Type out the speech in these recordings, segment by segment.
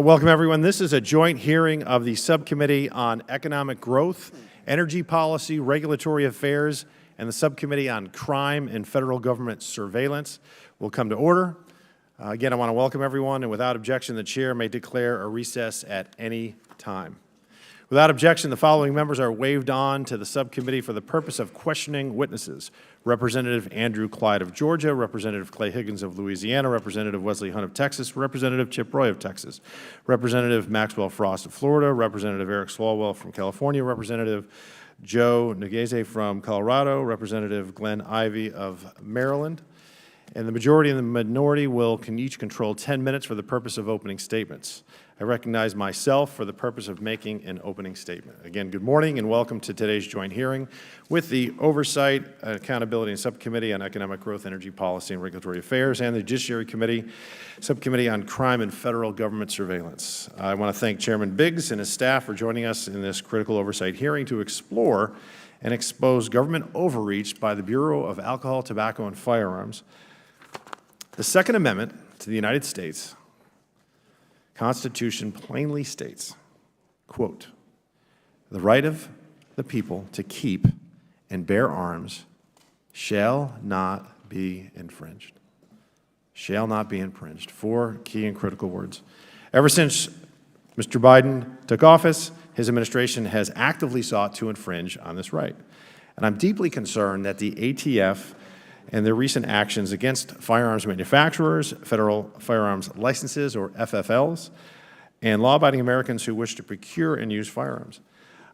Welcome, everyone. This is a joint hearing of the Subcommittee on Economic Growth, Energy Policy, Regulatory Affairs, and the Subcommittee on Crime and Federal Government Surveillance. Will come to order. Again, I want to welcome everyone, and without objection, the Chair may declare a recess at any time. Without objection, the following members are waived on to the subcommittee for the purpose of questioning witnesses: Representative Andrew Clyde of Georgia, Representative Clay Higgins of Louisiana, Representative Wesley Hunt of Texas, Representative Chip Roy of Texas, Representative Maxwell Frost of Florida, Representative Eric Swalwell from California, Representative Joe Negese from Colorado, Representative Glenn Ivey of Maryland. And the majority and the minority will each control 10 minutes for the purpose of opening statements. I recognize myself for the purpose of making an opening statement. Again, good morning and welcome to today's joint hearing with the Oversight, Accountability, and Subcommittee on Economic Growth, Energy Policy, and Regulatory Affairs, and the Judiciary Committee, Subcommittee on Crime and Federal Government Surveillance. I want to thank Chairman Biggs and his staff for joining us in this critical oversight hearing to explore and expose government overreach by the Bureau of Alcohol, Tobacco, and Firearms. The Second Amendment to the United States Constitution plainly states, quote, "The right of the people to keep and bear arms shall not be infringed." Shall not be infringed. Four key and critical words. Ever since Mr. Biden took office, his administration has actively sought to infringe on this right. And I'm deeply concerned that the ATF and their recent actions against firearms manufacturers, federal firearms licenses, or FFLs, and law-abiding Americans who wish to procure and use firearms.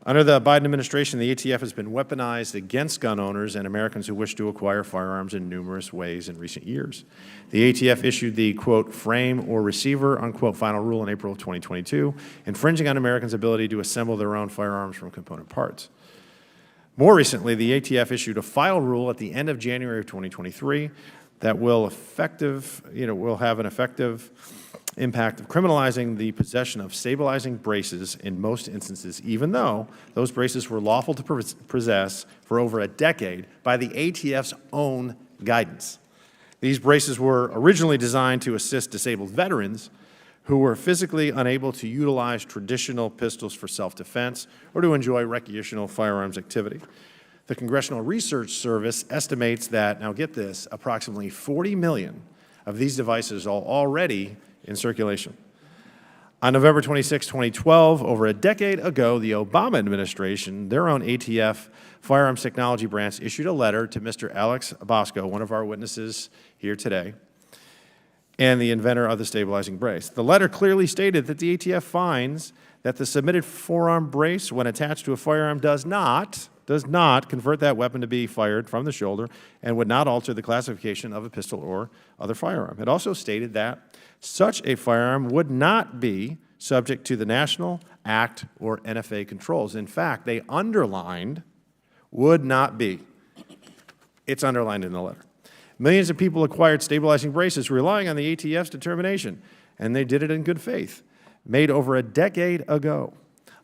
Under the Biden administration, the ATF has been weaponized against gun owners and Americans who wish to acquire firearms in numerous ways in recent years. The ATF issued the, quote, "frame or receiver," unquote, final rule in April of 2022, infringing on Americans' ability to assemble their own firearms from component parts. More recently, the ATF issued a final rule at the end of January of 2023 that will have an effective impact of criminalizing the possession of stabilizing braces in most instances, even though those braces were lawful to possess for over a decade by the ATF's own guidance. These braces were originally designed to assist disabled veterans who were physically unable to utilize traditional pistols for self-defense or to enjoy recreational firearms activity. The Congressional Research Service estimates that, now get this, approximately 40 million of these devices are already in circulation. On November 26, 2012, over a decade ago, the Obama administration, their own ATF firearms technology branch, issued a letter to Mr. Alex Bosco, one of our witnesses here today, and the inventor of the stabilizing brace. The letter clearly stated that the ATF finds that the submitted forearm brace, when attached to a firearm, does not convert that weapon to be fired from the shoulder and would not alter the classification of a pistol or other firearm. It also stated that such a firearm would not be subject to the National Act or NFA controls. In fact, they underlined would not be. It's underlined in the letter. Millions of people acquired stabilizing braces relying on the ATF's determination, and they did it in good faith, made over a decade ago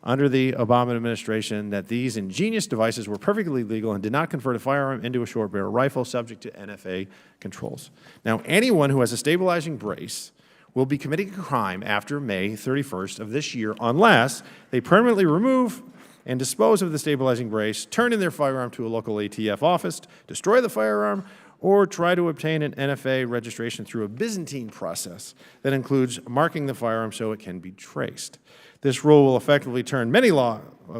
under the Obama administration, that these ingenious devices were perfectly legal and did not convert a firearm into a short barrel rifle subject to NFA controls. Now, anyone who has a stabilizing brace will be committing a crime after May 31st of this year unless they permanently remove and dispose of the stabilizing brace, turn in their firearm to a local ATF office, destroy the firearm, or try to obtain an NFA registration through a Byzantine process that includes marking the firearm so it can be traced. This rule will effectively turn many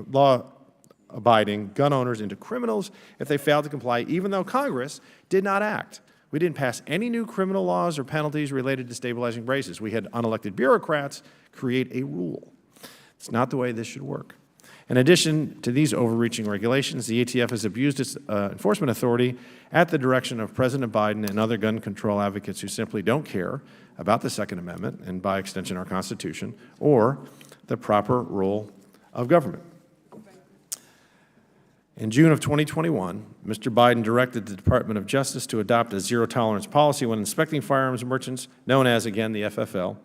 law-abiding gun owners into criminals if they fail to comply, even though Congress did not act. We didn't pass any new criminal laws or penalties related to stabilizing braces. We had unelected bureaucrats create a rule. It's not the way this should work. In addition to these overreaching regulations, the ATF has abused its enforcement authority at the direction of President Biden and other gun control advocates who simply don't care about the Second Amendment, and by extension our Constitution, or the proper role of government. In June of 2021, Mr. Biden directed the Department of Justice to adopt a zero-tolerance policy when inspecting firearms merchants, known as, again, the FFL,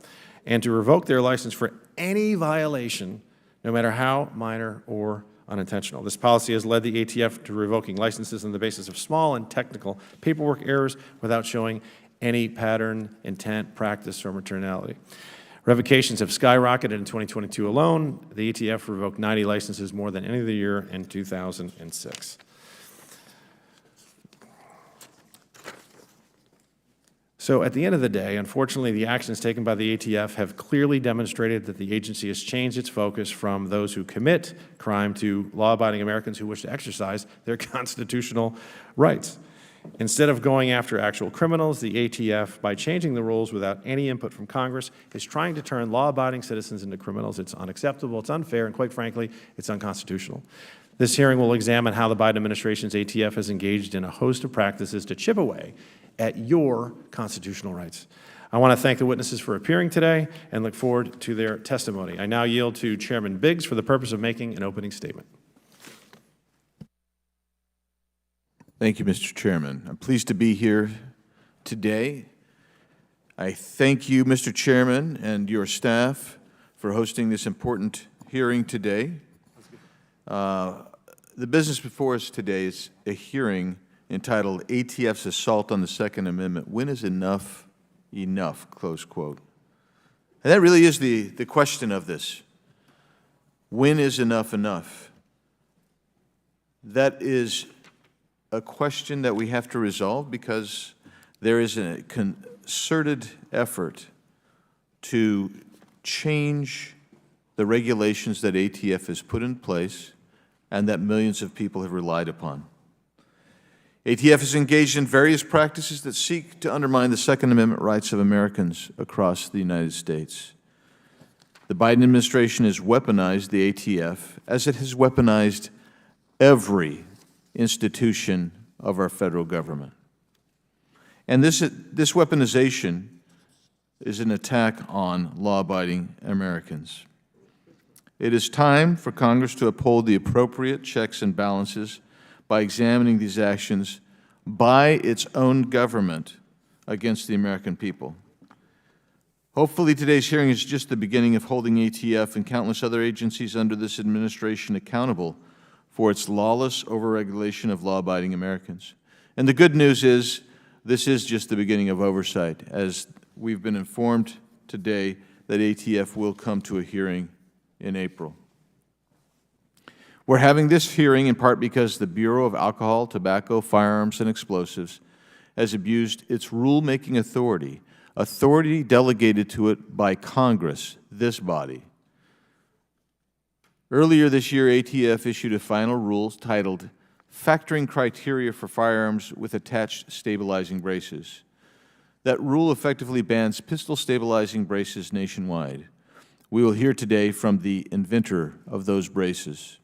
and to revoke their license for any violation, no matter how minor or unintentional. This policy has led the ATF to revoking licenses on the basis of small and technical paperwork errors without showing any pattern, intent, practice, or materiality. Revocations have skyrocketed in 2022 alone. The ATF revoked 90 licenses, more than any other year in 2006. So at the end of the day, unfortunately, the actions taken by the ATF have clearly demonstrated that the agency has changed its focus from those who commit crime to law-abiding Americans who wish to exercise their constitutional rights. Instead of going after actual criminals, the ATF, by changing the rules without any input from Congress, is trying to turn law-abiding citizens into criminals. It's unacceptable, it's unfair, and quite frankly, it's unconstitutional. This hearing will examine how the Biden administration's ATF has engaged in a host of practices to chip away at your constitutional rights. I want to thank the witnesses for appearing today and look forward to their testimony. I now yield to Chairman Biggs for the purpose of making an opening statement. Thank you, Mr. Chairman. I'm pleased to be here today. I thank you, Mr. Chairman, and your staff for hosting this important hearing today. The business before us today is a hearing entitled ATF's Assault on the Second Amendment. When is enough enough, close quote. And that really is the question of this. When is enough enough? That is a question that we have to resolve because there is a concerted effort to change the regulations that ATF has put in place and that millions of people have relied upon. ATF is engaged in various practices that seek to undermine the Second Amendment rights of Americans across the United States. The Biden administration has weaponized the ATF as it has weaponized every institution of our federal government. And this weaponization is an attack on law-abiding Americans. It is time for Congress to uphold the appropriate checks and balances by examining these actions by its own government against the American people. Hopefully today's hearing is just the beginning of holding ATF and countless other agencies under this administration accountable for its lawless overregulation of law-abiding Americans. And the good news is this is just the beginning of oversight, as we've been informed today that ATF will come to a hearing in April. We're having this hearing in part because the Bureau of Alcohol, Tobacco, Firearms, and Explosives has abused its rulemaking authority delegated to it by Congress, this body. Earlier this year, ATF issued a final rule titled Factoring Criteria for Firearms with Attached Stabilizing Braces. That rule effectively bans pistol stabilizing braces nationwide. We will hear today from the inventor of those braces.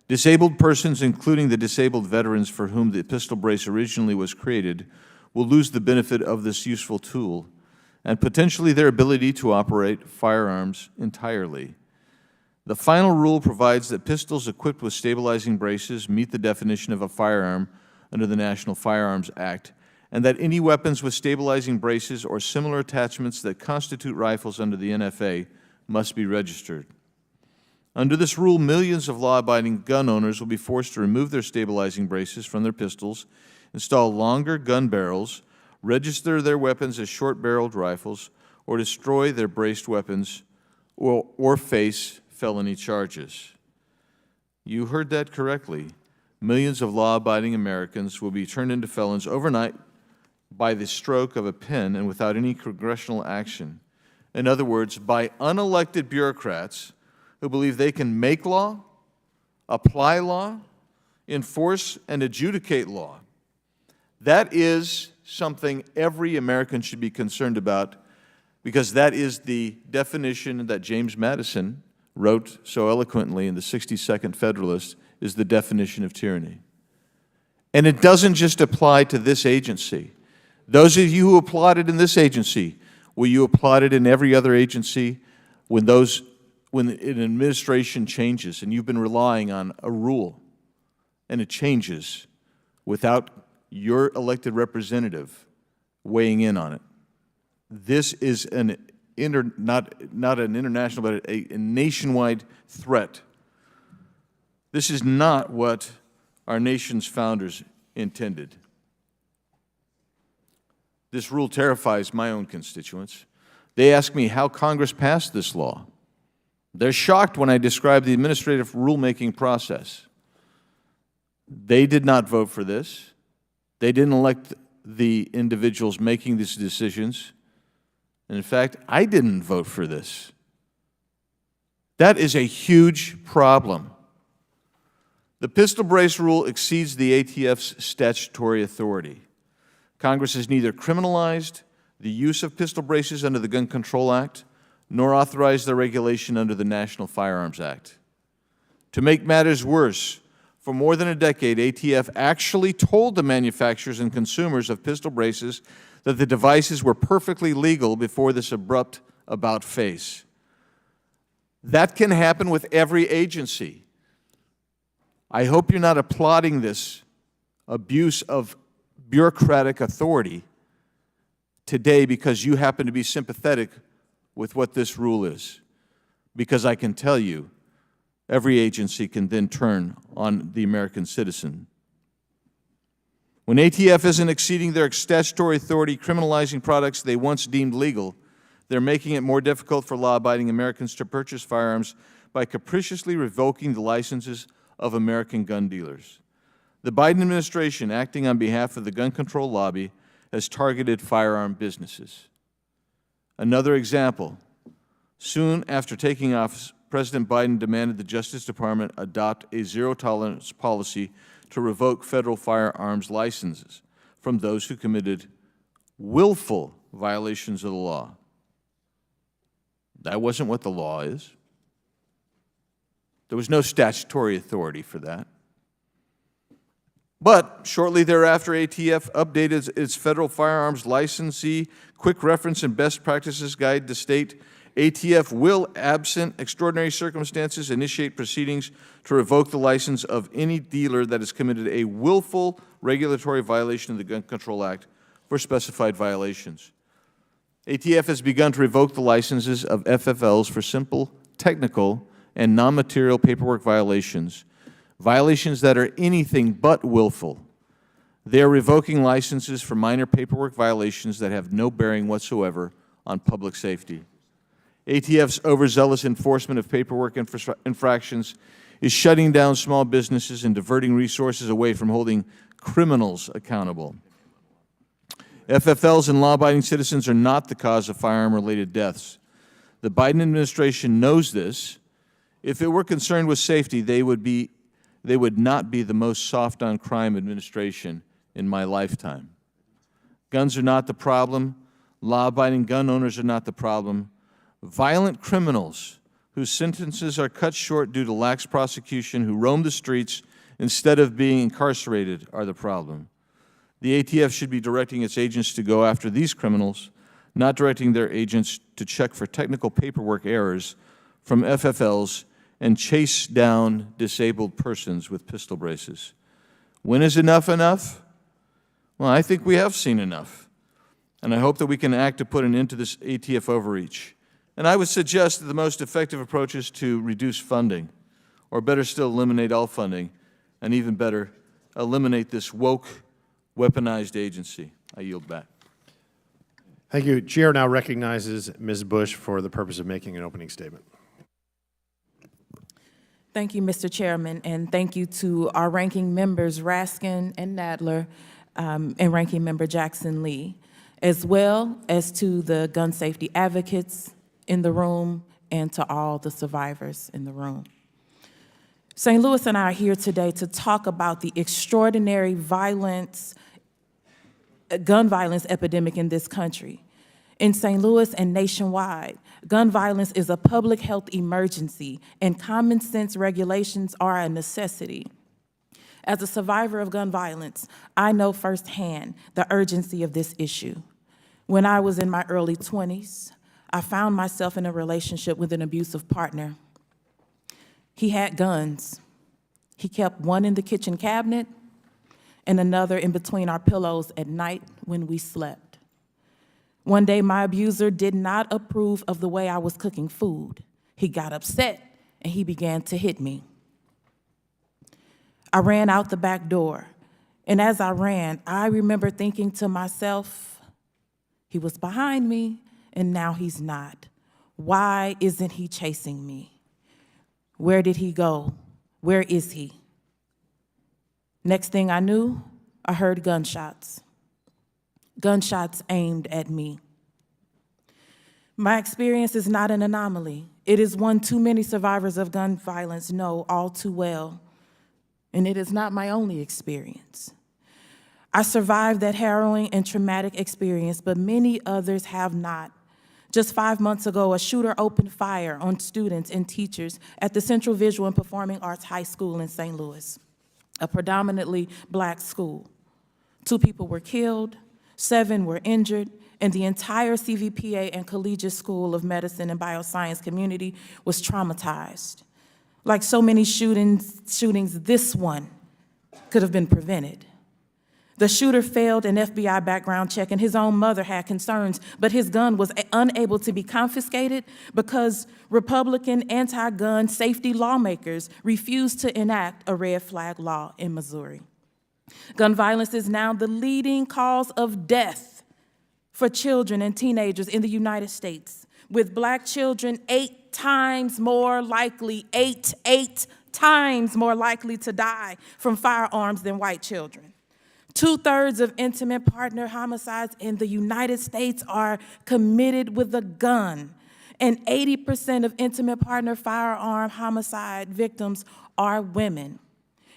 Disabled persons, including the disabled veterans for whom the pistol brace originally was created, will lose the benefit of this useful tool and potentially their ability to operate firearms entirely. The final rule provides that pistols equipped with stabilizing braces meet the definition of a firearm under the National Firearms Act, and that any weapons with stabilizing braces or similar attachments that constitute rifles under the NFA must be registered. Under this rule, millions of law-abiding gun owners will be forced to remove their stabilizing braces from their pistols, install longer gun barrels, register their weapons as short-barreled rifles, or destroy their braced weapons or face felony charges. You heard that correctly. Millions of law-abiding Americans will be turned into felons overnight by the stroke of a pen and without any congressional action. In other words, by unelected bureaucrats who believe they can make law, apply law, enforce and adjudicate law. That is something every American should be concerned about because that is the definition that James Madison wrote so eloquently in the 62nd Federalist, is the definition of tyranny. And it doesn't just apply to this agency. Those of you who applauded in this agency, will you applaud it in every other agency when an administration changes and you've been relying on a rule and it changes without your elected representative weighing in on it? This is not an international, but a nationwide threat. This is not what our nation's founders intended. This rule terrifies my own constituents. They ask me how Congress passed this law. They're shocked when I describe the administrative rulemaking process. They did not vote for this. They didn't elect the individuals making these decisions. And in fact, I didn't vote for this. That is a huge problem. The pistol brace rule exceeds the ATF's statutory authority. Congress has neither criminalized the use of pistol braces under the Gun Control Act, nor authorized their regulation under the National Firearms Act. To make matters worse, for more than a decade, ATF actually told the manufacturers and consumers of pistol braces that the devices were perfectly legal before this abrupt about-face. That can happen with every agency. I hope you're not applauding this abuse of bureaucratic authority today because you happen to be sympathetic with what this rule is. Because I can tell you, every agency can then turn on the American citizen. When ATF isn't exceeding their statutory authority criminalizing products they once deemed legal, they're making it more difficult for law-abiding Americans to purchase firearms by capriciously revoking the licenses of American gun dealers. The Biden administration, acting on behalf of the gun control lobby, has targeted firearm businesses. Another example, soon after taking office, President Biden demanded the Justice Department adopt a zero-tolerance policy to revoke federal firearms licenses from those who committed willful violations of the law. That wasn't what the law is. There was no statutory authority for that. But shortly thereafter, ATF updated its federal firearms licensee quick reference and best practices guide to state ATF will, absent extraordinary circumstances, initiate proceedings to revoke the license of any dealer that has committed a willful regulatory violation of the Gun Control Act for specified violations. ATF has begun to revoke the licenses of FFLs for simple, technical, and non-material paperwork violations, violations that are anything but willful. They are revoking licenses for minor paperwork violations that have no bearing whatsoever on public safety. ATF's overzealous enforcement of paperwork infractions is shutting down small businesses and diverting resources away from holding criminals accountable. FFLs and law-abiding citizens are not the cause of firearm-related deaths. The Biden administration knows this. If it were concerned with safety, they would not be the most soft-on-crime administration in my lifetime. Guns are not the problem. Law-abiding gun owners are not the problem. Violent criminals whose sentences are cut short due to lax prosecution, who roam the streets instead of being incarcerated, are the problem. The ATF should be directing its agents to go after these criminals, not directing their agents to check for technical paperwork errors from FFLs and chase down disabled persons with pistol braces. When is enough enough? Well, I think we have seen enough. And I hope that we can act to put an end to this ATF overreach. And I would suggest that the most effective approach is to reduce funding, or better still, eliminate all funding, and even better, eliminate this woke, weaponized agency. I yield back. Thank you. Chair now recognizes Ms. Bush for the purpose of making an opening statement. Thank you, Mr. Chairman, and thank you to our ranking members, Raskin and Nadler, and Ranking Member Jackson Lee, as well as to the gun safety advocates in the room and to all the survivors in the room. St. Louis and I are here today to talk about the extraordinary gun violence epidemic in this country. In St. Louis and nationwide, gun violence is a public health emergency, and common sense regulations are a necessity. As a survivor of gun violence, I know firsthand the urgency of this issue. When I was in my early 20s, I found myself in a relationship with an abusive partner. He had guns. He kept one in the kitchen cabinet and another in between our pillows at night when we slept. One day, my abuser did not approve of the way I was cooking food. He got upset and he began to hit me. I ran out the back door, and as I ran, I remember thinking to myself, he was behind me, and now he's not. Why isn't he chasing me? Where did he go? Where is he? Next thing I knew, I heard gunshots. Gunshots aimed at me. My experience is not an anomaly. It is one too many survivors of gun violence know all too well. And it is not my only experience. I survived that harrowing and traumatic experience, but many others have not. Just 5 months ago, a shooter opened fire on students and teachers at the Central Visual and Performing Arts High School in St. Louis, a predominantly Black school. 2 people were killed, 7 were injured, and the entire CVPA and Collegiate School of Medicine and Bioscience community was traumatized. Like so many shootings, this one could have been prevented. The shooter failed an FBI background check, and his own mother had concerns, but his gun was unable to be confiscated because Republican anti-gun safety lawmakers refused to enact a red flag law in Missouri. Gun violence is now the leading cause of death for children and teenagers in the United States, with Black children 8 times more likely, eight times more likely to die from firearms than white children. 2/3 of intimate partner homicides in the United States are committed with a gun, and 80% of intimate partner firearm homicide victims are women.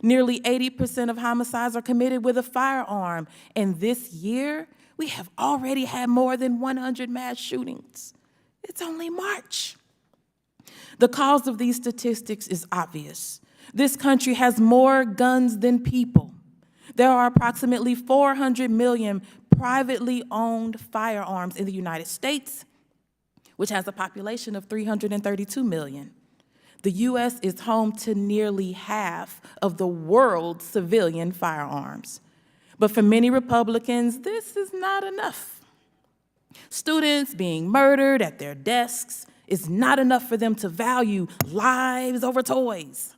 Nearly 80% of homicides are committed with a firearm, and this year, we have already had more than 100 mass shootings. It's only March. The cause of these statistics is obvious. This country has more guns than people. There are approximately 400 million privately owned firearms in the United States, which has a population of 332 million. The U.S. is home to nearly half of the world's civilian firearms. But for many Republicans, this is not enough. Students being murdered at their desks is not enough for them to value lives over toys.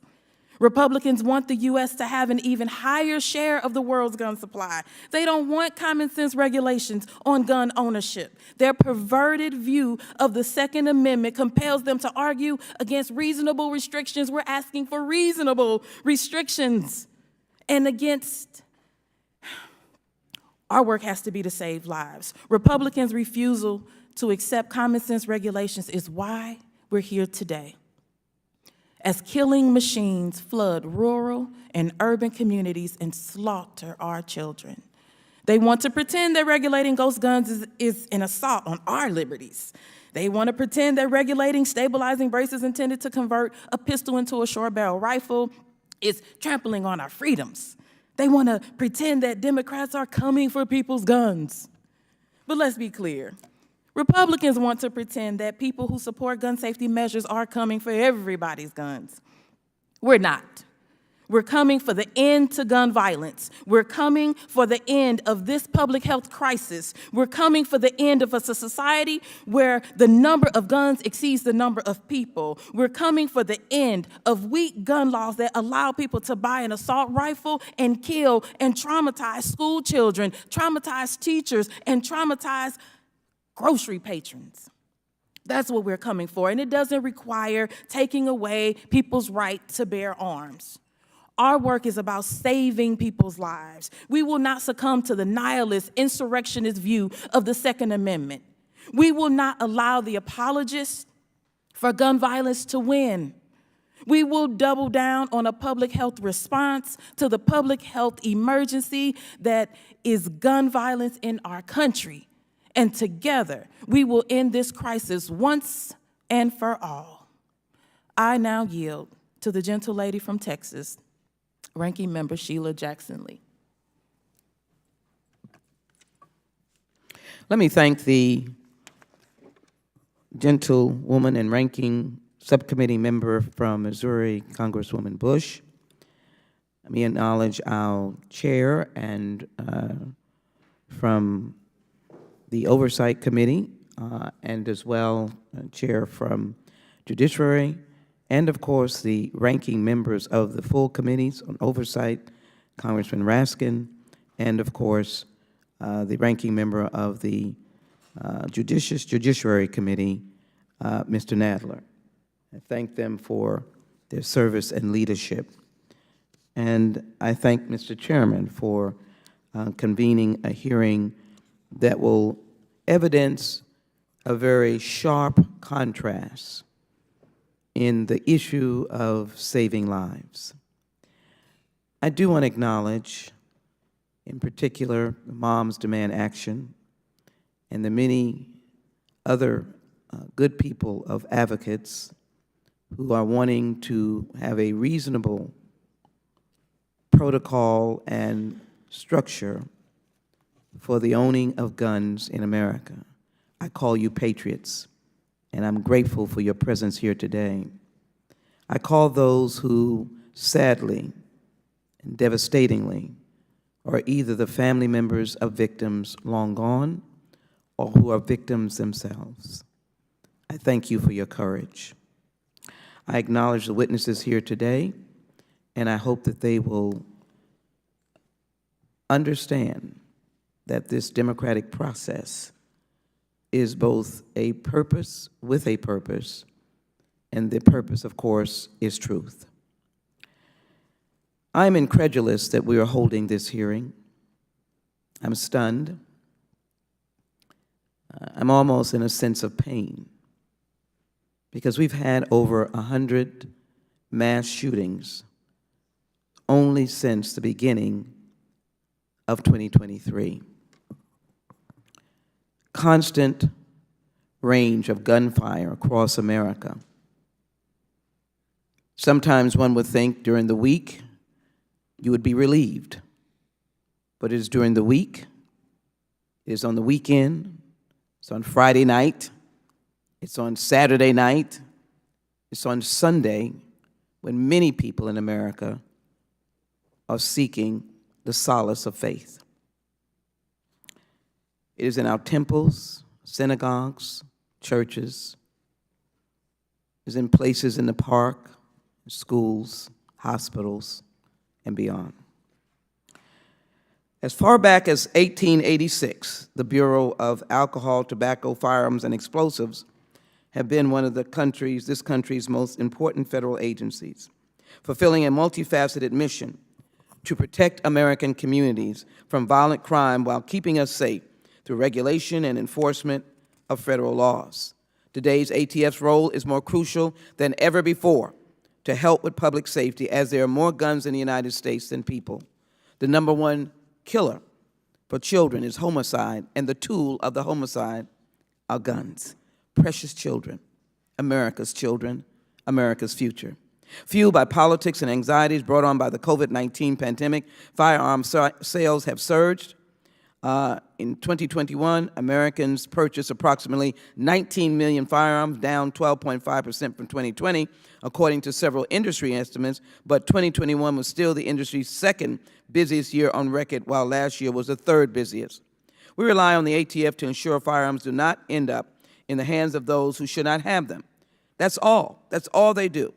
Republicans want the U.S. to have an even higher share of the world's gun supply. They don't want common sense regulations on gun ownership. Their perverted view of the Second Amendment compels them to argue against reasonable restrictions. We're asking for reasonable restrictions. And against, our work has to be to save lives. Republicans' refusal to accept common sense regulations is why we're here today. As killing machines flood rural and urban communities and slaughter our children. They want to pretend that regulating ghost guns is an assault on our liberties. They want to pretend that regulating stabilizing braces intended to convert a pistol into a short barrel rifle is trampling on our freedoms. They want to pretend that Democrats are coming for people's guns. But let's be clear. Republicans want to pretend that people who support gun safety measures are coming for everybody's guns. We're not. We're coming for the end to gun violence. We're coming for the end of this public health crisis. We're coming for the end of a society where the number of guns exceeds the number of people. We're coming for the end of weak gun laws that allow people to buy an assault rifle and kill and traumatize school children, traumatize teachers, and traumatize grocery patrons. That's what we're coming for, and it doesn't require taking away people's right to bear arms. Our work is about saving people's lives. We will not succumb to the nihilist, insurrectionist view of the Second Amendment. We will not allow the apologists for gun violence to win. We will double down on a public health response to the public health emergency that is gun violence in our country. And together, we will end this crisis once and for all. I now yield to the gentle lady from Texas, Ranking Member Sheila Jackson Lee. Let me thank the gentlewoman and ranking subcommittee member from Missouri, Congresswoman Bush. Let me acknowledge our chair and from the Oversight Committee, and as well, chair from Judiciary, and of course, the ranking members of the full committees on Oversight, Congressman Raskin, and of course, the ranking member of the Judiciary Committee, Mr. Nadler. I thank them for their service and leadership. And I thank Mr. Chairman for convening a hearing that will evidence a very sharp contrast in the issue of saving lives. I do want to acknowledge, in particular, Moms Demand Action and the many other good people of advocates who are wanting to have a reasonable protocol and structure for the owning of guns in America. I call you patriots, and I'm grateful for your presence here today. I call those who sadly and devastatingly are either the family members of victims long gone or who are victims themselves. I thank you for your courage. I acknowledge the witnesses here today, and I hope that they will understand that this democratic process is both a purpose with a purpose, and the purpose, of course, is truth. I'm incredulous that we are holding this hearing. I'm stunned. I'm almost in a sense of pain because we've had over 100 mass shootings only since the beginning of 2023. Constant range of gunfire across America. Sometimes one would think during the week you would be relieved, but it is during the week, it is on the weekend, it's on Friday night, it's on Saturday night, it's on Sunday, when many people in America are seeking the solace of faith. It is in our temples, synagogues, churches. It is in places in the park, schools, hospitals, and beyond. As far back as 1886, the Bureau of Alcohol, Tobacco, Firearms, and Explosives have been one of this country's most important federal agencies, fulfilling a multifaceted mission to protect American communities from violent crime while keeping us safe through regulation and enforcement of federal laws. Today's ATF's role is more crucial than ever before to help with public safety, as there are more guns in the United States than people. The number one killer for children is homicide, and the tool of the homicide are guns. Precious children, America's future. Fueled by politics and anxieties brought on by the COVID-19 pandemic, firearm sales have surged. In 2021, Americans purchased approximately 19 million firearms, down 12.5% from 2020, according to several industry estimates, but 2021 was still the industry's second busiest year on record, while last year was the third busiest. We rely on the ATF to ensure firearms do not end up in the hands of those who should not have them. That's all they do.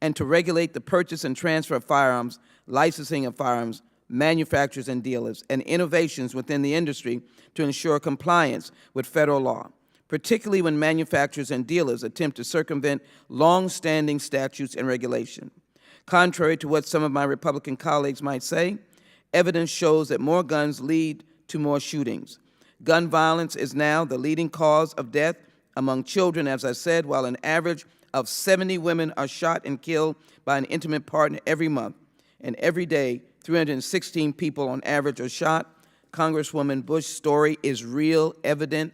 And to regulate the purchase and transfer of firearms, licensing of firearms, manufacturers and dealers, and innovations within the industry to ensure compliance with federal law, particularly when manufacturers and dealers attempt to circumvent long-standing statutes and regulation. Contrary to what some of my Republican colleagues might say, evidence shows that more guns lead to more shootings. Gun violence is now the leading cause of death among children, as I said, while an average of 70 women are shot and killed by an intimate partner every month, and every day, 316 people on average are shot. Congresswoman Bush's story is real, evident,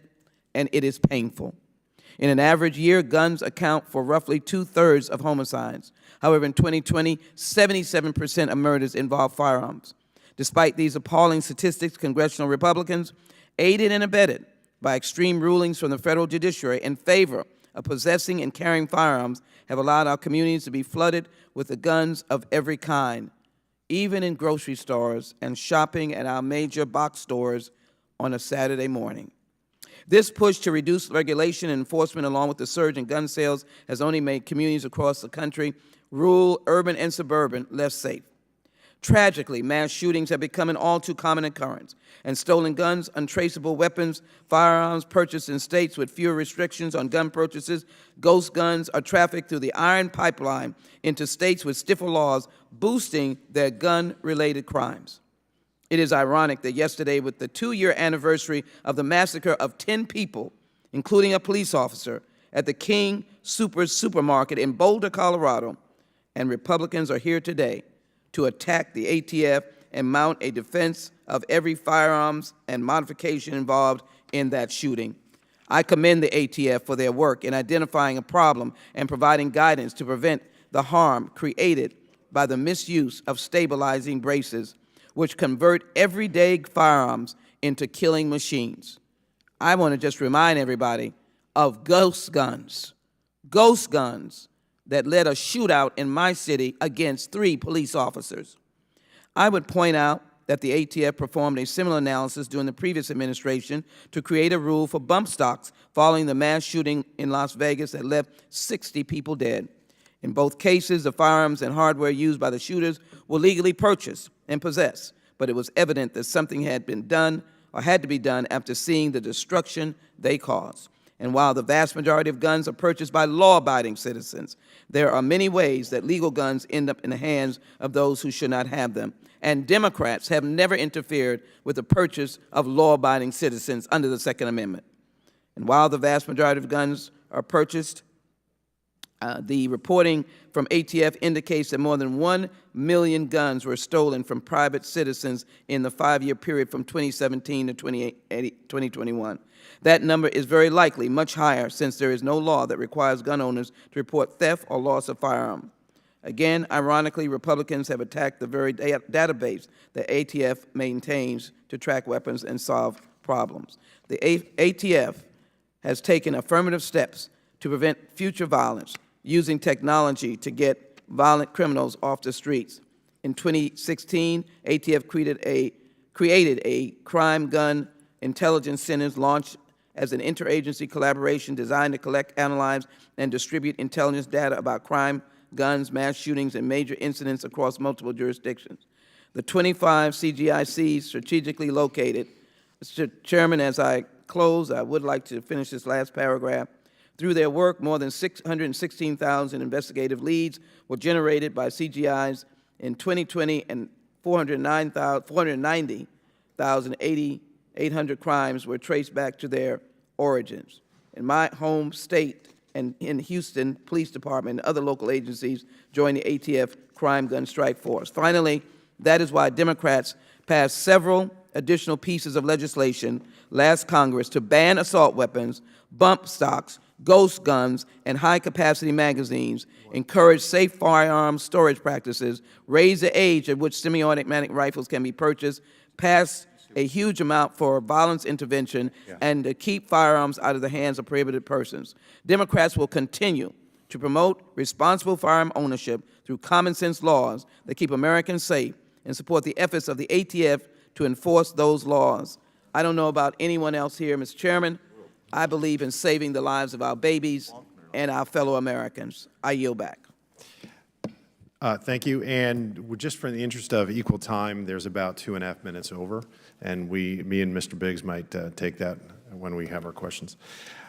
and it is painful. In an average year, guns account for roughly 2/3 of homicides. However, in 2020, 77% of murders involved firearms. Despite these appalling statistics, congressional Republicans, aided and abetted by extreme rulings from the federal judiciary in favor of possessing and carrying firearms, have allowed our communities to be flooded with the guns of every kind, even in grocery stores and shopping at our major box stores on a Saturday morning. This push to reduce regulation and enforcement, along with the surge in gun sales, has only made communities across the country, rural, urban, and suburban, less safe. Tragically, mass shootings have become an all too common occurrence, and stolen guns, untraceable weapons, firearms purchased in states with fewer restrictions on gun purchases, ghost guns are trafficked through the iron pipeline into states with stiffer laws, boosting their gun-related crimes. It is ironic that yesterday, with the 2-year anniversary of the massacre of 10 people, including a police officer, at the King Soopers supermarket in Boulder, Colorado, and Republicans are here today to attack the ATF and mount a defense of every firearms and modification involved in that shooting. I commend the ATF for their work in identifying a problem and providing guidance to prevent the harm created by the misuse of stabilizing braces, which convert everyday firearms into killing machines. I want to just remind everybody of ghost guns that led a shootout in my city against 3 police officers. I would point out that the ATF performed a similar analysis during the previous administration to create a rule for bump stocks following the mass shooting in Las Vegas that left 60 people dead. In both cases, the firearms and hardware used by the shooters were legally purchased and possessed, but it was evident that something had been done or had to be done after seeing the destruction they caused. And while the vast majority of guns are purchased by law-abiding citizens, there are many ways that legal guns end up in the hands of those who should not have them. And Democrats have never interfered with the purchase of law-abiding citizens under the Second Amendment. And while the vast majority of guns are purchased, the reporting from ATF indicates that more than 1 million guns were stolen from private citizens in the 5-year period from 2017 to 2021. That number is very likely much higher, since there is no law that requires gun owners to report theft or loss of firearm. Again, ironically, Republicans have attacked the very database that ATF maintains to track weapons and solve problems. The ATF has taken affirmative steps to prevent future violence, using technology to get violent criminals off the streets. In 2016, ATF created a crime gun intelligence center launched as an interagency collaboration designed to collect, analyze, and distribute intelligence data about crime, guns, mass shootings, and major incidents across multiple jurisdictions. The 25 CGICs strategically located. Mr. Chairman, as I close, I would like to finish this last paragraph. Through their work, more than 616,000 investigative leads were generated by CGIs in 2020, and 490,800 crimes were traced back to their origins. In my home state and in Houston Police Department and other local agencies joined the ATF Crime Gun Strike Force. Finally, that is why Democrats passed several additional pieces of legislation last Congress to ban assault weapons, bump stocks, ghost guns, and high-capacity magazines, encourage safe firearms storage practices, raise the age at which semi-automatic rifles can be purchased, pass a huge amount for violence intervention, and to keep firearms out of the hands of prohibited persons. Democrats will continue to promote responsible firearm ownership through common-sense laws that keep Americans safe and support the efforts of the ATF to enforce those laws. I don't know about anyone else here, Mr. Chairman. I believe in saving the lives of our babies and our fellow Americans. I yield back. Thank you. And just for the interest of equal time, there's about 2.5 minutes over, and me and Mr. Biggs might take that when we have our questions.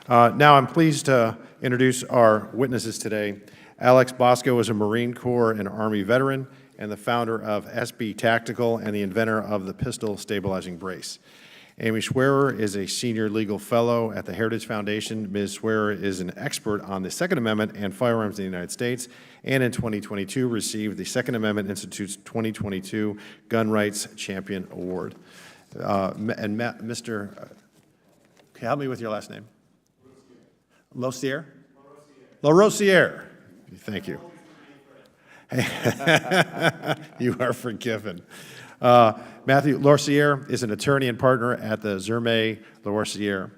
Now I'm pleased to introduce our witnesses today. Alex Bosco is a Marine Corps and Army veteran and the founder of SB Tactical and the inventor of the pistol stabilizing brace. Amy Schwerer is a senior legal fellow at the Heritage Foundation. Ms. Schwerer is an expert on the Second Amendment and firearms in the United States, and in 2022 received the Second Amendment Institute's 2022 Gun Rights Champion Award. Mr. Help me with your last name. Losier? LaRosiere. Thank you. You are forgiven. Matthew Lorcier is an attorney and partner at the Zerme Lorcier.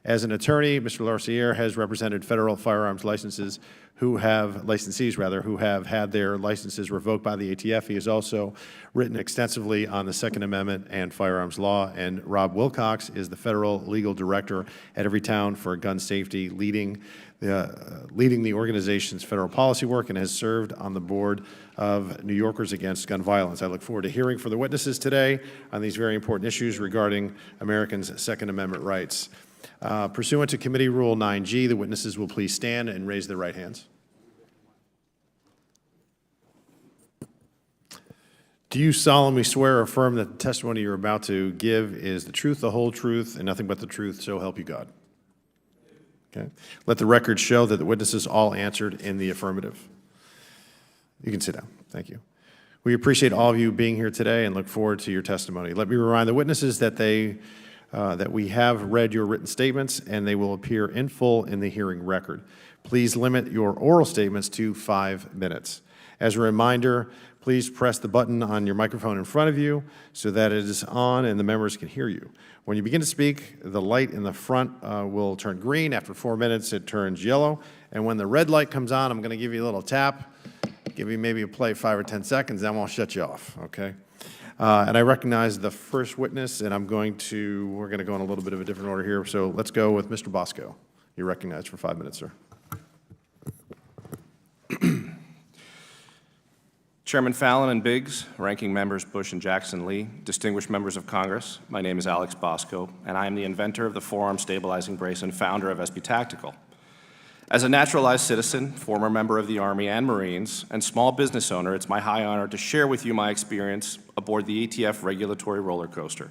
As an attorney, Mr. Larcier has represented federal firearms licensees who have had their licenses revoked by the ATF. He has also written extensively on the Second Amendment and firearms law. And Rob Wilcox is the federal legal director at Everytown for Gun Safety, leading the organization's federal policy work, and has served on the board of New Yorkers Against Gun Violence. I look forward to hearing from the witnesses today on these very important issues regarding Americans' Second Amendment rights. Pursuant to Committee Rule 9G, the witnesses will please stand and raise their right hands. Do you solemnly swear or affirm that the testimony you're about to give is the truth, the whole truth, and nothing but the truth, so help you God? Okay. Let the record show that the witnesses all answered in the affirmative. You can sit down. Thank you. We appreciate all of you being here today and look forward to your testimony. Let me remind the witnesses that that we have read your written statements and they will appear in full in the hearing record. Please limit your oral statements to 5 minutes. As a reminder, please press the button on your microphone in front of you so that it is on and the members can hear you. When you begin to speak, the light in the front will turn green. After 4 minutes, it turns yellow. And when the red light comes on, I'm going to give you a little tap, give you maybe a play 5 or 10 seconds, then we'll shut you off, okay? And I recognize the first witness, and we're going to go in a little bit of a different order here. So let's go with Mr. Bosco. You're recognized for 5 minutes, sir. Chairman Fallon and Biggs, ranking members Bush and Jackson Lee, distinguished members of Congress, my name is Alex Bosco, and I am the inventor of the forearm stabilizing brace and founder of SB Tactical. As a naturalized citizen, former member of the Army and Marines, and small business owner, it's my high honor to share with you my experience aboard the ATF regulatory roller coaster.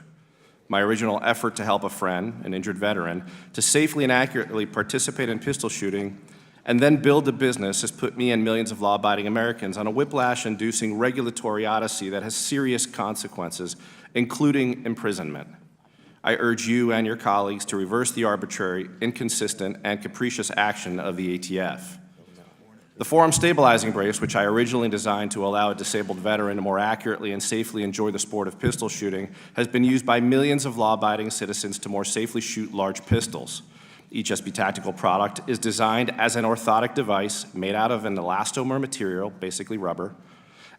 My original effort to help a friend, an injured veteran, to safely and accurately participate in pistol shooting and then build a business has put me and millions of law-abiding Americans on a whiplash-inducing regulatory odyssey that has serious consequences, including imprisonment. I urge you and your colleagues to reverse the arbitrary, inconsistent, and capricious action of the ATF. The forearm stabilizing brace, which I originally designed to allow a disabled veteran to more accurately and safely enjoy the sport of pistol shooting, has been used by millions of law-abiding citizens to more safely shoot large pistols. Each SB Tactical product is designed as an orthotic device made out of an elastomer material, basically rubber,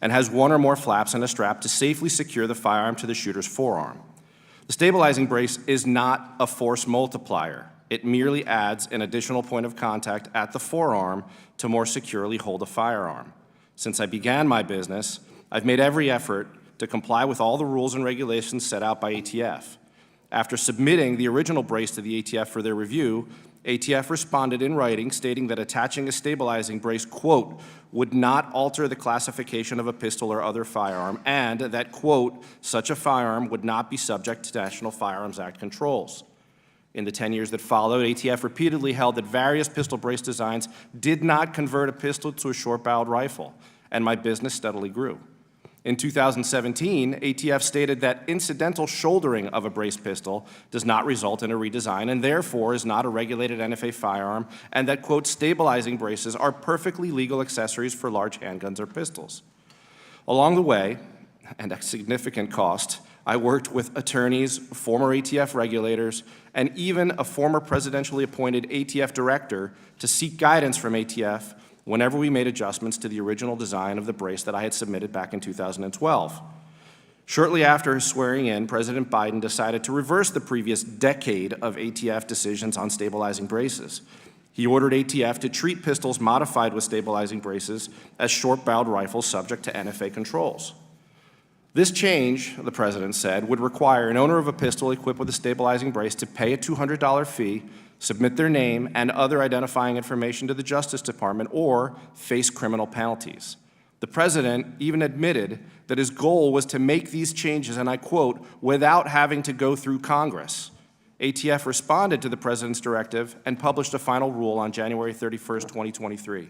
and has one or more flaps and a strap to safely secure the firearm to the shooter's forearm. The stabilizing brace is not a force multiplier. It merely adds an additional point of contact at the forearm to more securely hold a firearm. Since I began my business, I've made every effort to comply with all the rules and regulations set out by ATF. After submitting the original brace to the ATF for their review, ATF responded in writing stating that attaching a stabilizing brace, quote, would not alter the classification of a pistol or other firearm, and that, quote, such a firearm would not be subject to National Firearms Act controls. In the 10 years that followed, ATF repeatedly held that various pistol brace designs did not convert a pistol to a short-barreled rifle, and my business steadily grew. In 2017, ATF stated that incidental shouldering of a brace pistol does not result in a redesign and therefore is not a regulated NFA firearm, and that, quote, stabilizing braces are perfectly legal accessories for large handguns or pistols. Along the way, and at significant cost, I worked with attorneys, former ATF regulators, and even a former presidentially appointed ATF director to seek guidance from ATF whenever we made adjustments to the original design of the brace that I had submitted back in 2012. Shortly after his swearing in, President Biden decided to reverse the previous decade of ATF decisions on stabilizing braces. He ordered ATF to treat pistols modified with stabilizing braces as short-barreled rifles subject to NFA controls. This change, the president said, would require an owner of a pistol equipped with a stabilizing brace to pay a $200 fee, submit their name and other identifying information to the Justice Department, or face criminal penalties. The president even admitted that his goal was to make these changes, and I quote, without having to go through Congress. ATF responded to the president's directive and published a final rule on January 31st, 2023.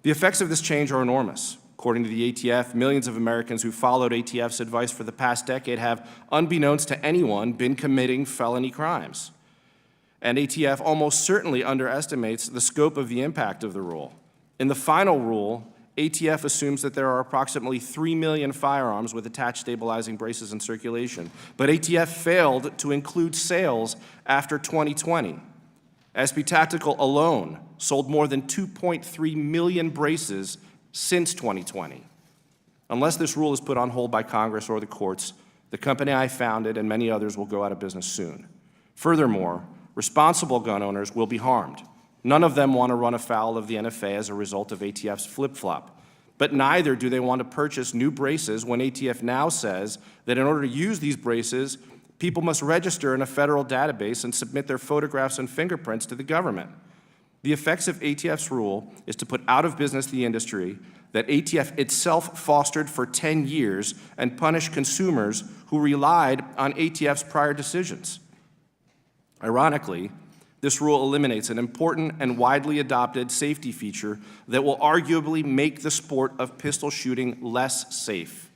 The effects of this change are enormous. According to the ATF, millions of Americans who followed ATF's advice for the past decade have, unbeknownst to anyone, been committing felony crimes. And ATF almost certainly underestimates the scope of the impact of the rule. In the final rule, ATF assumes that there are approximately 3 million firearms with attached stabilizing braces in circulation, but ATF failed to include sales after 2020. SB Tactical alone sold more than 2.3 million braces since 2020. Unless this rule is put on hold by Congress or the courts, the company I founded and many others will go out of business soon. Furthermore, responsible gun owners will be harmed. None of them want to run afoul of the NFA as a result of ATF's flip-flop. But neither do they want to purchase new braces when ATF now says that in order to use these braces, people must register in a federal database and submit their photographs and fingerprints to the government. The effects of ATF's rule is to put out of business the industry that ATF itself fostered for 10 years and punish consumers who relied on ATF's prior decisions. Ironically, this rule eliminates an important and widely adopted safety feature that will arguably make the sport of pistol shooting less safe.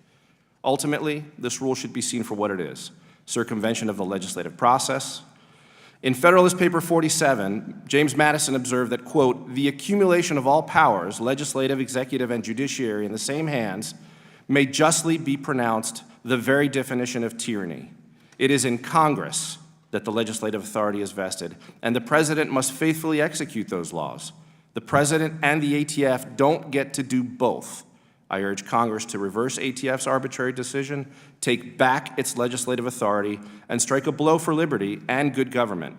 Ultimately, this rule should be seen for what it is: circumvention of the legislative process. In Federalist Paper 47, James Madison observed that, quote, "The accumulation of all powers, legislative, executive, and judiciary in the same hands, may justly be pronounced the very definition of tyranny. It is in Congress that the legislative authority is vested, and the President must faithfully execute those laws. The President and the ATF don't get to do both. I urge Congress to reverse ATF's arbitrary decision, take back its legislative authority, and strike a blow for liberty and good government."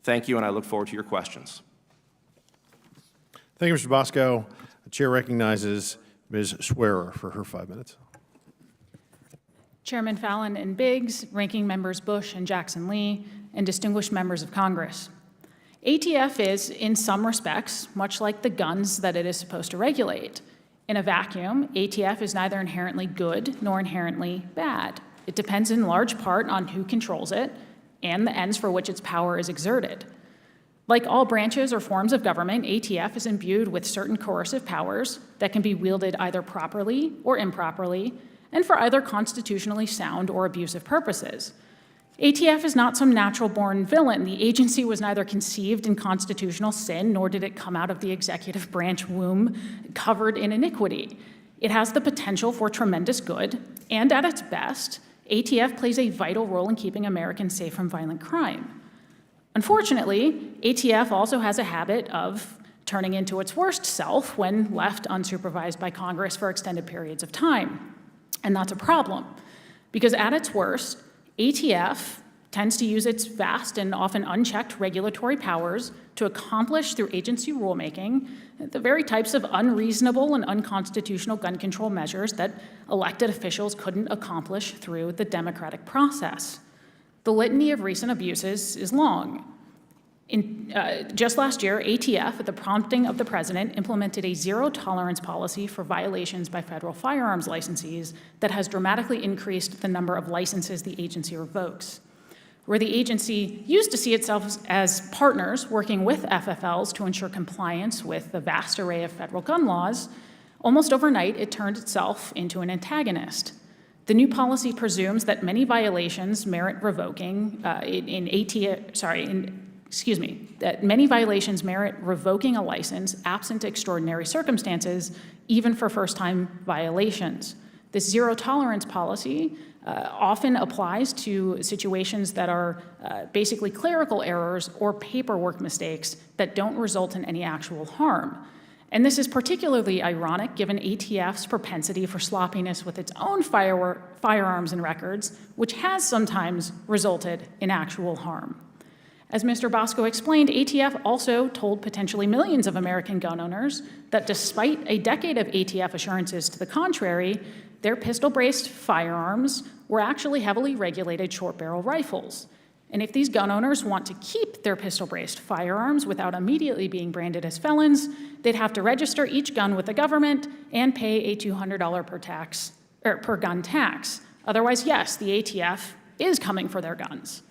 Thank you, and I look forward to your questions. Thank you, Mr. Bosco. The chair recognizes Ms. Swearer for her 5 minutes. Chairman Fallon and Biggs, Ranking Members Bush and Jackson Lee, and distinguished members of Congress. ATF is, in some respects, much like the guns that it is supposed to regulate. In a vacuum, ATF is neither inherently good nor inherently bad. It depends in large part on who controls it and the ends for which its power is exerted. Like all branches or forms of government, ATF is imbued with certain coercive powers that can be wielded either properly or improperly, and for either constitutionally sound or abusive purposes. ATF is not some natural-born villain. The agency was neither conceived in constitutional sin, nor did it come out of the executive branch womb covered in iniquity. It has the potential for tremendous good, and at its best, ATF plays a vital role in keeping Americans safe from violent crime. Unfortunately, ATF also has a habit of turning into its worst self when left unsupervised by Congress for extended periods of time. And that's a problem, because at its worst, ATF tends to use its vast and often unchecked regulatory powers to accomplish through agency rulemaking the very types of unreasonable and unconstitutional gun control measures that elected officials couldn't accomplish through the democratic process. The litany of recent abuses is long. Just last year, ATF, at the prompting of the president, implemented a zero-tolerance policy for violations by federal firearms licensees that has dramatically increased the number of licenses the agency revokes. Where the agency used to see itself as partners working with FFLs to ensure compliance with the vast array of federal gun laws, almost overnight it turned itself into an antagonist. The new policy presumes that many violations merit revoking that many violations merit revoking a license absent extraordinary circumstances, even for first-time violations. This zero-tolerance policy often applies to situations that are basically clerical errors or paperwork mistakes that don't result in any actual harm. And this is particularly ironic given ATF's propensity for sloppiness with its own firearms and records, which has sometimes resulted in actual harm. As Mr. Bosco explained, ATF also told potentially millions of American gun owners that despite a decade of ATF assurances to the contrary, their pistol-braced firearms were actually heavily regulated short-barrel rifles. And if these gun owners want to keep their pistol-braced firearms without immediately being branded as felons, they'd have to register each gun with the government and pay a $200 per gun tax. Otherwise, yes, the ATF is coming for their guns.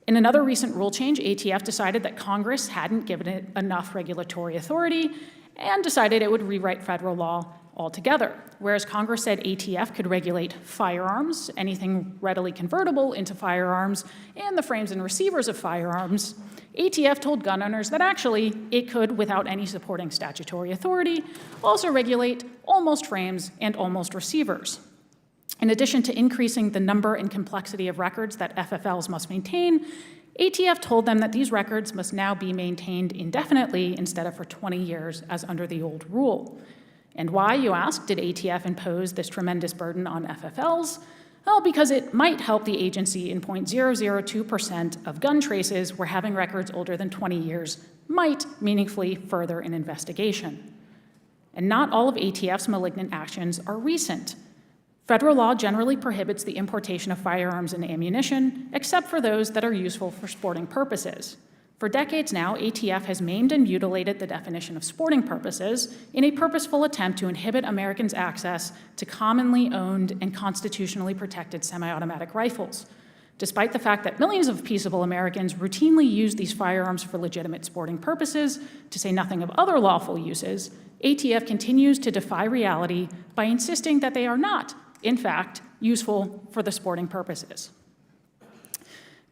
In another recent rule change, ATF decided that Congress hadn't given it enough regulatory authority and decided it would rewrite federal law altogether. Whereas Congress said ATF could regulate firearms, anything readily convertible into firearms, and the frames and receivers of firearms, ATF told gun owners that actually it could, without any supporting statutory authority, also regulate almost frames, and almost receivers. In addition to increasing the number and complexity of records that FFLs must maintain, ATF told them that these records must now be maintained indefinitely instead of for 20 years as under the old rule. And why, you ask, did ATF impose this tremendous burden on FFLs? Well, because it might help the agency in 0.002% of gun traces where having records older than 20 years might meaningfully further an investigation. And not all of ATF's malignant actions are recent. Federal law generally prohibits the importation of firearms and ammunition, except for those that are useful for sporting purposes. For decades now, ATF has maimed and mutilated the definition of sporting purposes in a purposeful attempt to inhibit Americans' access to commonly owned and constitutionally protected semi-automatic rifles. Despite the fact that millions of peaceable Americans routinely use these firearms for legitimate sporting purposes, to say nothing of other lawful uses, ATF continues to defy reality by insisting that they are not, in fact, useful for the sporting purposes.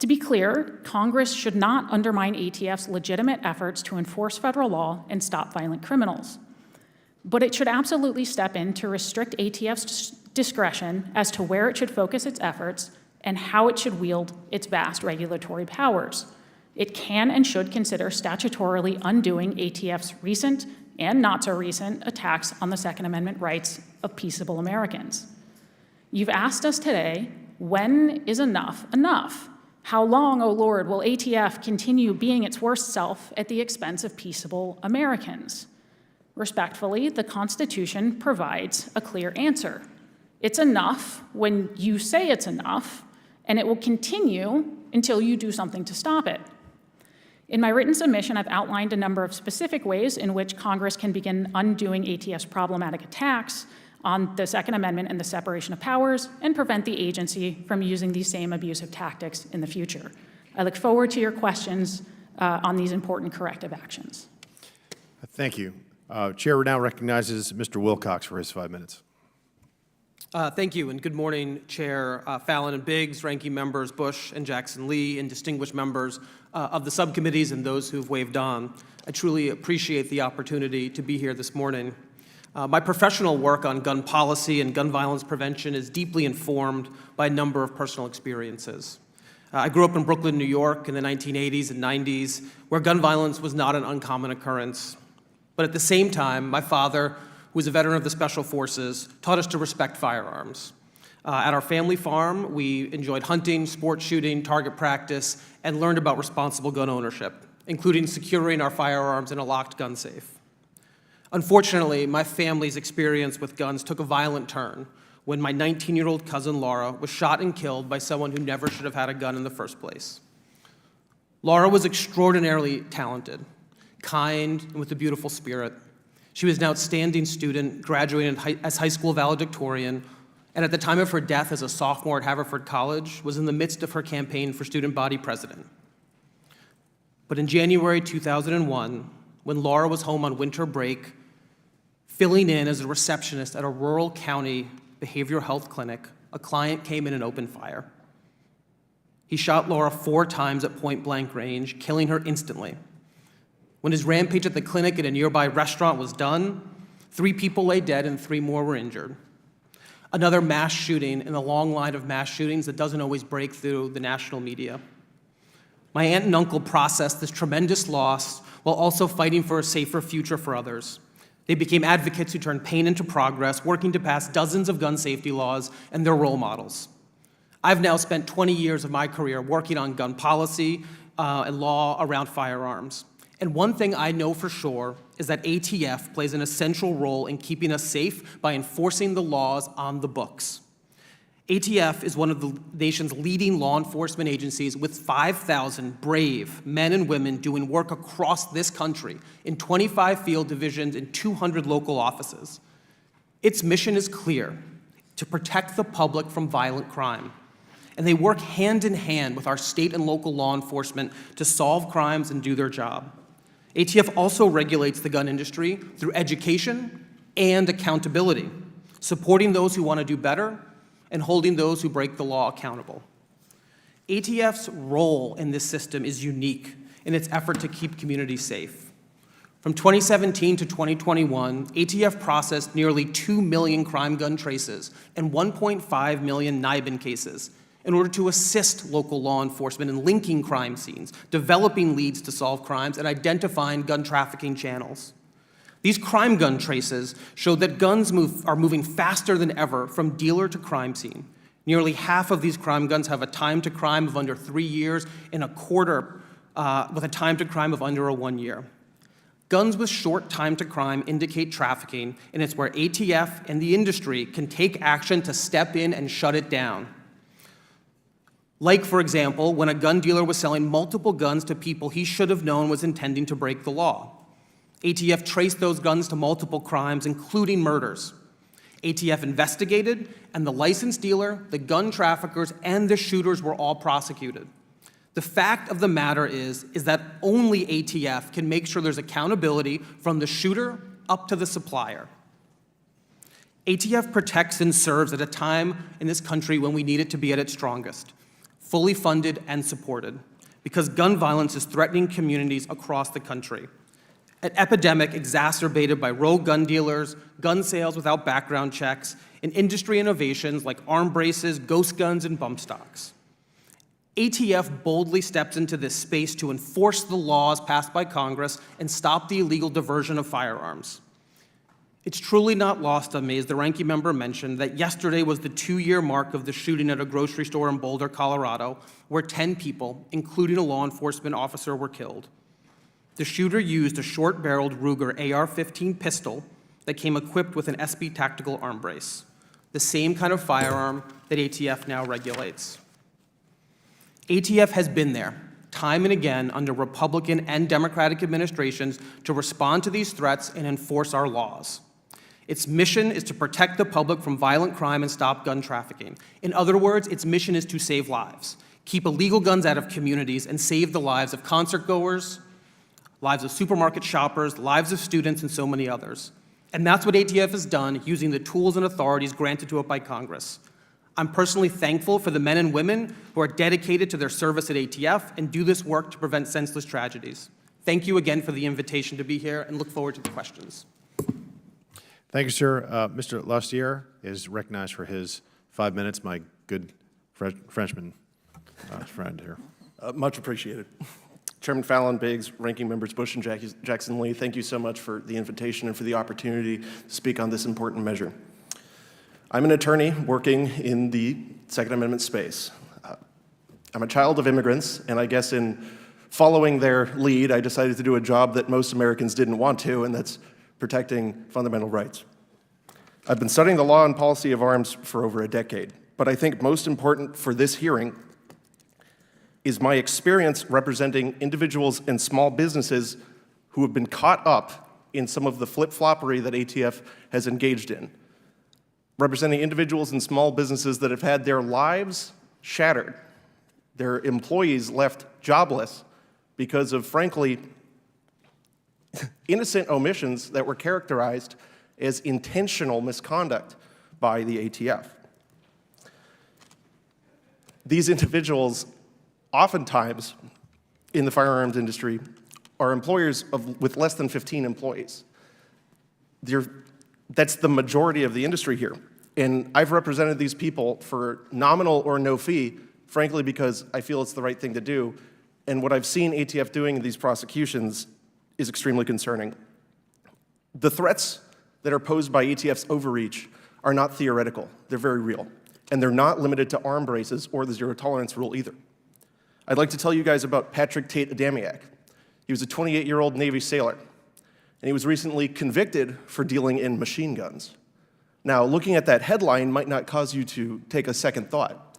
To be clear, Congress should not undermine ATF's legitimate efforts to enforce federal law and stop violent criminals. But it should absolutely step in to restrict ATF's discretion as to where it should focus its efforts and how it should wield its vast regulatory powers. It can and should consider statutorily undoing ATF's recent and not so recent attacks on the Second Amendment rights of peaceable Americans. You've asked us today, when is enough enough? How long, O Lord, will ATF continue being its worst self at the expense of peaceable Americans? Respectfully, the Constitution provides a clear answer. It's enough when you say it's enough, and it will continue until you do something to stop it. In my written submission, I've outlined a number of specific ways in which Congress can begin undoing ATF's problematic attacks on the Second Amendment and the separation of powers and prevent the agency from using these same abusive tactics in the future. I look forward to your questions on these important corrective actions. Thank you. Chair now recognizes Mr. Wilcox for his 5 minutes. Thank you, and good morning, Chair Fallon and Biggs, ranking members Bush and Jackson Lee, and distinguished members of the subcommittees and those who've waved on. I truly appreciate the opportunity to be here this morning. My professional work on gun policy and gun violence prevention is deeply informed by a number of personal experiences. I grew up in Brooklyn, New York in the 1980s and 90s, where gun violence was not an uncommon occurrence. But at the same time, my father, who was a veteran of the Special Forces, taught us to respect firearms. At our family farm, we enjoyed hunting, sport shooting, target practice, and learned about responsible gun ownership, including securing our firearms in a locked gun safe. Unfortunately, my family's experience with guns took a violent turn when my 19-year-old cousin Laura was shot and killed by someone who never should have had a gun in the first place. Laura was extraordinarily talented, kind, and with a beautiful spirit. She was an outstanding student, graduating as high school valedictorian, and at the time of her death as a sophomore at Haverford College, was in the midst of her campaign for student body president. But in January 2001, when Laura was home on winter break, filling in as a receptionist at a rural county behavioral health clinic, a client came in and opened fire. He shot Laura 4 times at point-blank range, killing her instantly. When his rampage at the clinic at a nearby restaurant was done, 3 people lay dead and 3 more were injured. Another mass shooting in a long line of mass shootings that doesn't always break through the national media. My aunt and uncle processed this tremendous loss while also fighting for a safer future for others. They became advocates who turned pain into progress, working to pass dozens of gun safety laws, and they're role models. I've now spent 20 years of my career working on gun policy and law around firearms. And one thing I know for sure is that ATF plays an essential role in keeping us safe by enforcing the laws on the books. ATF is one of the nation's leading law enforcement agencies with 5,000 brave men and women doing work across this country in 25 field divisions and 200 local offices. Its mission is clear: to protect the public from violent crime. And they work hand in hand with our state and local law enforcement to solve crimes and do their job. ATF also regulates the gun industry through education and accountability, supporting those who want to do better and holding those who break the law accountable. ATF's role in this system is unique in its effort to keep communities safe. From 2017 to 2021, ATF processed nearly 2 million crime gun traces and 1.5 million NIBIN cases in order to assist local law enforcement in linking crime scenes, developing leads to solve crimes, and identifying gun trafficking channels. These crime gun traces showed that guns are moving faster than ever from dealer to crime scene. Nearly half of these crime guns have a time to crime of under 3 years, and a quarter with a time to crime of under 1 year. Guns with short time to crime indicate trafficking, and it's where ATF and the industry can take action to step in and shut it down. Like, for example, when a gun dealer was selling multiple guns to people he should have known was intending to break the law. ATF traced those guns to multiple crimes, including murders. ATF investigated, and the licensed dealer, the gun traffickers, and the shooters were all prosecuted. The fact of the matter is that only ATF can make sure there's accountability from the shooter up to the supplier. ATF protects and serves at a time in this country when we need it to be at its strongest, fully funded and supported, because gun violence is threatening communities across the country. An epidemic exacerbated by rogue gun dealers, gun sales without background checks, and industry innovations like arm braces, ghost guns, and bump stocks. ATF boldly steps into this space to enforce the laws passed by Congress and stop the illegal diversion of firearms. It's truly not lost on me, as the ranking member mentioned, that yesterday was the 2-year mark of the shooting at a grocery store in Boulder, Colorado, where 10 people, including a law enforcement officer, were killed. The shooter used a short-barreled Ruger AR-15 pistol that came equipped with an SB tactical arm brace, the same kind of firearm that ATF now regulates. ATF has been there, time and again, under Republican and Democratic administrations to respond to these threats and enforce our laws. Its mission is to protect the public from violent crime and stop gun trafficking. In other words, its mission is to save lives, keep illegal guns out of communities, and save the lives of concertgoers, lives of supermarket shoppers, lives of students, and so many others. And that's what ATF has done, using the tools and authorities granted to it by Congress. I'm personally thankful for the men and women who are dedicated to their service at ATF and do this work to prevent senseless tragedies. Thank you again for the invitation to be here, and look forward to the questions. Thank you, sir. Mr. Lastier is recognized for his 5 minutes, my good Frenchman friend here. Much appreciated. Chairman Fallon, Biggs, Ranking Members Bush and Jackson Lee, thank you so much for the invitation and for the opportunity to speak on this important measure. I'm an attorney working in the Second Amendment space. I'm a child of immigrants, and I guess in following their lead, I decided to do a job that most Americans didn't want to, and that's protecting fundamental rights. I've been studying the law and policy of arms for over a decade, but I think most important for this hearing is my experience representing individuals and small businesses who have been caught up in some of the flip-floppery that ATF has engaged in. Representing individuals and small businesses that have had their lives shattered, their employees left jobless because of, frankly, innocent omissions that were characterized as intentional misconduct by the ATF. These individuals, oftentimes in the firearms industry, are employers with less than 15 employees. That's the majority of the industry here. And I've represented these people for nominal or no fee, frankly, because I feel it's the right thing to do. And what I've seen ATF doing in these prosecutions is extremely concerning. The threats that are posed by ATF's overreach are not theoretical. They're very real. And they're not limited to arm braces or the zero-tolerance rule either. I'd like to tell you guys about Patrick Tate Adamiak. He was a 28-year-old Navy sailor, and he was recently convicted for dealing in machine guns. Now, looking at that headline might not cause you to take a second thought.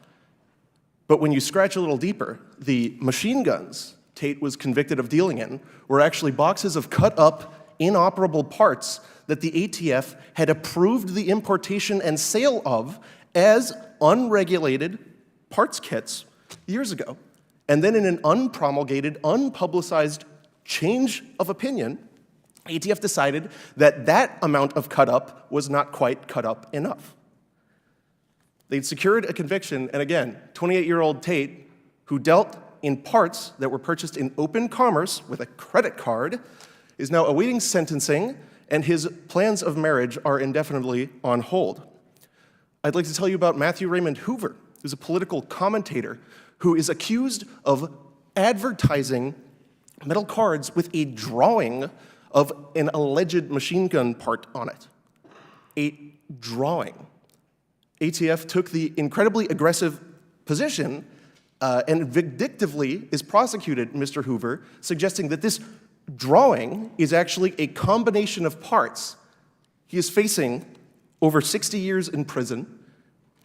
But when you scratch a little deeper, the machine guns Tate was convicted of dealing in were actually boxes of cut-up, inoperable parts that the ATF had approved the importation and sale of as unregulated parts kits years ago. And then in an unpromulgated, unpublicized change of opinion, ATF decided that that amount of cut-up was not quite cut up enough. They'd secured a conviction, and again, 28-year-old Tate, who dealt in parts that were purchased in open commerce with a credit card, is now awaiting sentencing, and his plans of marriage are indefinitely on hold. I'd like to tell you about Matthew Raymond Hoover, who's a political commentator who is accused of advertising metal cards with a drawing of an alleged machine gun part on it. A drawing. ATF took the incredibly aggressive position and vindictively is prosecuted Mr. Hoover, suggesting that this drawing is actually a combination of parts. He is facing over 60 years in prison,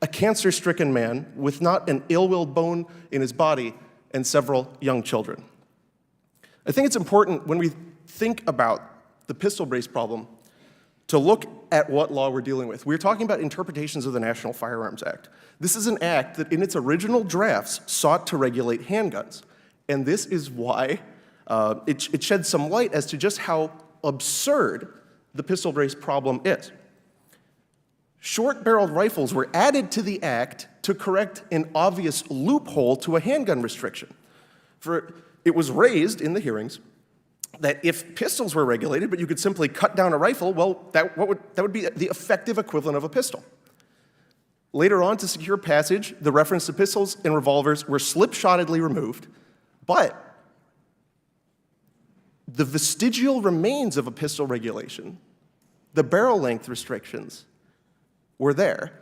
a cancer-stricken man with not an ill-willed bone in his body, and several young children. I think it's important when we think about the pistol brace problem to look at what law we're dealing with. We're talking about interpretations of the National Firearms Act. This is an act that in its original drafts sought to regulate handguns. And this is why it sheds some light as to just how absurd the pistol brace problem is. Short-barreled rifles were added to the act to correct an obvious loophole to a handgun restriction. For it was raised in the hearings that if pistols were regulated, but you could simply cut down a rifle, well, that would be the effective equivalent of a pistol. Later on, to secure passage, the reference to pistols and revolvers were slipshottedly removed, but the vestigial remains of a pistol regulation, the barrel length restrictions, were there,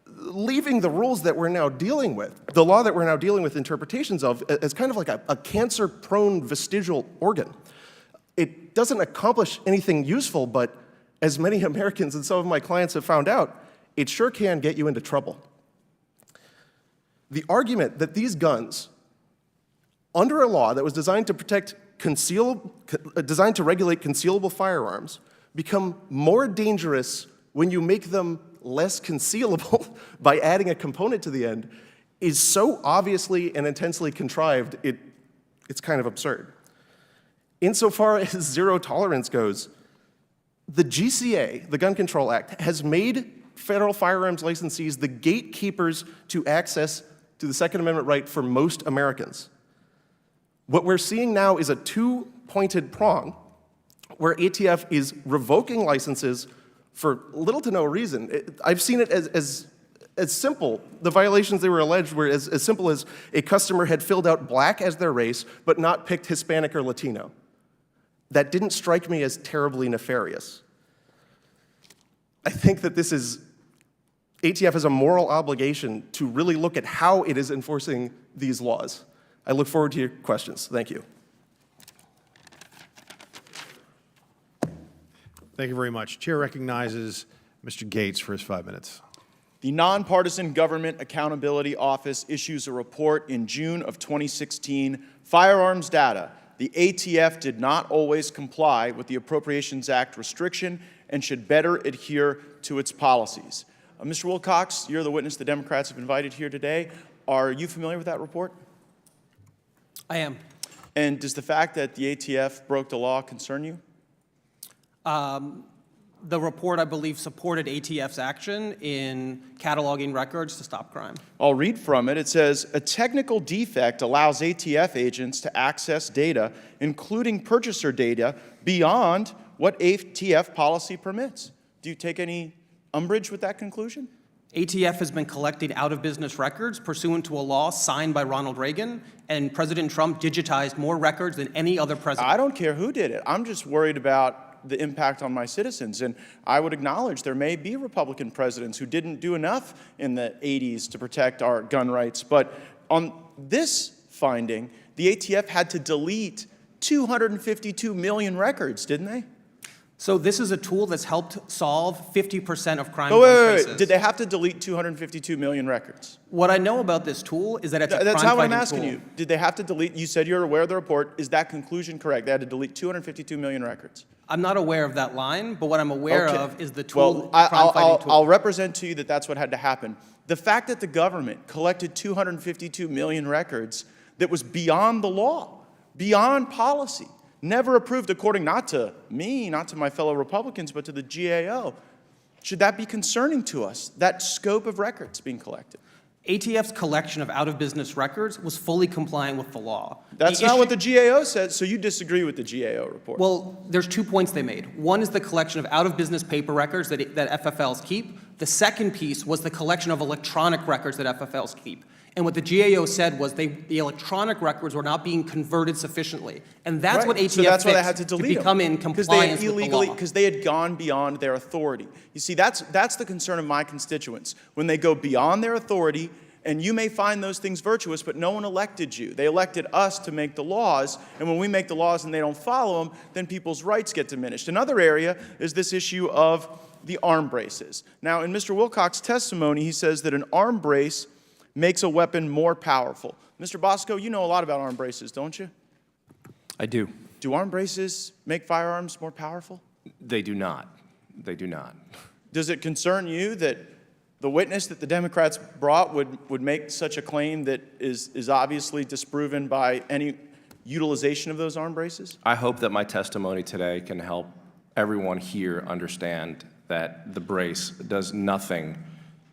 leaving the rules that we're now dealing with, the law that we're now dealing with interpretations of, as kind of like a cancer-prone vestigial organ. It doesn't accomplish anything useful, but as many Americans and some of my clients have found out, it sure can get you into trouble. The argument that these guns, under a law that was designed to designed to regulate concealable firearms, become more dangerous when you make them less concealable by adding a component to the end is so obviously and intensely contrived, it's kind of absurd. Insofar as zero tolerance goes, the GCA, the Gun Control Act, has made federal firearms licensees the gatekeepers to access to the Second Amendment right for most Americans. What we're seeing now is a two-pointed prong where ATF is revoking licenses for little to no reason. I've seen it as simple. The violations they were alleged were as simple as a customer had filled out black as their race, but not picked Hispanic or Latino. That didn't strike me as terribly nefarious. I think that ATF has a moral obligation to really look at how it is enforcing these laws. I look forward to your questions. Thank you. Thank you very much. Chair recognizes Mr. Gates for his 5 minutes. The Nonpartisan Government Accountability Office issues a report in June of 2016, Firearms Data. The ATF did not always comply with the Appropriations Act restriction and should better adhere to its policies. Mr. Wilcox, you're the witness the Democrats have invited here today. Are you familiar with that report? I am. And does the fact that the ATF broke the law concern you? The report, I believe, supported ATF's action in cataloging records to stop crime. I'll read from it. It says, a technical defect allows ATF agents to access data, including purchaser data, beyond what ATF policy permits. Do you take any umbrage with that conclusion? ATF has been collecting out-of-business records pursuant to a law signed by Ronald Reagan, and President Trump digitized more records than any other president. I don't care who did it. I'm just worried about the impact on my citizens. And I would acknowledge there may be Republican presidents who didn't do enough in the 80s to protect our gun rights. But on this finding, the ATF had to delete 252 million records, didn't they? So this is a tool that's helped solve 50% of crime. Oh, wait. Traces. Did they have to delete 252 million records? What I know about this tool is that it's a That's how I'm crime-fighting asking tool. you. Did they have to delete? You said you're aware of the report. Is that conclusion correct? They had to delete 252 million records. I'm not aware of that line, but what I'm aware Okay. of is the tool, Well, crime-fighting tool. I'll represent to you that that's what had to happen. The fact that the government collected 252 million records that was beyond the law, beyond policy, never approved according not to me, not to my fellow Republicans, but to the GAO. Should that be concerning to us, that scope of records being collected? ATF's collection of out-of-business records was fully compliant with the law. That's not what the GAO said, so you disagree with the GAO report. Well, there's 2 points they made. One is the collection of out-of-business paper records that FFLs keep. The second piece was the collection of electronic records that FFLs keep. And what the GAO said was the electronic records were not being converted sufficiently. And that's Right. what ATF So that's why they fixed had to delete become in compliance with the law. Because they had gone beyond their authority. You see, that's the concern of my constituents. When they go beyond their authority, and you may find those things virtuous, but no one elected you. They elected us to make the laws, and when we make the laws and they don't follow them, then people's rights get diminished. Another area is this issue of the arm braces. Now, in Mr. Wilcox's testimony, he says that an arm brace makes a weapon more powerful. Mr. Bosco, you know a lot about arm braces, don't you? I do. Do arm braces make firearms more powerful? They do not. They do not. Does it concern you that the witness that the Democrats brought would make such a claim that is obviously disproven by any utilization of those arm braces? I hope that my testimony today can help everyone here understand that the brace does nothing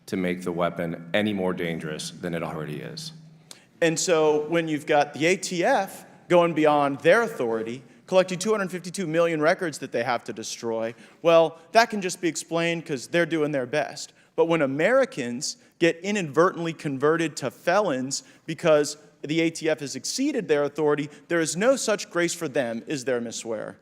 to make the weapon any more dangerous than it already is. And so when you've got the ATF going beyond their authority, collecting 252 million records that they have to destroy, well, that can just be explained because they're doing their best. But when Americans get inadvertently converted to felons because the ATF has exceeded their authority, there is no such grace for them, is there, Ms. Swear?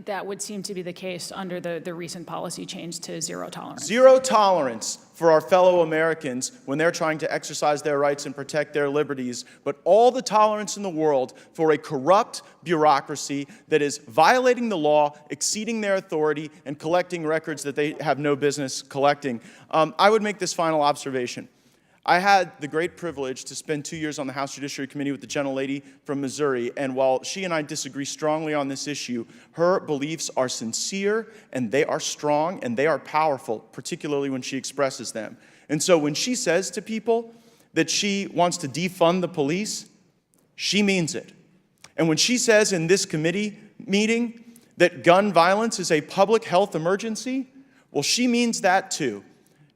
That would seem to be the case under the recent policy change to zero tolerance. Zero tolerance for our fellow Americans when they're trying to exercise their rights and protect their liberties, but all the tolerance in the world for a corrupt bureaucracy that is violating the law, exceeding their authority, and collecting records that they have no business collecting. I would make this final observation. I had the great privilege to spend 2 years on the House Judiciary Committee with the gentlelady from Missouri, and while she and I disagree strongly on this issue, her beliefs are sincere, and they are strong, and they are powerful, particularly when she expresses them. And so when she says to people that she wants to defund the police, she means it. And when she says in this committee meeting that gun violence is a public health emergency, well, she means that too.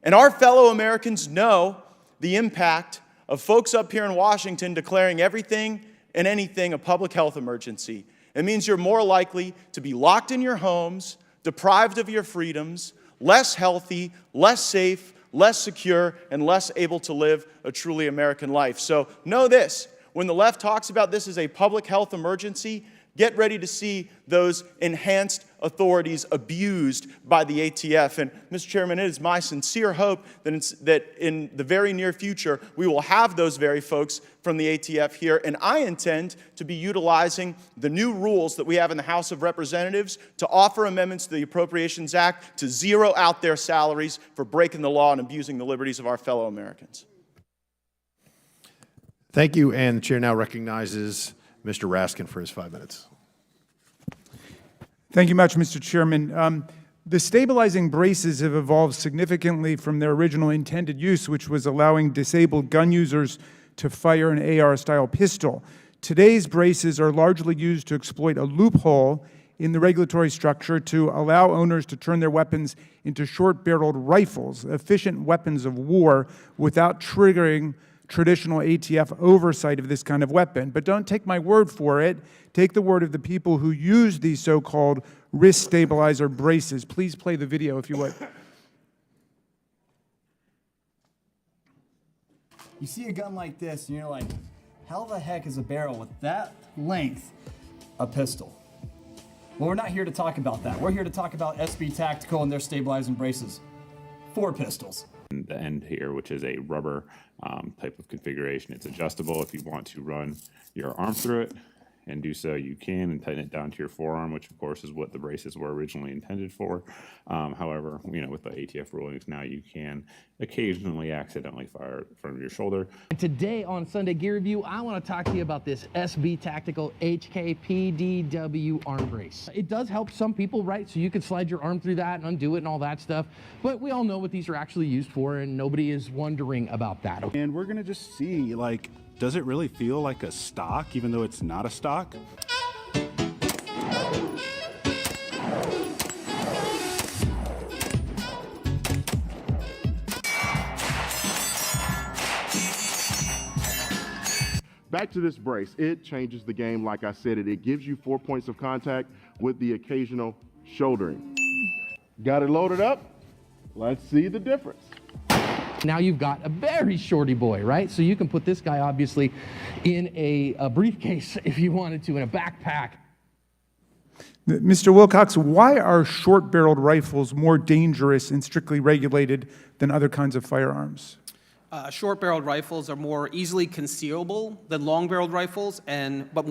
And our fellow Americans know the impact of folks up here in Washington declaring everything and anything a public health emergency. It means you're more likely to be locked in your homes, deprived of your freedoms, less healthy, less safe, less secure, and less able to live a truly American life. So know this, when the left talks about this as a public health emergency, get ready to see those enhanced authorities abused by the ATF. And, Mr. Chairman, it is my sincere hope that in the very near future, we will have those very folks from the ATF here. And I intend to be utilizing the new rules that we have in the House of Representatives to offer amendments to the Appropriations Act to zero out their salaries for breaking the law and abusing the liberties of our fellow Americans. Thank you, and the chair now recognizes Mr. Raskin for his 5 minutes. Thank you much, Mr. Chairman. The stabilizing braces have evolved significantly from their original intended use, which was allowing disabled gun users to fire an AR-style pistol. Today's braces are largely used to exploit a loophole in the regulatory structure to allow owners to turn their weapons into short-barreled rifles, efficient weapons of war, without triggering traditional ATF oversight of this kind of weapon. But don't take my word for it. Take the word of the people who use these so-called wrist stabilizer braces. Please play the video if you would. You see a gun like this and you're like, how the heck is a barrel with that length a pistol? Well, we're not here to talk about that. We're here to talk about SB Tactical and their stabilizing braces. 4 pistols. The end here, which is a rubber type of configuration. It's adjustable if you want to run your arm through it, and do so you can, and tighten it down to your forearm, which of course is what the braces were originally intended for. However, with the ATF rulings now, you can occasionally accidentally fire in front of your shoulder. Today on Sunday Gear Review, I want to talk to you about this SB Tactical HKPDW arm brace. It does help some people, right? So you can slide your arm through that and undo it and all that stuff. But we all know what these are actually used for, and nobody is wondering about that. And we're going to just see, does it really feel like a stock, even though it's not a stock? back to this brace. It changes the game, like I said. It gives you 4 points of contact with the occasional shouldering. Got it loaded up? Let's see the difference. Now you've got a very shorty boy, right? So you can put this guy obviously in a briefcase if you wanted to, in a backpack. Mr. Wilcox, why are short-barreled rifles more dangerous and strictly regulated than other kinds of firearms? Short-barreled rifles are more easily concealable than long-barreled rifles, but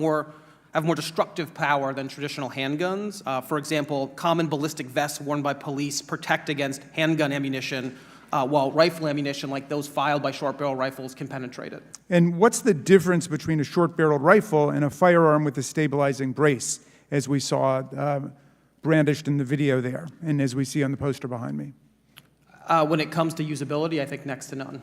have more destructive power than traditional handguns. For example, common ballistic vests worn by police protect against handgun ammunition, while rifle ammunition, like those fired by short-barrel rifles, can penetrate it. And what's the difference between a short-barreled rifle and a firearm with a stabilizing brace, as we saw brandished in the video there, and as we see on the poster behind me? When it comes to usability, I think next to none.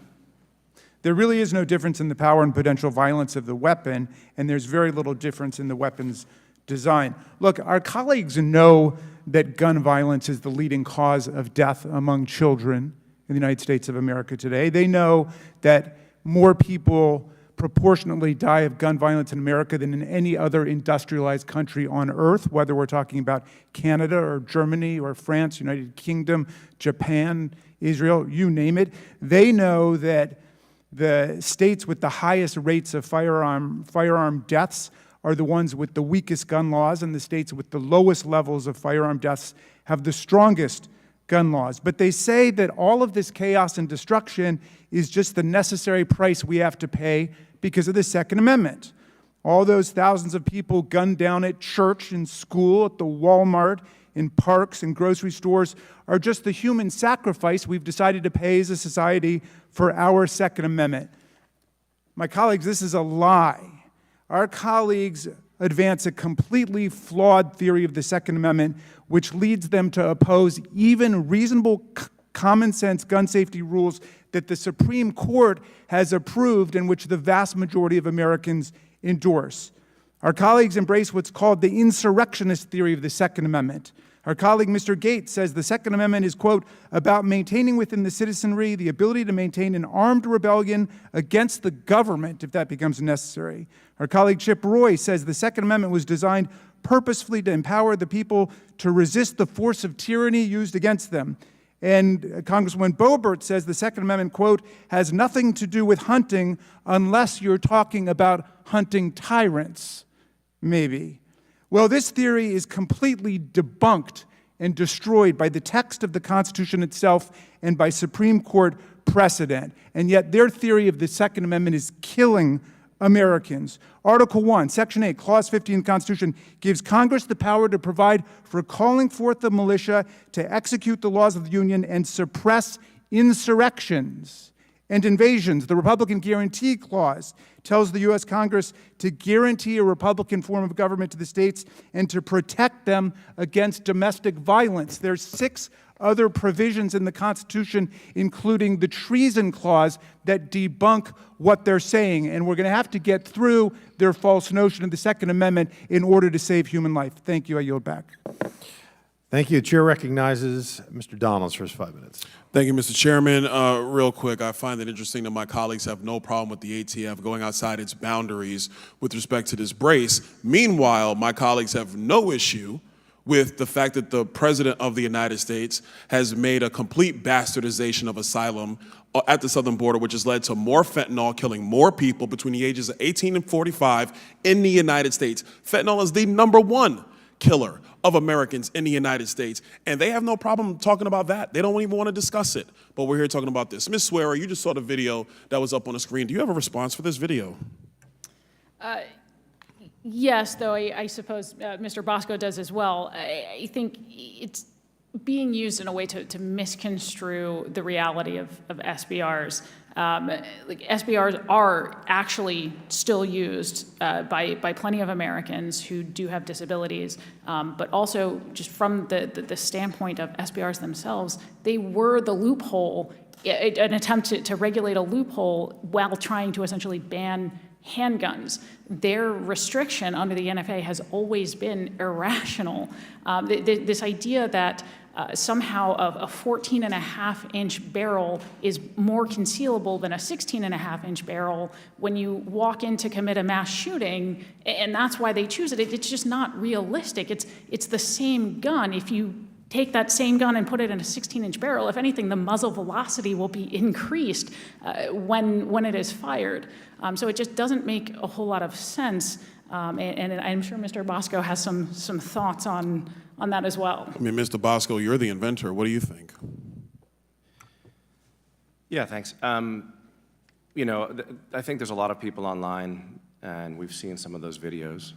There really is no difference in the power and potential violence of the weapon, and there's very little difference in the weapon's design. Look, our colleagues know that gun violence is the leading cause of death among children in the United States of America today. They know that more people proportionately die of gun violence in America than in any other industrialized country on earth, whether we're talking about Canada or Germany or France, United Kingdom, Japan, Israel, you name it. They know that the states with the highest rates of firearm deaths are the ones with the weakest gun laws, and the states with the lowest levels of firearm deaths have the strongest gun laws. But they say that all of this chaos and destruction is just the necessary price we have to pay because of the Second Amendment. All those thousands of people gunned down at church, in school, at the Walmart, in parks and grocery stores are just the human sacrifice we've decided to pay as a society for our Second Amendment. My colleagues, this is a lie. Our colleagues advance a completely flawed theory of the Second Amendment, which leads them to oppose even reasonable common sense gun safety rules that the Supreme Court has approved and which the vast majority of Americans endorse. Our colleagues embrace what's called the insurrectionist theory of the Second Amendment. Our colleague, Mr. Gates, says the Second Amendment is, quote, about maintaining within the citizenry the ability to maintain an armed rebellion against the government if that becomes necessary. Our colleague, Chip Roy, says the Second Amendment was designed purposefully to empower the people to resist the force of tyranny used against them. And Congresswoman Boebert says the Second Amendment, quote, has nothing to do with hunting unless you're talking about hunting tyrants, maybe. Well, this theory is completely debunked and destroyed by the text of the Constitution itself and by Supreme Court precedent. And yet their theory of the Second Amendment is killing Americans. Article 1, Section 8, Clause 15 of the Constitution gives Congress the power to provide for calling forth the militia to execute the laws of the Union and suppress insurrections and invasions. The Republican Guarantee Clause tells the U.S. Congress to guarantee a Republican form of government to the states and to protect them against domestic violence. There's 6 other provisions in the Constitution, including the Treason Clause, that debunk what they're saying. And we're going to have to get through their false notion of the Second Amendment in order to save human life. Thank you. I yield back. Thank you. The chair recognizes Mr. Donalds for his 5 minutes. Thank you, Mr. Chairman. Real quick, I find it interesting that my colleagues have no problem with the ATF going outside its boundaries with respect to this brace. Meanwhile, my colleagues have no issue with the fact that the President of the United States has made a complete bastardization of asylum at the southern border, which has led to more fentanyl killing more people between the ages of 18 and 45 in the United States. Fentanyl is the #1 killer of Americans in the United States, and they have no problem talking about that. They don't even want to discuss it, but we're here talking about this. Ms. Swearer, you just saw the video that was up on the screen. Do you have a response for this video? Yes, though I suppose Mr. Bosco does as well. I think it's being used in a way to misconstrue the reality of SBRs. Like SBRs are actually still used by plenty of Americans who do have disabilities, but also just from the standpoint of SBRs themselves, they were the loophole, an attempt to regulate a loophole while trying to essentially ban handguns. Their restriction under the NFA has always been irrational. This idea that somehow a 14.5-inch barrel is more concealable than a 16.5-inch barrel when you walk in to commit a mass shooting, and that's why they choose it. It's just not realistic. It's the same gun. If you take that same gun and put it in a 16-inch barrel, if anything, the muzzle velocity will be increased when it is fired. So it just doesn't make a whole lot of sense. And I'm sure Mr. Bosco has some thoughts on that as well. I mean, Mr. Bosco, you're the inventor. What do you think? Yeah, thanks. You know, I think there's a lot of people online, and we've seen some of those videos.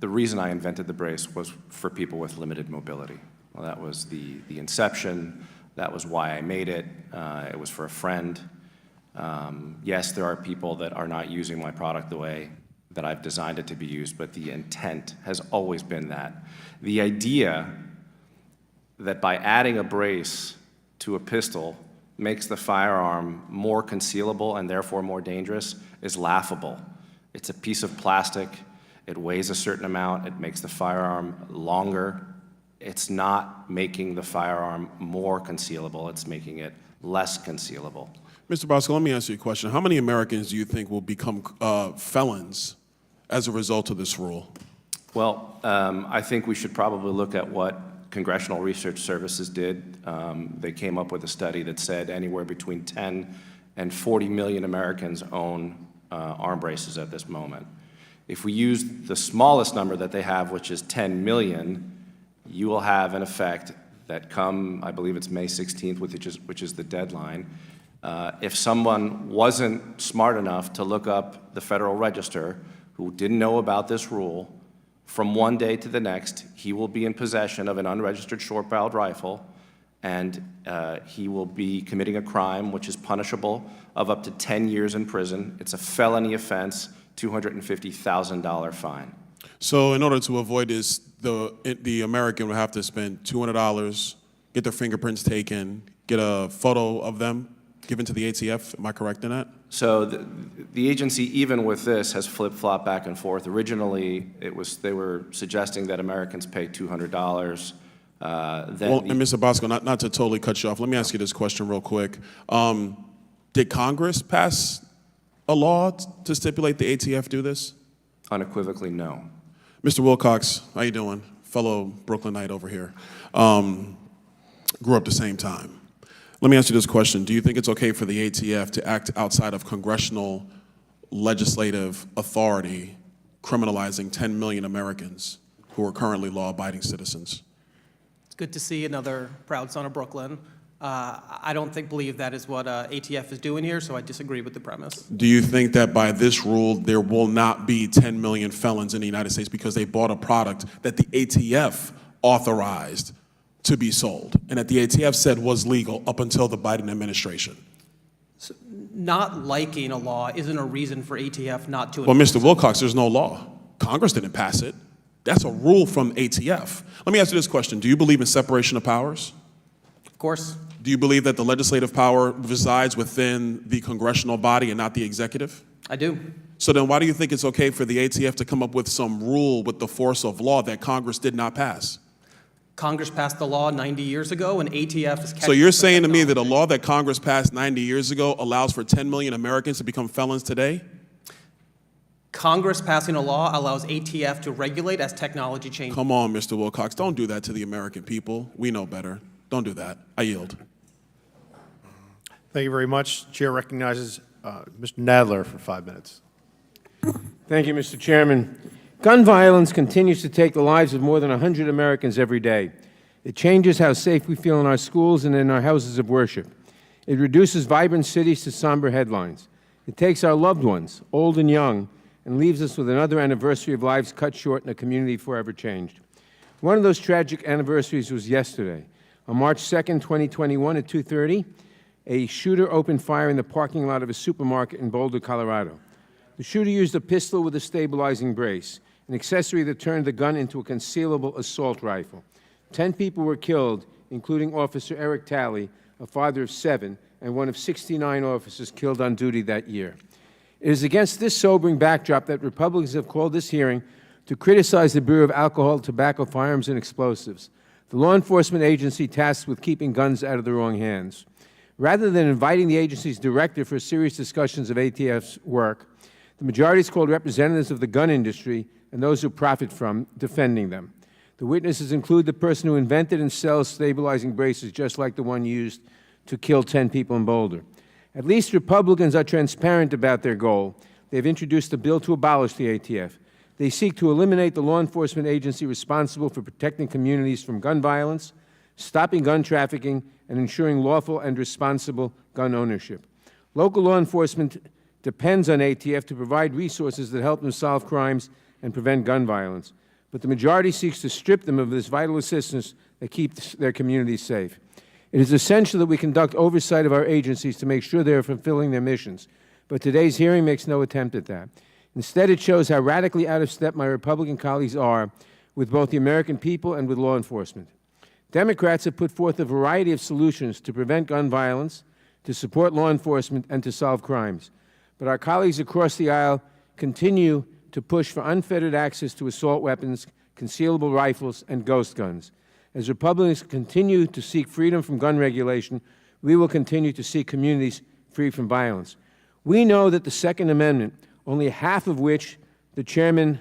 The reason I invented the brace was for people with limited mobility. Well, that was the inception. That was why I made it. It was for a friend. Yes, there are people that are not using my product the way that I've designed it to be used, but the intent has always been that. The idea that by adding a brace to a pistol makes the firearm more concealable and therefore more dangerous is laughable. It's a piece of plastic. It weighs a certain amount. It makes the firearm longer. It's not making the firearm more concealable. It's making it less concealable. Mr. Bosco, let me ask you a question. How many Americans do you think will become felons as a result of this rule? Well, I think we should probably look at what Congressional Research Services did. They came up with a study that said anywhere between 10 and 40 million Americans own arm braces at this moment. If we use the smallest number that they have, which is 10 million, you will have an effect that come, I believe it's May 16th, which is the deadline. If someone wasn't smart enough to look up the Federal Register, who didn't know about this rule, from one day to the next, he will be in possession of an unregistered short-barreled rifle, and he will be committing a crime which is punishable of up to 10 years in prison. It's a felony offense, $250,000 fine. So in order to avoid this, the American would have to spend $200, get their fingerprints taken, get a photo of them given to the ATF. Am I correct in that? So the agency, even with this, has flip-flopped back and forth. Originally, they were suggesting that Americans pay $200. And Mr. Bosco, not to totally cut you off, let me ask you this question real quick. Did Congress pass a law to stipulate the ATF do this? Unequivocally, no. Mr. Wilcox, how you doing? Fellow Brooklynite over here. Grew up the same time. Let me ask you this question. Do you think it's okay for the ATF to act outside of congressional legislative authority, criminalizing 10 million Americans who are currently law-abiding citizens? It's good to see another proud son of Brooklyn. I don't believe that is what ATF is doing here, so I disagree with the premise. Do you think that by this rule, there will not be 10 million felons in the United States because they bought a product that the ATF authorized to be sold, and that the ATF said was legal up until the Biden administration? So not liking a law isn't a reason for ATF not to. Well, Mr. Wilcox, there's no law. Congress didn't pass it. That's a rule from ATF. Let me ask you this question. Do you believe in separation of powers? Of course. Do you believe that the legislative power resides within the congressional body and not the executive? I do. So then why do you think it's okay for the ATF to come up with some rule with the force of law that Congress did not pass? Congress passed the law 90 years ago, and ATF is catching. So you're saying to me that a law that Congress passed 90 years ago allows for 10 million Americans to become felons today? Congress passing a law allows ATF to regulate as technology changes. Come on, Mr. Wilcox. Don't do that to the American people. We know better. Don't do that. I yield. Thank you very much. Chair recognizes Mr. Nadler for 5 minutes. Thank you, Mr. Chairman. Gun violence continues to take the lives of more than 100 Americans every day. It changes how safe we feel in our schools and in our houses of worship. It reduces vibrant cities to somber headlines. It takes our loved ones, old and young, and leaves us with another anniversary of lives cut short in a community forever changed. One of those tragic anniversaries was yesterday. On March 2nd, 2021 at 2:30, a shooter opened fire in the parking lot of a supermarket in Boulder, Colorado. The shooter used a pistol with a stabilizing brace, an accessory that turned the gun into a concealable assault rifle. 10 people were killed, including Officer Eric Talley, a father of 7, and one of 69 officers killed on duty that year. It is against this sobering backdrop that Republicans have called this hearing to criticize the Bureau of Alcohol, Tobacco, Firearms, and Explosives. the law enforcement agency tasked with keeping guns out of the wrong hands. Rather than inviting the agency's director for serious discussions of ATF's work, the majority has called representatives of the gun industry and those who profit from defending them. The witnesses include the person who invented and sells stabilizing braces just like the one used to kill 10 people in Boulder. At least Republicans are transparent about their goal. They've introduced a bill to abolish the ATF. They seek to eliminate the law enforcement agency responsible for protecting communities from gun violence, stopping gun trafficking, and ensuring lawful and responsible gun ownership. Local law enforcement depends on ATF to provide resources that help them solve crimes and prevent gun violence. But the majority seeks to strip them of this vital assistance that keeps their communities safe. It is essential that we conduct oversight of our agencies to make sure they are fulfilling their missions. But today's hearing makes no attempt at that. Instead, it shows how radically out of step my Republican colleagues are with both the American people and with law enforcement. Democrats have put forth a variety of solutions to prevent gun violence, to support law enforcement, and to solve crimes. But our colleagues across the aisle continue to push for unfettered access to assault weapons, concealable rifles, and ghost guns. As Republicans continue to seek freedom from gun regulation, we will continue to seek communities free from violence. We know that the Second Amendment, only half of which the chairman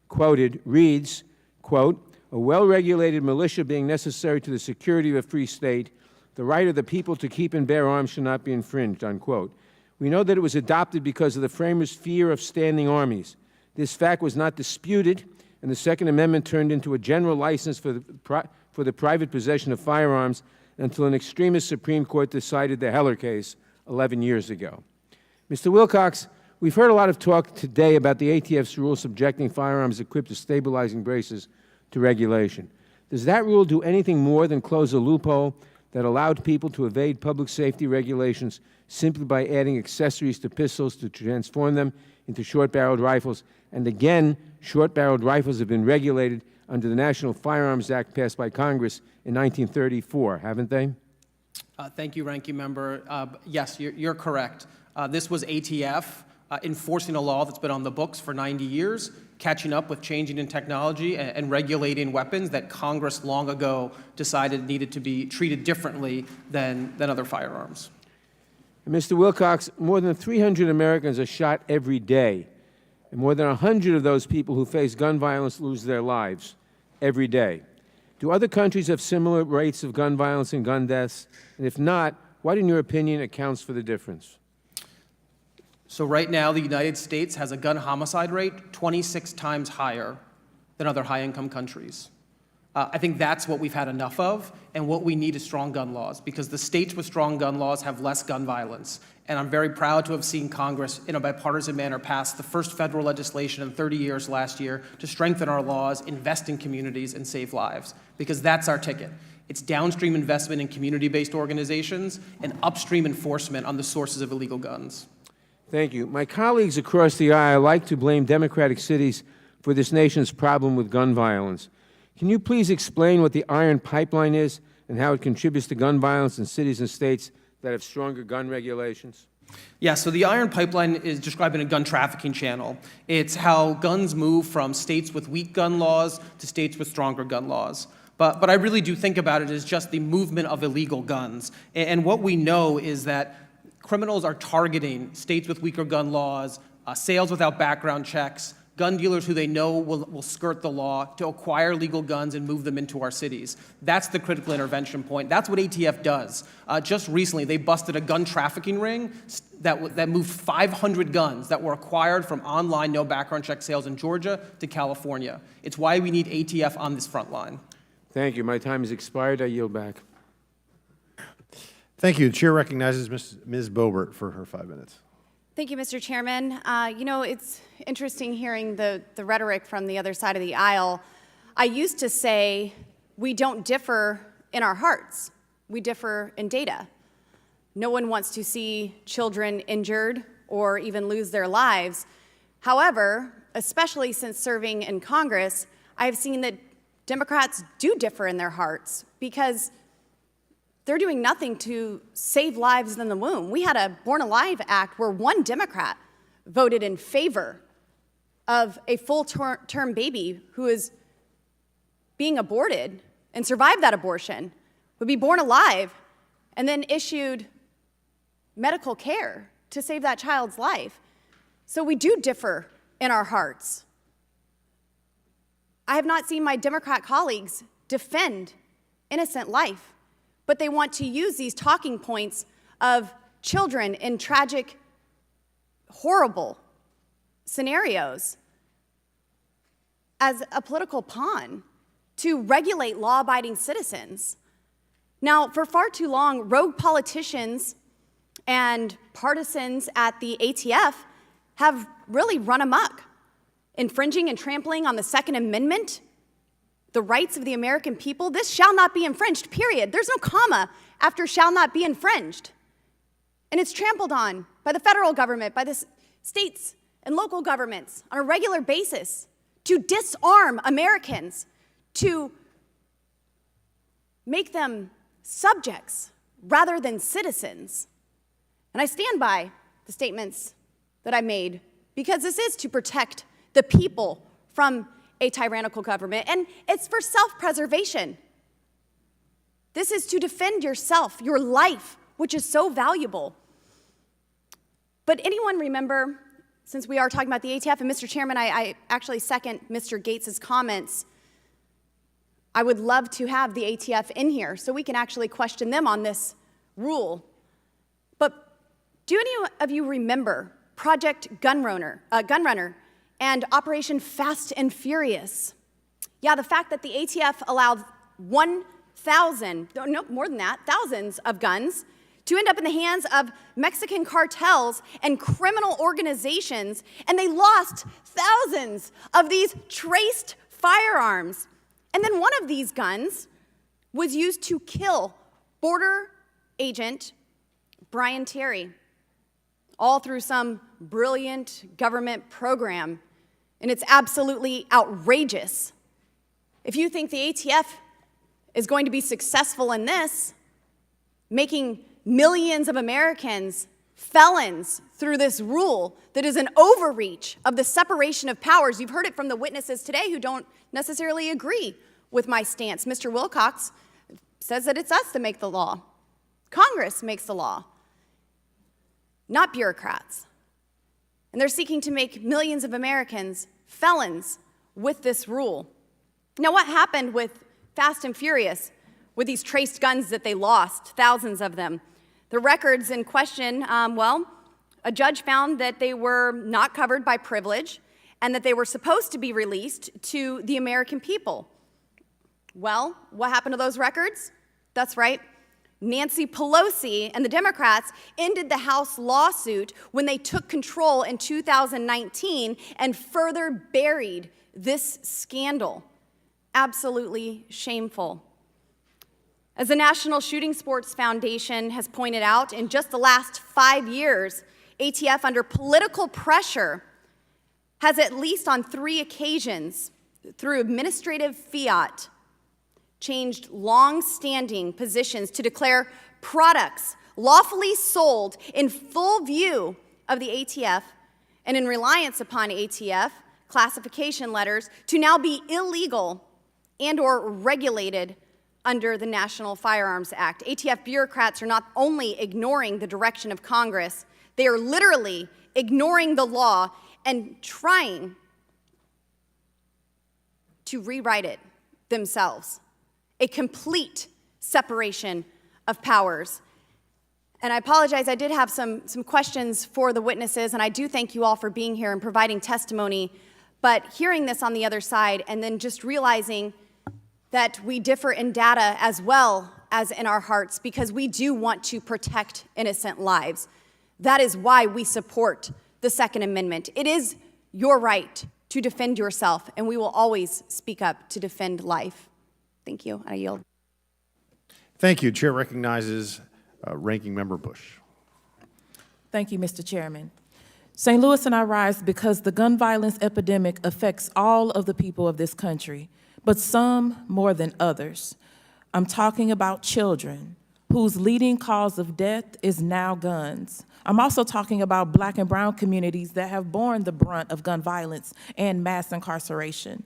quoted, reads, quote, "A well-regulated militia being necessary to the security of a free state, the right of the people to keep and bear arms shall not be infringed," unquote. We know that it was adopted because of the framers' fear of standing armies. This fact was not disputed, and the Second Amendment turned into a general license for the private possession of firearms until an extremist Supreme Court decided the Heller case 11 years ago. Mr. Wilcox, we've heard a lot of talk today about the ATF's rule subjecting firearms equipped with stabilizing braces to regulation. Does that rule do anything more than close a loophole that allowed people to evade public safety regulations simply by adding accessories to pistols to transform them into short-barreled rifles? And again, short-barreled rifles have been regulated under the National Firearms Act passed by Congress in 1934, haven't they? Thank you, Ranking Member. Yes, you're correct. This was ATF enforcing a law that's been on the books for 90 years, catching up with changing in technology and regulating weapons that Congress long ago decided needed to be treated differently than other firearms. And Mr. Wilcox, more than 300 Americans are shot every day, and more than 100 of those people who face gun violence lose their lives every day. Do other countries have similar rates of gun violence and gun deaths? And if not, what, in your opinion, accounts for the difference? So right now, the United States has a gun homicide rate 26 times higher than other high-income countries. I think that's what we've had enough of, and what we need is strong gun laws, because the states with strong gun laws have less gun violence. And I'm very proud to have seen Congress, in a bipartisan manner, pass the first federal legislation in 30 years last year to strengthen our laws, invest in communities, and save lives, because that's our ticket. It's downstream investment in community-based organizations and upstream enforcement on the sources of illegal guns. Thank you. My colleagues across the aisle like to blame Democratic cities for this nation's problem with gun violence. Can you please explain what the Iron Pipeline is and how it contributes to gun violence in cities and states that have stronger gun regulations? Yeah, so the Iron Pipeline is describing a gun trafficking channel. It's how guns move from states with weak gun laws to states with stronger gun laws. But I really do think about it as just the movement of illegal guns. And what we know is that criminals are targeting states with weaker gun laws, sales without background checks, gun dealers who they know will skirt the law to acquire legal guns and move them into our cities. That's the critical intervention point. That's what ATF does. Just recently, they busted a gun trafficking ring that moved 500 guns that were acquired from online no background check sales in Georgia to California. It's why we need ATF on this front line. Thank you. My time has expired. I yield back. Thank you. The chair recognizes Ms. Boebert for her 5 minutes. Thank you, Mr. Chairman. You know, it's interesting hearing the rhetoric from the other side of the aisle. I used to say we don't differ in our hearts. We differ in data. No one wants to see children injured or even lose their lives. However, especially since serving in Congress, I've seen that Democrats do differ in their hearts because they're doing nothing to save lives in the womb. We had a Born Alive Act where one Democrat voted in favor of a full-term baby who is being aborted and survived that abortion, would be born alive, and then issued medical care to save that child's life. So we do differ in our hearts. I have not seen my Democrat colleagues defend innocent life, but they want to use these talking points of children in tragic, horrible scenarios as a political pawn to regulate law-abiding citizens. Now, for far too long, rogue politicians and partisans at the ATF have really run amok, infringing and trampling on the Second Amendment, the rights of the American people. This shall not be infringed, period. There's no comma after shall not be infringed. And it's trampled on by the federal government, by the states and local governments on a regular basis to disarm Americans, to make them subjects rather than citizens. And I stand by the statements that I made because this is to protect the people from a tyrannical government, and it's for self-preservation. This is to defend yourself, your life, which is so valuable. But anyone remember, since we are talking about the ATF, and Mr. Chairman, I actually second Mr. Gates's comments. I would love to have the ATF in here so we can actually question them on this rule. But do any of you remember Project Gunrunner and Operation Fast and Furious? Yeah, the fact that the ATF allowed 1,000, no, more than that, thousands of guns to end up in the hands of Mexican cartels and criminal organizations, and they lost thousands of these traced firearms. And then one of these guns was used to kill border agent Brian Terry, all through some brilliant government program. And it's absolutely outrageous. If you think the ATF is going to be successful in this, making millions of Americans felons through this rule that is an overreach of the separation of powers. You've heard it from the witnesses today who don't necessarily agree with my stance. Mr. Wilcox says that it's us that make the law. Congress makes the law, not bureaucrats. And they're seeking to make millions of Americans felons with this rule. Now, what happened with Fast and Furious, with these traced guns that they lost, thousands of them? The records in question, well, a judge found that they were not covered by privilege and that they were supposed to be released to the American people. Well, what happened to those records? That's right. Nancy Pelosi and the Democrats ended the House lawsuit when they took control in 2019 and further buried this scandal. Absolutely shameful. As the National Shooting Sports Foundation has pointed out, in just the last 5 years, ATF, under political pressure, has at least on 3 occasions, through administrative fiat, changed long-standing positions to declare products lawfully sold in full view of the ATF and in reliance upon ATF classification letters to now be illegal and/or regulated under the National Firearms Act. ATF bureaucrats are not only ignoring the direction of Congress, they are literally ignoring the law and trying to rewrite it themselves. A complete separation of powers. And I apologize, I did have some questions for the witnesses, and I do thank you all for being here and providing testimony. But hearing this on the other side and then just realizing that we differ in data as well as in our hearts because we do want to protect innocent lives. That is why we support the Second Amendment. It is your right to defend yourself, and we will always speak up to defend life. Thank you. I yield. Thank you. Chair recognizes Ranking Member Bush. Thank you, Mr. Chairman. St. Louis and I rise because the gun violence epidemic affects all of the people of this country, but some more than others. I'm talking about children whose leading cause of death is now guns. I'm also talking about Black and brown communities that have borne the brunt of gun violence and mass incarceration.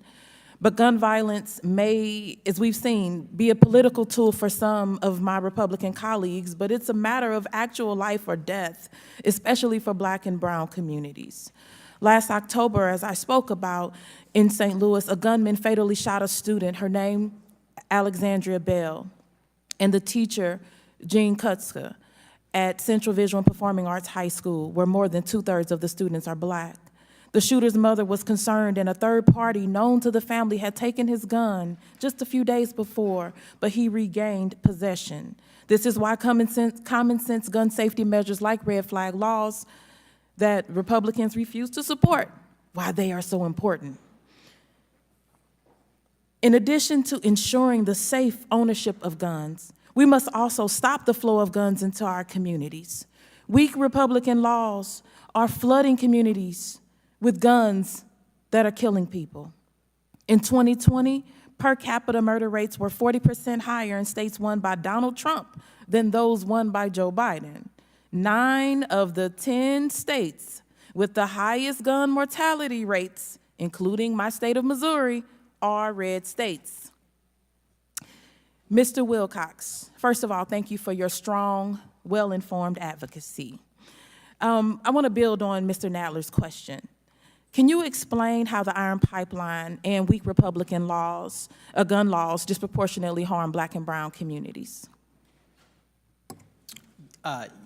But gun violence may, as we've seen, be a political tool for some of my Republican colleagues, but it's a matter of actual life or death, especially for Black and brown communities. Last October, as I spoke about, in St. Louis, a gunman fatally shot a student, her name Alexandria Bell, and the teacher, Jean Kutzka, at Central Visual and Performing Arts High School, where more than 2/3 of the students are Black. The shooter's mother was concerned, and a third party known to the family had taken his gun just a few days before, but he regained possession. This is why common sense gun safety measures like red flag laws that Republicans refuse to support, why they are so important. In addition to ensuring the safe ownership of guns, we must also stop the flow of guns into our communities. Weak Republican laws are flooding communities with guns that are killing people. In 2020, per capita murder rates were 40% higher in states won by Donald Trump than those won by Joe Biden. 9 of the 10 states with the highest gun mortality rates, including my state of Missouri, are red states. Mr. Wilcox, first of all, thank you for your strong, well-informed advocacy. I want to build on Mr. Nadler's question. Can you explain how the iron pipeline and weak Republican laws, gun laws, disproportionately harm Black and brown communities?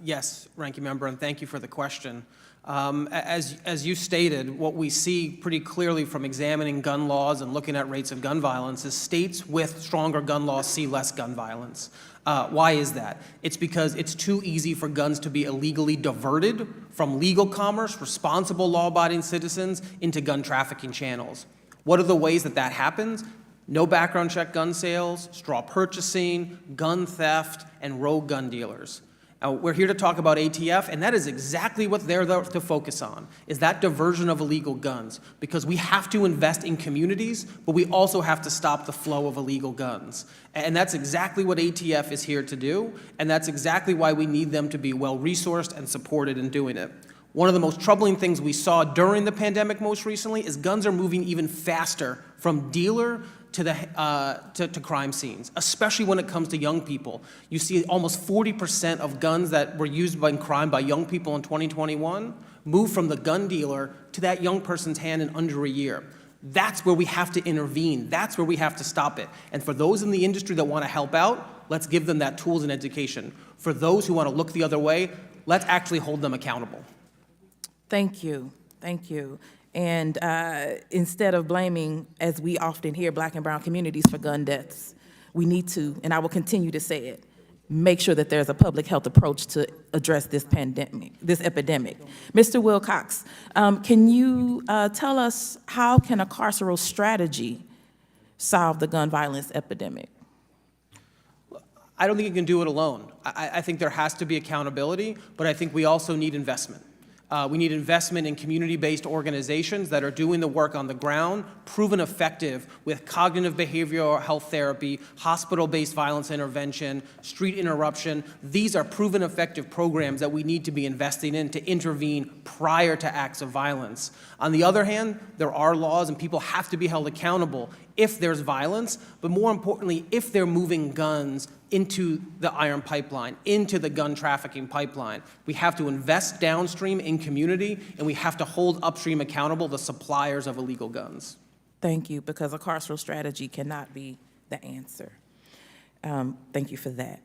Yes, Ranking Member, and thank you for the question. As you stated, what we see pretty clearly from examining gun laws and looking at rates of gun violence is states with stronger gun laws see less gun violence. Why is that? It's because it's too easy for guns to be illegally diverted from legal commerce, responsible law-abiding citizens, into gun trafficking channels. What are the ways that that happens? No background check gun sales, straw purchasing, gun theft, and rogue gun dealers. We're here to talk about ATF, and that is exactly what they're there to focus on, is that diversion of illegal guns, because we have to invest in communities, but we also have to stop the flow of illegal guns. And that's exactly what ATF is here to do, and that's exactly why we need them to be well-resourced and supported in doing it. One of the most troubling things we saw during the pandemic most recently is guns are moving even faster from dealer to crime scenes, especially when it comes to young people. You see almost 40% of guns that were used in crime by young people in 2021 move from the gun dealer to that young person's hand in under a year. That's where we have to intervene. That's where we have to stop it. And for those in the industry that want to help out, let's give them that tools and education. For those who want to look the other way, let's actually hold them accountable. Thank you. Thank you. And instead of blaming, as we often hear, Black and brown communities for gun deaths, we need to, and I will continue to say it, make sure that there's a public health approach to address this pandemic, this epidemic. Mr. Wilcox, can you tell us how can a carceral strategy solve the gun violence epidemic? I don't think you can do it alone. I think there has to be accountability, but I think we also need investment. We need investment in community-based organizations that are doing the work on the ground, proven effective with cognitive behavioral health therapy, hospital-based violence intervention, street interruption. These are proven effective programs that we need to be investing in to intervene prior to acts of violence. On the other hand, there are laws and people have to be held accountable if there's violence, but more importantly, if they're moving guns into the iron pipeline, into the gun trafficking pipeline. We have to invest downstream in community, and we have to hold upstream accountable the suppliers of illegal guns. Thank you, because a carceral strategy cannot be the answer. Thank you for that.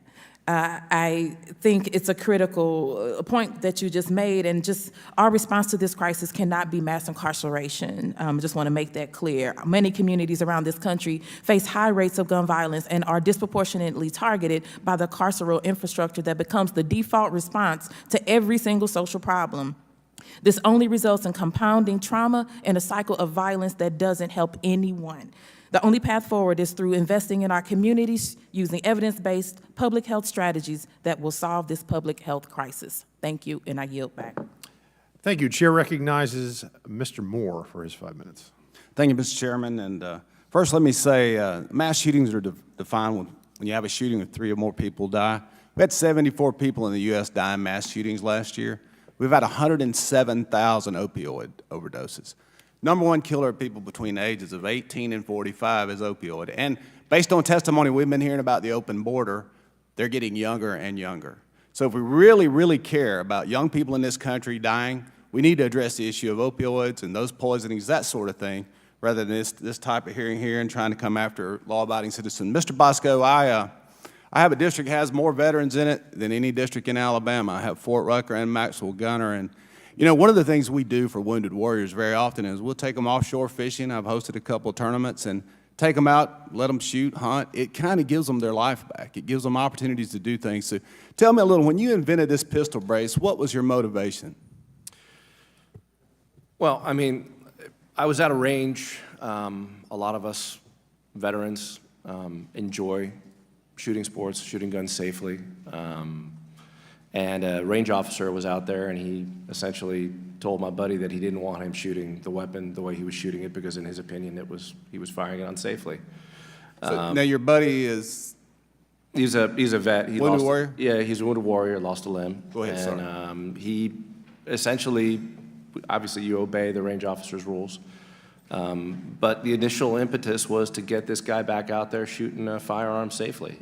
I think it's a critical point that you just made, and just our response to this crisis cannot be mass incarceration. I just want to make that clear. Many communities around this country face high rates of gun violence and are disproportionately targeted by the carceral infrastructure that becomes the default response to every single social problem. This only results in compounding trauma and a cycle of violence that doesn't help anyone. The only path forward is through investing in our communities using evidence-based public health strategies that will solve this public health crisis. Thank you, and I yield back. Thank you. Chair recognizes Mr. Moore for his 5 minutes. Thank you, Mr. Chairman. And first, let me say mass shootings are defined when you have a shooting with 3 or more people die. We had 74 people in the U.S. die in mass shootings last year. We've had 107,000 opioid overdoses. number one killer of people between the ages of 18 and 45 is opioid. And based on testimony we've been hearing about the open border, they're getting younger and younger. So if we really, really care about young people in this country dying, we need to address the issue of opioids and those poisonings, that sort of thing, rather than this type of hearing here and trying to come after law-abiding citizens. Mr. Bosco, I have a district that has more veterans in it than any district in Alabama. I have Fort Rucker and Maxwell Gunter. And, you know, one of the things we do for wounded warriors very often is we'll take them offshore fishing. I've hosted a couple of tournaments and take them out, let them shoot, hunt. It kind of gives them their life back. It gives them opportunities to do things. So tell me a little, when you invented this pistol brace, what was your motivation? Well, I mean, I was at a range. A lot of us veterans enjoy shooting sports, shooting guns safely. And a range officer was out there, and he essentially told my buddy that he didn't want him shooting the weapon the way he was shooting it because, in his opinion, he was firing it unsafely. So now your buddy is... He's a vet. Wounded warrior? Yeah, he's a wounded warrior, lost a limb. Go ahead, and he essentially, obviously you obey the range officer's rules. But the initial impetus was to get this guy back out there shooting a firearm safely.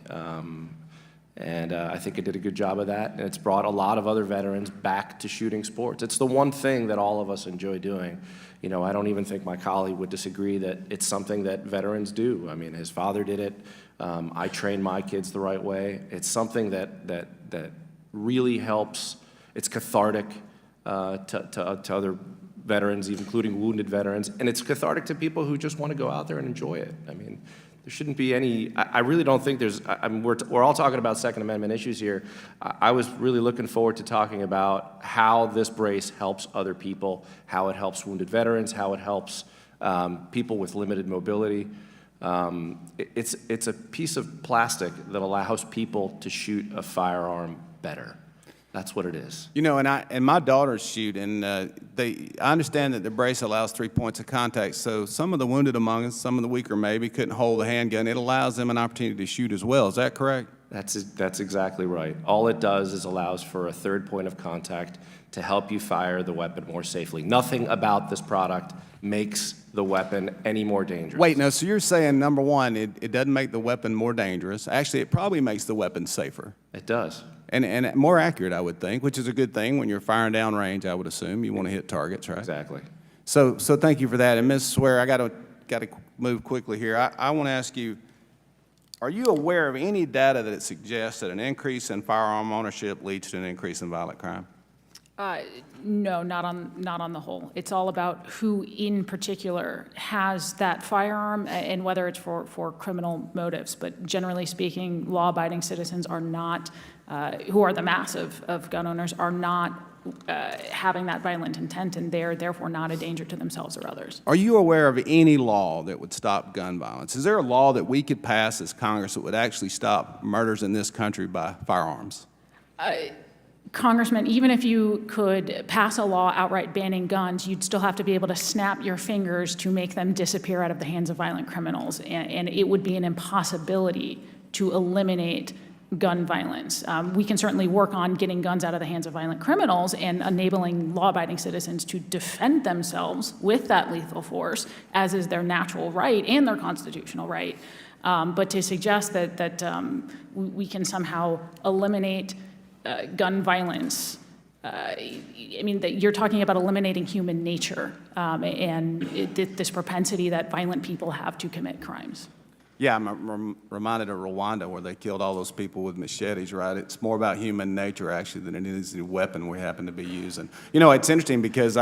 And I think it did a good job of that, and it's brought a lot of other veterans back to shooting sports. It's the one thing that all of us enjoy doing. You know, I don't even think my colleague would disagree that it's something that veterans do. I mean, his father did it. I train my kids the right way. It's something that really helps. It's cathartic to other veterans, including wounded veterans, and it's cathartic to people who just want to go out there and enjoy it. I mean, there shouldn't be any, I really don't think there's, I mean, we're all talking about Second Amendment issues here. I was really looking forward to talking about how this brace helps other people, how it helps wounded veterans, how it helps people with limited mobility. It's a piece of plastic that allows people to shoot a firearm better. That's what it is. You know, and my daughters shoot, and I understand that the brace allows 3 points of contact, so some of the wounded among us, some of the weaker maybe, couldn't hold the handgun. It allows them an opportunity to shoot as well. Is that correct? That's exactly right. All it does is allows for a third point of contact to help you fire the weapon more safely. Nothing about this product makes the weapon any more dangerous. Wait, no, so you're saying, number one, it doesn't make the weapon more dangerous. Actually, it probably makes the weapon safer. It does. And more accurate, I would think, which is a good thing when you're firing down range, I would assume. You want to hit targets, right? Exactly. So thank you for that. And Ms. Swear, I got to move quickly here. I want to ask you, are you aware of any data that suggests that an increase in firearm ownership leads to an increase in violent crime? No, not on the whole. It's all about who in particular has that firearm and whether it's for criminal motives. But generally speaking, law-abiding citizens are not, who are the mass of gun owners, are not having that violent intent, and they're therefore not a danger to themselves or others. Are you aware of any law that would stop gun violence? Is there a law that we could pass as Congress that would actually stop murders in this country by firearms? Congressman, even if you could pass a law outright banning guns, you'd still have to be able to snap your fingers to make them disappear out of the hands of violent criminals, and it would be an impossibility to eliminate gun violence. We can certainly work on getting guns out of the hands of violent criminals and enabling law-abiding citizens to defend themselves with that lethal force, as is their natural right and their constitutional right. But to suggest that we can somehow eliminate gun violence, I mean, that you're talking about eliminating human nature and this propensity that violent people have to commit crimes. Yeah, I'm reminded of Rwanda where they killed all those people with machetes, right? It's more about human nature, actually, than it is the weapon we happen to be using. You know, it's interesting because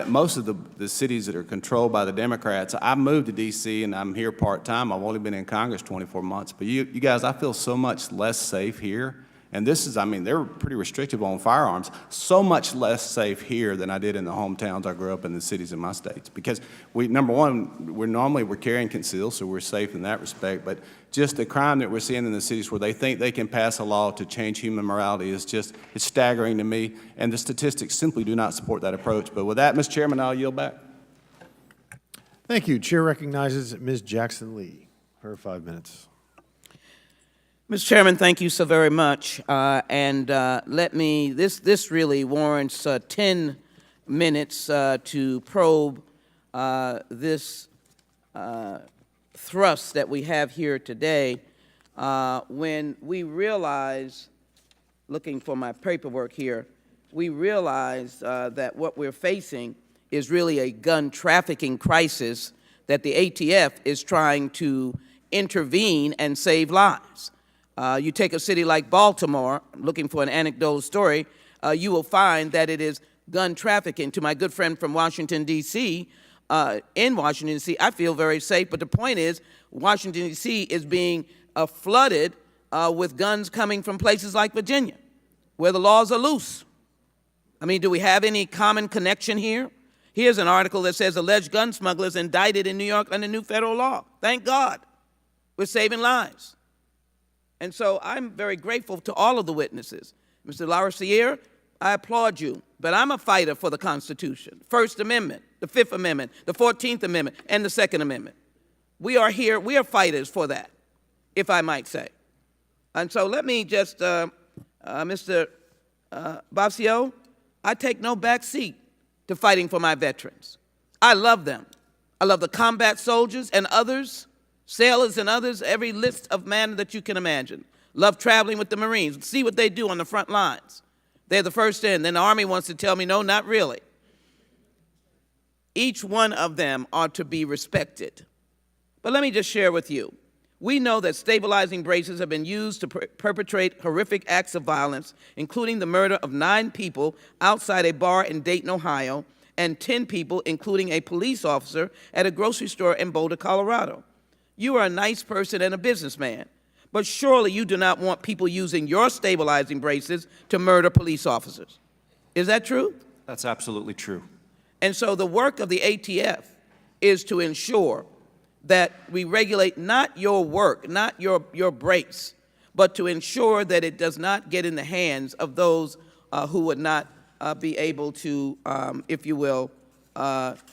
most of the cities that are controlled by the Democrats, I moved to D.C. and I'm here part-time. I've only been in Congress 24 months. But you guys, I feel so much less safe here. And this is, I mean, they're pretty restrictive on firearms. So much less safe here than I did in the hometowns I grew up in, the cities in my states. Because number one, we're carrying concealed, so we're safe in that respect. But just the crime that we're seeing in the cities where they think they can pass a law to change human morality is just, it's staggering to me. And the statistics simply do not support that approach. But with that, Mr. Chairman, I'll yield back. Thank you. Chair recognizes Ms. Jackson Lee. Her 5 minutes. Mr. Chairman, thank you so very much. This really warrants 10 minutes to probe this thrust that we have here today when we realize, looking for my paperwork here, we realize that what we're facing is really a gun trafficking crisis that the ATF is trying to intervene and save lives. You take a city like Baltimore, looking for an anecdotal story, you will find that it is gun trafficking. To my good friend from Washington, D.C., in Washington, D.C., I feel very safe, but the point is Washington, D.C. is being flooded with guns coming from places like Virginia, where the laws are loose. I mean, do we have any common connection here? Here's an article that says alleged gun smugglers indicted in New York under new federal law. Thank God. We're saving lives. And so I'm very grateful to all of the witnesses. Mr. Larosiere, I applaud you, but I'm a fighter for the Constitution. First Amendment, the Fifth Amendment, the 14th Amendment, and the Second Amendment. We are here, we are fighters for that, if I might say. And so let me just, Mr. Basio, I take no back seat to fighting for my veterans. I love them. I love the combat soldiers and others, sailors and others, every list of man that you can imagine. Love traveling with the Marines. See what they do on the front lines. They're the first in. Then the Army wants to tell me, no, not really. Each one of them are to be respected. But let me just share with you. We know that stabilizing braces have been used to perpetrate horrific acts of violence, including the murder of 9 people outside a bar in Dayton, Ohio, and 10 people, including a police officer, at a grocery store in Boulder, Colorado. You are a nice person and a businessman, but surely you do not want people using your stabilizing braces to murder police officers. Is that true? That's absolutely true. And so the work of the ATF is to ensure that we regulate not your work, not your brace, but to ensure that it does not get in the hands of those who would not be able to, if you will,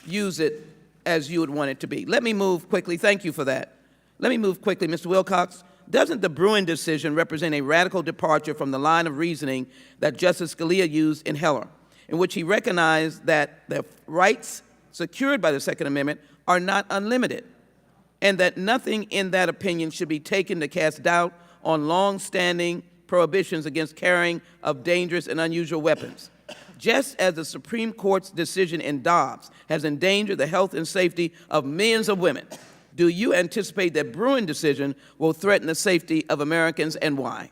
use it as you would want it to be. Let me move quickly. Thank you for that. Let me move quickly. Mr. Wilcox, doesn't the Bruin decision represent a radical departure from the line of reasoning that Justice Scalia used in Heller, in which he recognized that the rights secured by the Second Amendment are not unlimited, and that nothing in that opinion should be taken to cast doubt on long-standing prohibitions against carrying of dangerous and unusual weapons? Just as the Supreme Court's decision in Dobbs has endangered the health and safety of millions of women, do you anticipate that Bruin decision will threaten the safety of Americans, and why?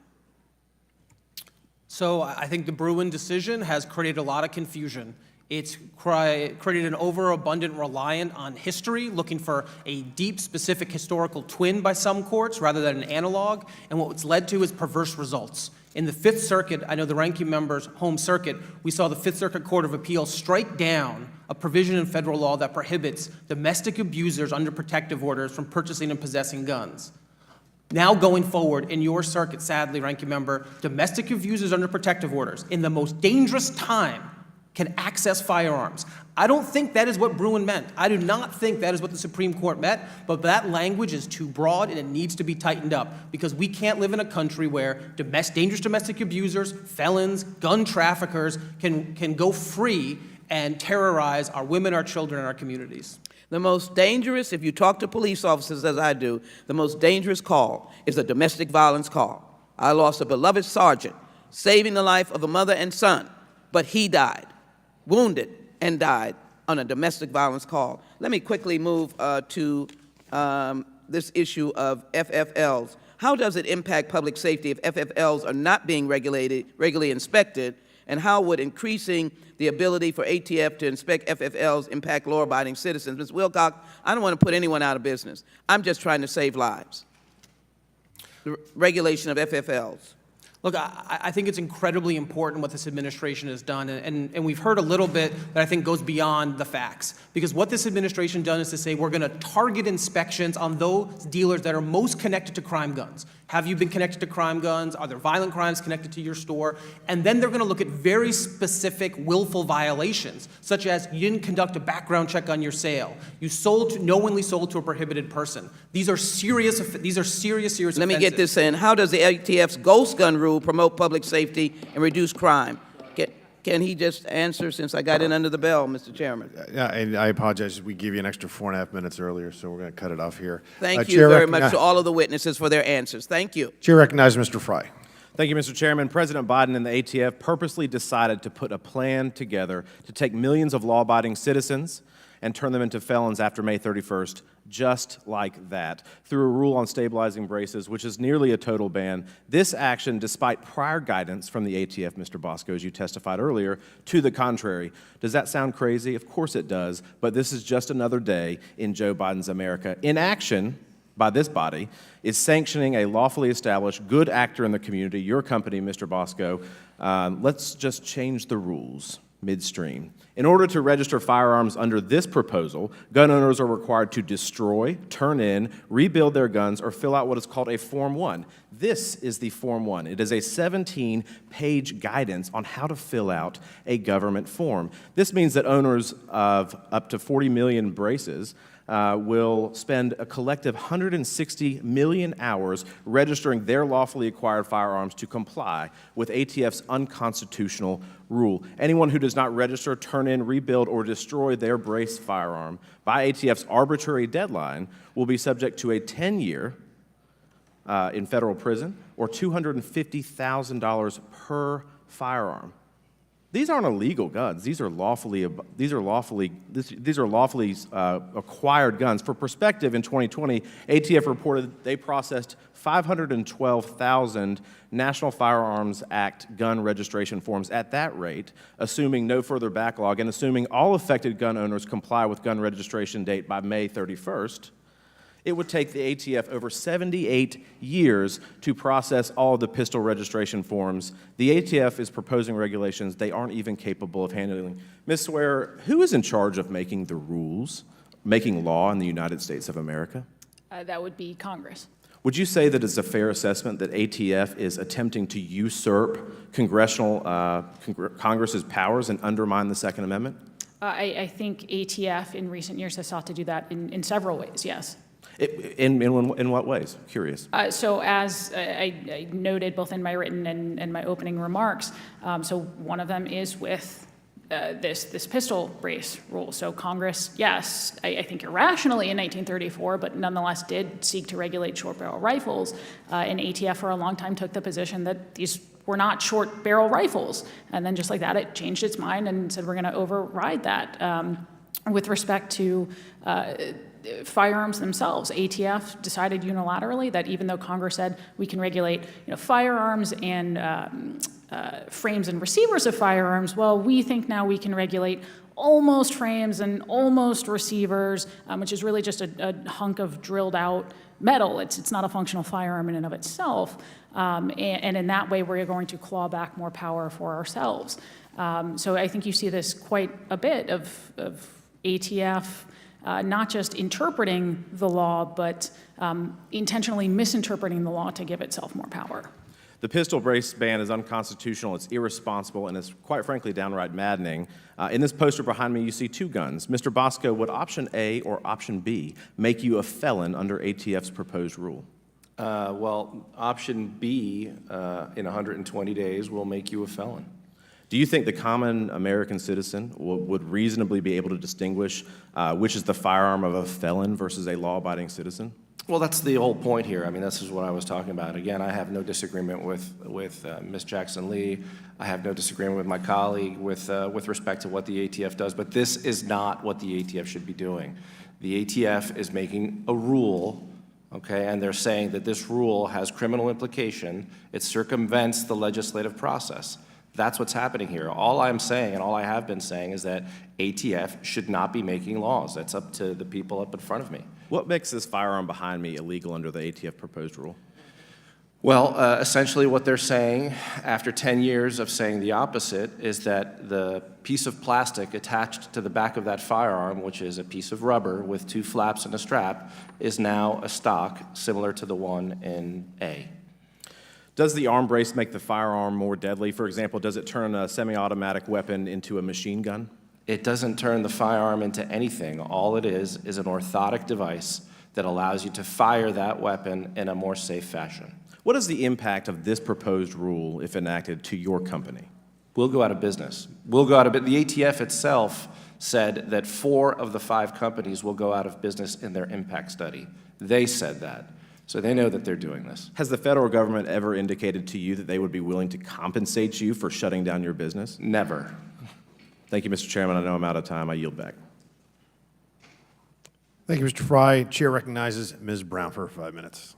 So I think the Bruin decision has created a lot of confusion. It's created an overabundant reliance on history, looking for a deep, specific historical twin by some courts rather than an analog, and what it's led to is perverse results. In the Fifth Circuit, I know the ranking member's home circuit, we saw the Fifth Circuit Court of Appeals strike down a provision in federal law that prohibits domestic abusers under protective orders from purchasing and possessing guns. Now going forward in your circuit, sadly, ranking member, domestic abusers under protective orders in the most dangerous time can access firearms. I don't think that is what Bruin meant. I do not think that is what the Supreme Court meant, but that language is too broad and it needs to be tightened up, because we can't live in a country where dangerous domestic abusers, felons, gun traffickers can go free and terrorize our women, our children, and our communities. The most dangerous, if you talk to police officers as I do, the most dangerous call is a domestic violence call. I lost a beloved sergeant, saving the life of a mother and son, but he died, wounded and died on a domestic violence call. Let me quickly move to this issue of FFLs. How does it impact public safety if FFLs are not being regularly inspected, and how would increasing the ability for ATF to inspect FFLs impact law-abiding citizens? Ms. Wilcox, I don't want to put anyone out of business. I'm just trying to save lives. The regulation of FFLs. Look, I think it's incredibly important what this administration has done, and we've heard a little bit that I think goes beyond the facts. Because what this administration done is to say we're going to target inspections on those dealers that are most connected to crime guns. Have you been connected to crime guns? Are there violent crimes connected to your store? And then they're going to look at very specific willful violations, such as you didn't conduct a background check on your sale. You knowingly sold to a prohibited person. These are serious offenses. Let me get this in. How does the ATF's ghost gun rule promote public safety and reduce crime? Can he just answer since I got in under the bell, Mr. Chairman? Yeah, and I apologize, we gave you an extra 4.5 minutes earlier, so we're going to cut it off here. Thank you Chair very much to all of the witnesses for their answers. Thank you. Chair recognizes Mr. Fry. Thank you, Mr. Chairman. President Biden and the ATF purposely decided to put a plan together to take millions of law-abiding citizens and turn them into felons after May 31st, just like that, through a rule on stabilizing braces, which is nearly a total ban. This action, despite prior guidance from the ATF, Mr. Bosco, as you testified earlier, to the contrary. Does that sound crazy? Of course it does, but this is just another day in Joe Biden's America. Inaction by this body is sanctioning a lawfully established good actor in the community, your company, Mr. Bosco. Let's just change the rules midstream. In order to register firearms under this proposal, gun owners are required to destroy, turn in, rebuild their guns, or fill out what is called a Form 1. This is the Form 1. It is a 17-page guidance on how to fill out a government form. This means that owners of up to 40 million braces will spend a collective 160 million hours registering their lawfully acquired firearms to comply with ATF's unconstitutional rule. Anyone who does not register, turn in, rebuild, or destroy their brace firearm by ATF's arbitrary deadline will be subject to a 10-year in federal prison or $250,000 per firearm. These aren't illegal guns. These are lawfully acquired guns. For perspective, in 2020, ATF reported they processed 512,000 National Firearms Act gun registration forms at that rate, assuming no further backlog and assuming all affected gun owners comply with gun registration date by May 31st. It would take the ATF over 78 years to process all of the pistol registration forms. The ATF is proposing regulations they aren't even capable of handling. Ms. Swear, who is in charge of making the rules, making law in the United States of America? That would be Congress. Would you say that it's a fair assessment that ATF is attempting to usurp Congress's powers and undermine the Second Amendment? I think ATF in recent years has sought to do that in several ways, yes. In what ways? Curious. So as I noted both in my written and my opening remarks, so one of them is with this pistol brace rule. So Congress, yes, I think irrationally in 1934, but nonetheless did seek to regulate short barrel rifles. And ATF for a long time took the position that these were not short barrel rifles. And then just like that, it changed its mind and said we're going to override that. With respect to firearms themselves, ATF decided unilaterally that even though Congress said we can regulate firearms and frames and receivers of firearms, well, we think now we can regulate almost frames and almost receivers, which is really just a hunk of drilled out metal. It's not a functional firearm in and of itself. And in that way, we're going to claw back more power for ourselves. So I think you see this quite a bit of ATF not just interpreting the law, but intentionally misinterpreting the law to give itself more power. The pistol brace ban is unconstitutional, it's irresponsible, and it's quite frankly downright maddening. In this poster behind me, you see two guns. Mr. Bosco, would option A or option B make you a felon under ATF's proposed rule? Well, option B in 120 days will make you a felon. Do you think the common American citizen would reasonably be able to distinguish which is the firearm of a felon versus a law-abiding citizen? Well, that's the whole point here. I mean, this is what I was talking about. Again, I have no disagreement with Ms. Jackson-Lee. I have no disagreement with my colleague with respect to what the ATF does, but this is not what the ATF should be doing. The ATF is making a rule, okay, and they're saying that this rule has criminal implication. It circumvents the legislative process. That's what's happening here. All I'm saying, and all I have been saying, is that ATF should not be making laws. That's up to the people up in front of me. What makes this firearm behind me illegal under the ATF proposed rule? Well, essentially what they're saying, after 10 years of saying the opposite, is that the piece of plastic attached to the back of that firearm, which is a piece of rubber with two flaps and a strap, is now a stock similar to the one in A. Does the arm brace make the firearm more deadly? For example, does it turn a semi-automatic weapon into a machine gun? It doesn't turn the firearm into anything. All it is an orthotic device that allows you to fire that weapon in a more safe fashion. What is the impact of this proposed rule, if enacted, to your company? we'll go out of business. We'll go out of business. The ATF itself said that 4 of the 5 companies will go out of business in their impact study. They said that. So they know that they're doing this. Has the federal government ever indicated to you that they would be willing to compensate you for shutting down your business? Never. Thank you, Mr. Chairman. I know I'm out of time. I yield back. Thank you, Mr. Fry. Chair recognizes Ms. Brown for 5 minutes.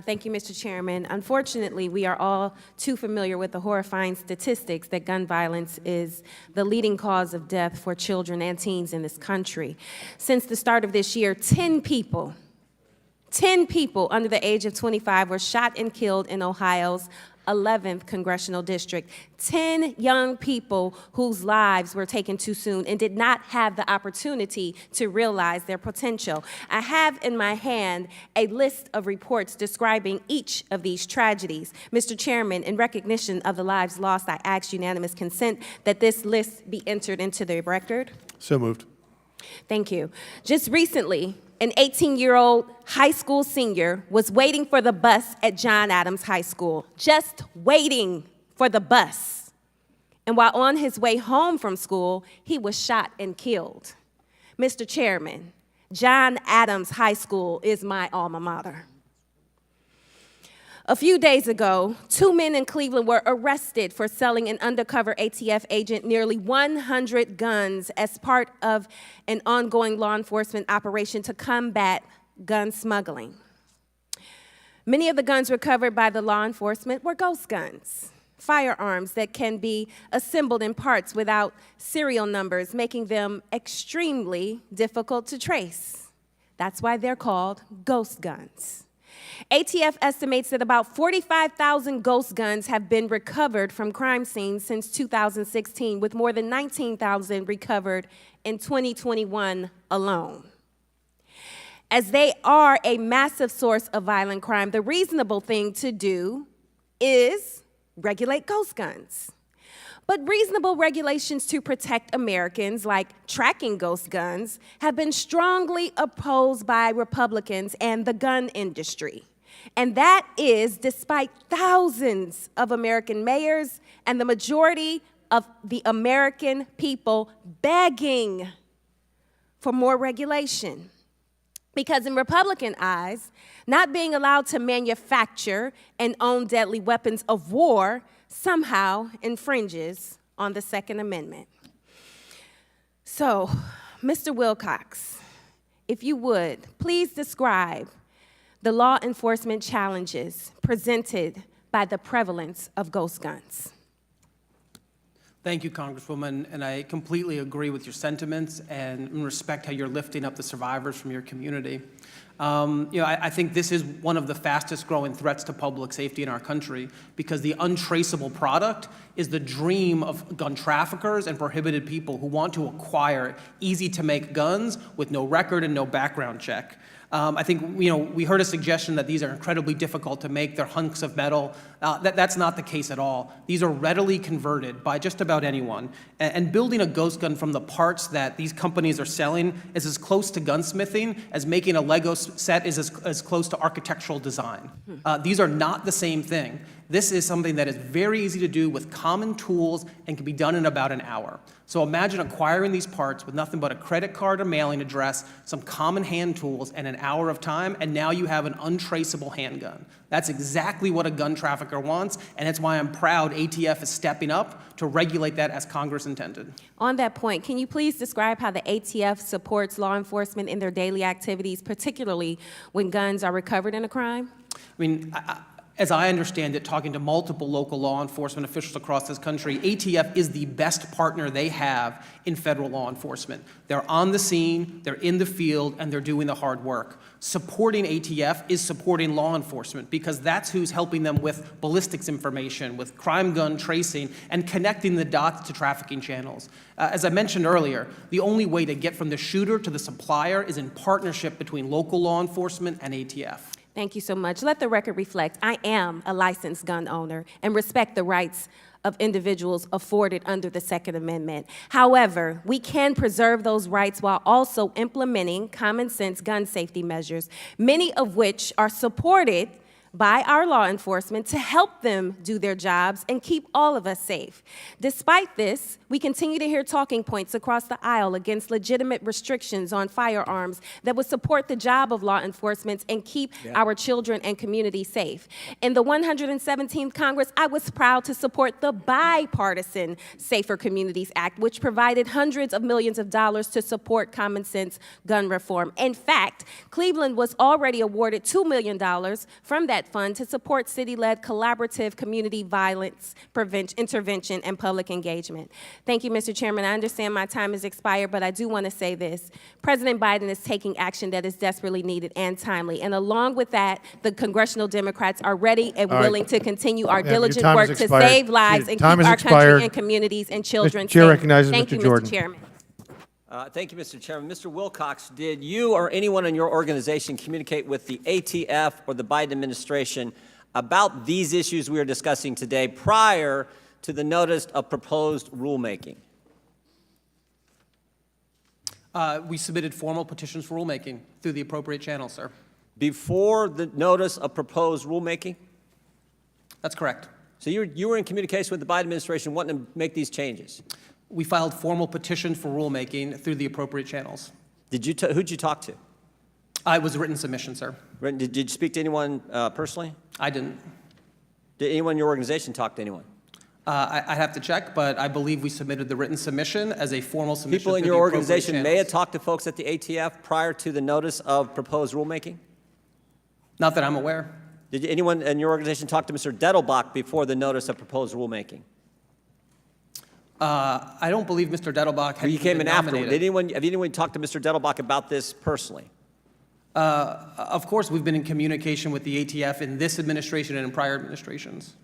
Thank you, Mr. Chairman. Unfortunately, we are all too familiar with the horrifying statistics that gun violence is the leading cause of death for children and teens in this country. Since the start of this year, 10 people under the age of 25 were shot and killed in Ohio's 11th congressional district. 10 young people whose lives were taken too soon and did not have the opportunity to realize their potential. I have in my hand a list of reports describing each of these tragedies. Mr. Chairman, in recognition of the lives lost, I ask unanimous consent that this list be entered into the record. So moved. Thank you. Just recently, an 18-year-old high school senior was waiting for the bus at John Adams High School, just waiting for the bus. And while on his way home from school, he was shot and killed. Mr. Chairman, John Adams High School is my alma mater. A few days ago, 2 men in Cleveland were arrested for selling an undercover ATF agent nearly 100 guns as part of an ongoing law enforcement operation to combat gun smuggling. Many of the guns recovered by the law enforcement were ghost guns, firearms that can be assembled in parts without serial numbers, making them extremely difficult to trace. That's why they're called ghost guns. ATF estimates that about 45,000 ghost guns have been recovered from crime scenes since 2016, with more than 19,000 recovered in 2021 alone. As they are a massive source of violent crime, the reasonable thing to do is regulate ghost guns. But reasonable regulations to protect Americans, like tracking ghost guns, have been strongly opposed by Republicans and the gun industry. And that is despite thousands of American mayors and the majority of the American people begging for more regulation. Because in Republican eyes, not being allowed to manufacture and own deadly weapons of war somehow infringes on the Second Amendment. So, Mr. Wilcox, if you would, please describe the law enforcement challenges presented by the prevalence of ghost guns. Thank you, Congresswoman, and I completely agree with your sentiments and respect how you're lifting up the survivors from your community. I think this is one of the fastest growing threats to public safety in our country because the untraceable product is the dream of gun traffickers and prohibited people who want to acquire easy-to-make guns with no record and no background check. I think, we heard a suggestion that these are incredibly difficult to make. They're hunks of metal. That's not the case at all. These are readily converted by just about anyone. And building a ghost gun from the parts that these companies are selling is as close to gunsmithing as making a Lego set is as close to architectural design. These are not the same thing. This is something that is very easy to do with common tools and can be done in about an hour. So imagine acquiring these parts with nothing but a credit card or mailing address, some common hand tools, and an hour of time, and now you have an untraceable handgun. That's exactly what a gun trafficker wants, and that's why I'm proud ATF is stepping up to regulate that as Congress intended. On that point, can you please describe how the ATF supports law enforcement in their daily activities, particularly when guns are recovered in a crime? As I understand it, talking to multiple local law enforcement officials across this country, ATF is the best partner they have in federal law enforcement. They're on the scene, they're in the field, and they're doing the hard work. Supporting ATF is supporting law enforcement because that's who's helping them with ballistics information, with crime gun tracing, and connecting the dots to trafficking channels. As I mentioned earlier, the only way to get from the shooter to the supplier is in partnership between local law enforcement and ATF. Thank you so much. Let the record reflect, I am a licensed gun owner and respect the rights of individuals afforded under the Second Amendment. However, we can preserve those rights while also implementing common sense gun safety measures, many of which are supported by our law enforcement to help them do their jobs and keep all of us safe. Despite this, we continue to hear talking points across the aisle against legitimate restrictions on firearms that would support the job of law enforcement and keep our children and community safe. In the 117th Congress, I was proud to support the bipartisan Safer Communities Act, which provided hundreds of millions of dollars to support common sense gun reform. In fact, Cleveland was already awarded $2 million from that fund to support city-led collaborative community violence intervention and public engagement. Thank you, Mr. Chairman. I understand my time has expired, but I do want to say this. President Biden is taking action that is desperately needed and timely. And along with that, the congressional Democrats are ready and willing to continue our diligent work to save lives and keep our country and communities and children Chair safe. recognizes Thank Mr. you, Jordan. Mr. Chairman. Thank you, Mr. Chairman. Mr. Wilcox, did you or anyone in your organization communicate with the ATF or the Biden administration about these issues we are discussing today prior to the notice of proposed rulemaking? We submitted formal petitions for rulemaking through the appropriate channels, sir. Before the notice of proposed rulemaking? That's correct. So you were in communication with the Biden administration wanting to make these changes? We filed formal petitions for rulemaking through the appropriate channels. Who'd you talk to? It was a written submission, sir. Did you speak to anyone personally? I didn't. Did anyone in your organization talk to anyone? I'd have to check, but I believe we submitted the written submission as a formal submission. People in through your the appropriate organization may have channels. talked to folks at the ATF prior to the notice of proposed rulemaking? Not that I'm aware. Did anyone in your organization talk to Mr. Dettelbach before the notice of proposed rulemaking? I don't believe Mr. Dettelbach had You came in been afterward. nominated. Have anyone talked to Mr. Dettelbach about this personally? Of course, we've been in communication with the ATF in this administration and in prior administrations.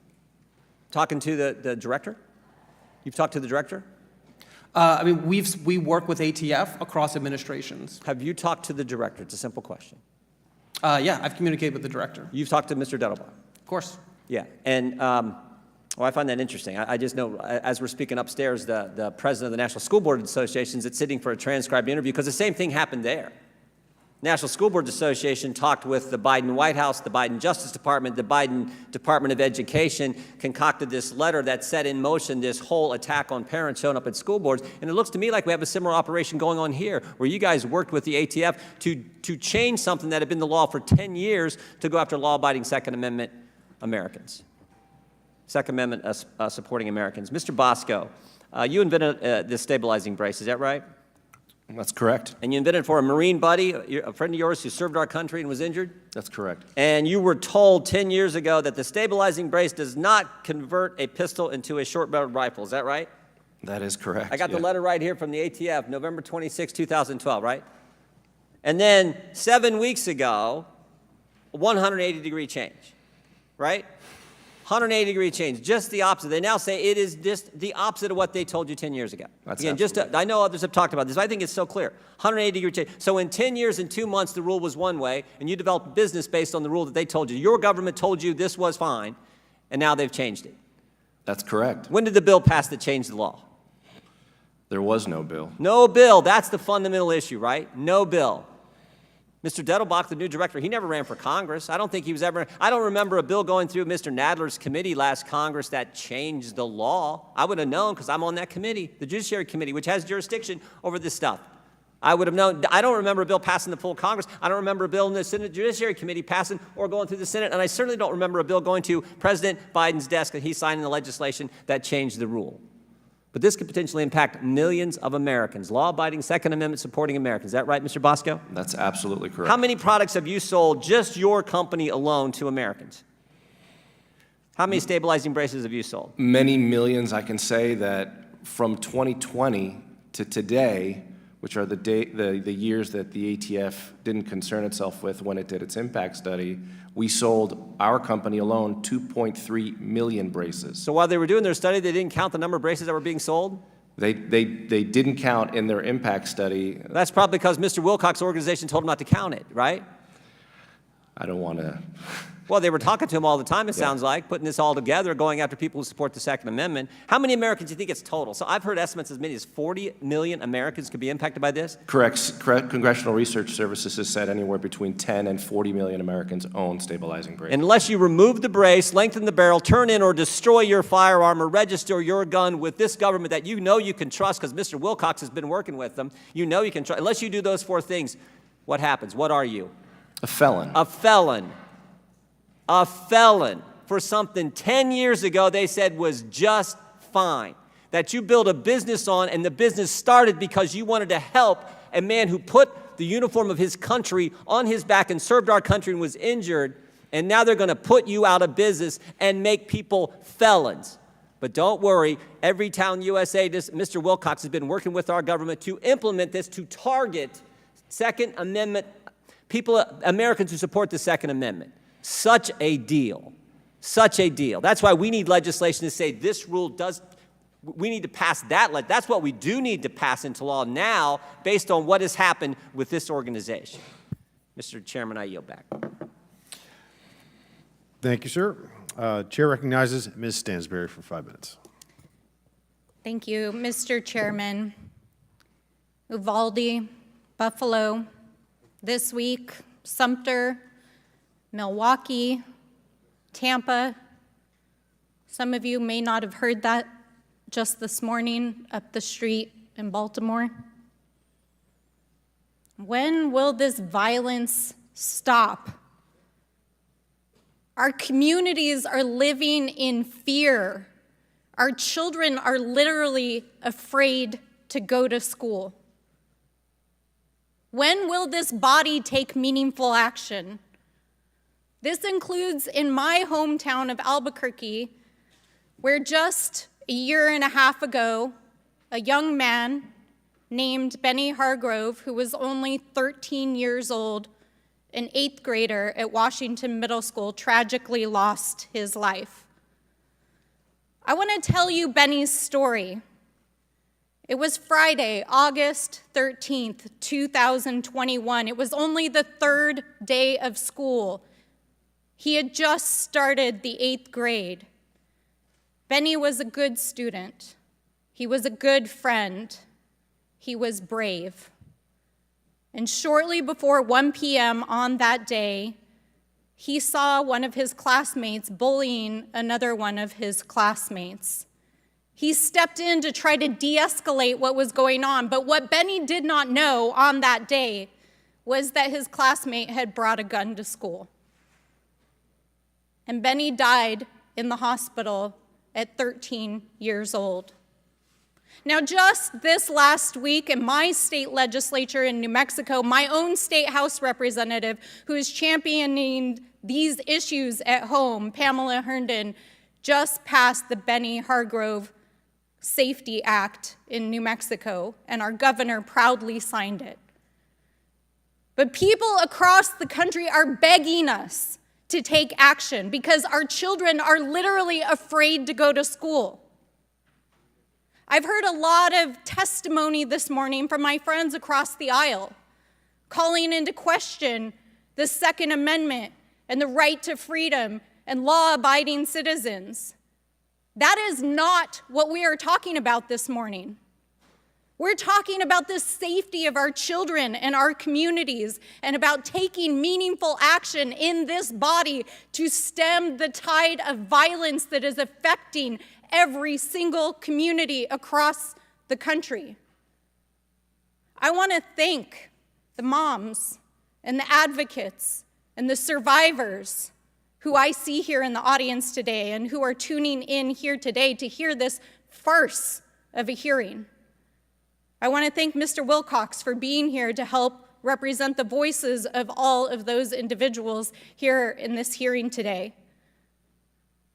Talking to the director? You've talked to the director? I mean, we work with ATF across administrations. Have you talked to the director? It's a simple question. Yeah, I've communicated with the director. You've talked to Mr. Dettelbach? Of course. Yeah, and well, I find that interesting. I just know, as we're speaking upstairs, the president of the National School Board Association is sitting for a transcribed interview because the same thing happened there. National School Board Association talked with the Biden White House, the Biden Justice Department, the Biden Department of Education, concocted this letter that set in motion this whole attack on parents showing up at school boards. And it looks to me like we have a similar operation going on here, where you guys worked with the ATF to change something that had been the law for 10 years to go after law-abiding Second Amendment Americans. Second Amendment supporting Americans. Mr. Bosco, you invented this stabilizing brace, is that right? That's correct. And you invented it for a Marine buddy, a friend of yours who served our country and was injured? That's correct. And you were told 10 years ago that the stabilizing brace does not convert a pistol into a short-barreled rifle, is that right? That is correct. I got the letter right here from the ATF, November 26, 2012, right? And then 7 weeks ago, a 180-degree change, right? 180-degree change, just the opposite. They now say it is just the opposite of what they told you 10 years ago. That's Again, I know others have talked about this, but I think it's so clear. 180-degree change. So in 10 years and 2 months, the rule was one way, and you developed a business based on the rule that they told you. Your government told you this was fine, and now they've changed it. That's correct. When did the bill pass that changed the law? There was no bill. No bill. That's the fundamental issue, right? No bill. Mr. Dettelbach, the new director, he never ran for Congress. I don't think he was ever, I don't remember a bill going through Mr. Nadler's committee last Congress that changed the law. I would have known because I'm on that committee, the Judiciary Committee, which has jurisdiction over this stuff. I would have known. I don't remember a bill passing the full Congress. I don't remember a bill in the Senate Judiciary Committee passing or going through the Senate. And I certainly don't remember a bill going to President Biden's desk that he signed in the legislation that changed the rule. But this could potentially impact millions of Americans, law-abiding, Second Amendment supporting Americans. Is that right, Mr. Bosco? That's absolutely correct. How many products have you sold, just your company alone, to Americans? How many stabilizing braces have you sold? Many millions. I can say that from 2020 to today, which are the years that the ATF didn't concern itself with when it did its impact study, we sold, our company alone, 2.3 million braces. So while they were doing their study, they didn't count the number of braces that were being sold? They didn't count in their impact study. That's probably because Mr. Wilcox's organization told them not to count it, right? I don't want to. Well, they were talking to him all the time, it sounds like, putting this all together, going after people who support the Second Amendment. How many Americans do you think it's total? So I've heard estimates as many as 40 million Americans could be impacted by this. Correct. Congressional Research Services has said anywhere between 10 and 40 million Americans own stabilizing braces. Unless you remove the brace, lengthen the barrel, turn in or destroy your firearm or register your gun with this government that you know you can trust, because Mr. Wilcox has been working with them, you know you can trust. Unless you do those 4 things, what happens? What are you? A felon. A felon. A felon for something 10 years ago they said was just fine. That you built a business on, and the business started because you wanted to help a man who put the uniform of his country on his back and served our country and was injured, and now they're going to put you out of business and make people felons. But don't worry, Everytown USA, Mr. Wilcox has been working with our government to implement this, to target Second Amendment people, Americans who support the Second Amendment. Such a deal. Such a deal. That's why we need legislation to say this rule does, we need to pass that. That's what we do need to pass into law now based on what has happened with this organization. Mr. Chairman, I yield back. Thank you, sir. Chair recognizes Ms. Stansberry for 5 minutes. Thank you, Mr. Chairman. Uvalde, Buffalo, this week, Sumter, Milwaukee, Tampa. Some of you may not have heard that just this morning up the street in Baltimore. When will this violence stop? Our communities are living in fear. Our children are literally afraid to go to school. When will this body take meaningful action? This includes in my hometown of Albuquerque, where just a year and a half ago, a young man named Benny Hargrove, who was only 13 years old, an 8th grader at Washington Middle School, tragically lost his life. I want to tell you Benny's story. It was Friday, August 13th, 2021. It was only the 3rd day of school. He had just started the 8th grade. Benny was a good student. He was a good friend. He was brave. And shortly before 1 p.m. on that day, he saw one of his classmates bullying another one of his classmates. He stepped in to try to de-escalate what was going on, but what Benny did not know on that day was that his classmate had brought a gun to school. And Benny died in the hospital at 13 years old. Now, just this last week in my state legislature in New Mexico, my own state House representative who is championing these issues at home, Pamela Herndon, just passed the Benny Hargrove Safety Act in New Mexico, and our governor proudly signed it. But people across the country are begging us to take action because our children are literally afraid to go to school. I've heard a lot of testimony this morning from my friends across the aisle, calling into question the Second Amendment and the right to freedom and law-abiding citizens. That is not what we are talking about this morning. We're talking about the safety of our children and our communities and about taking meaningful action in this body to stem the tide of violence that is affecting every single community across the country. I want to thank the moms and the advocates and the survivors who I see here in the audience today and who are tuning in here today to hear this farce of a hearing. I want to thank Mr. Wilcox for being here to help represent the voices of all of those individuals here in this hearing today.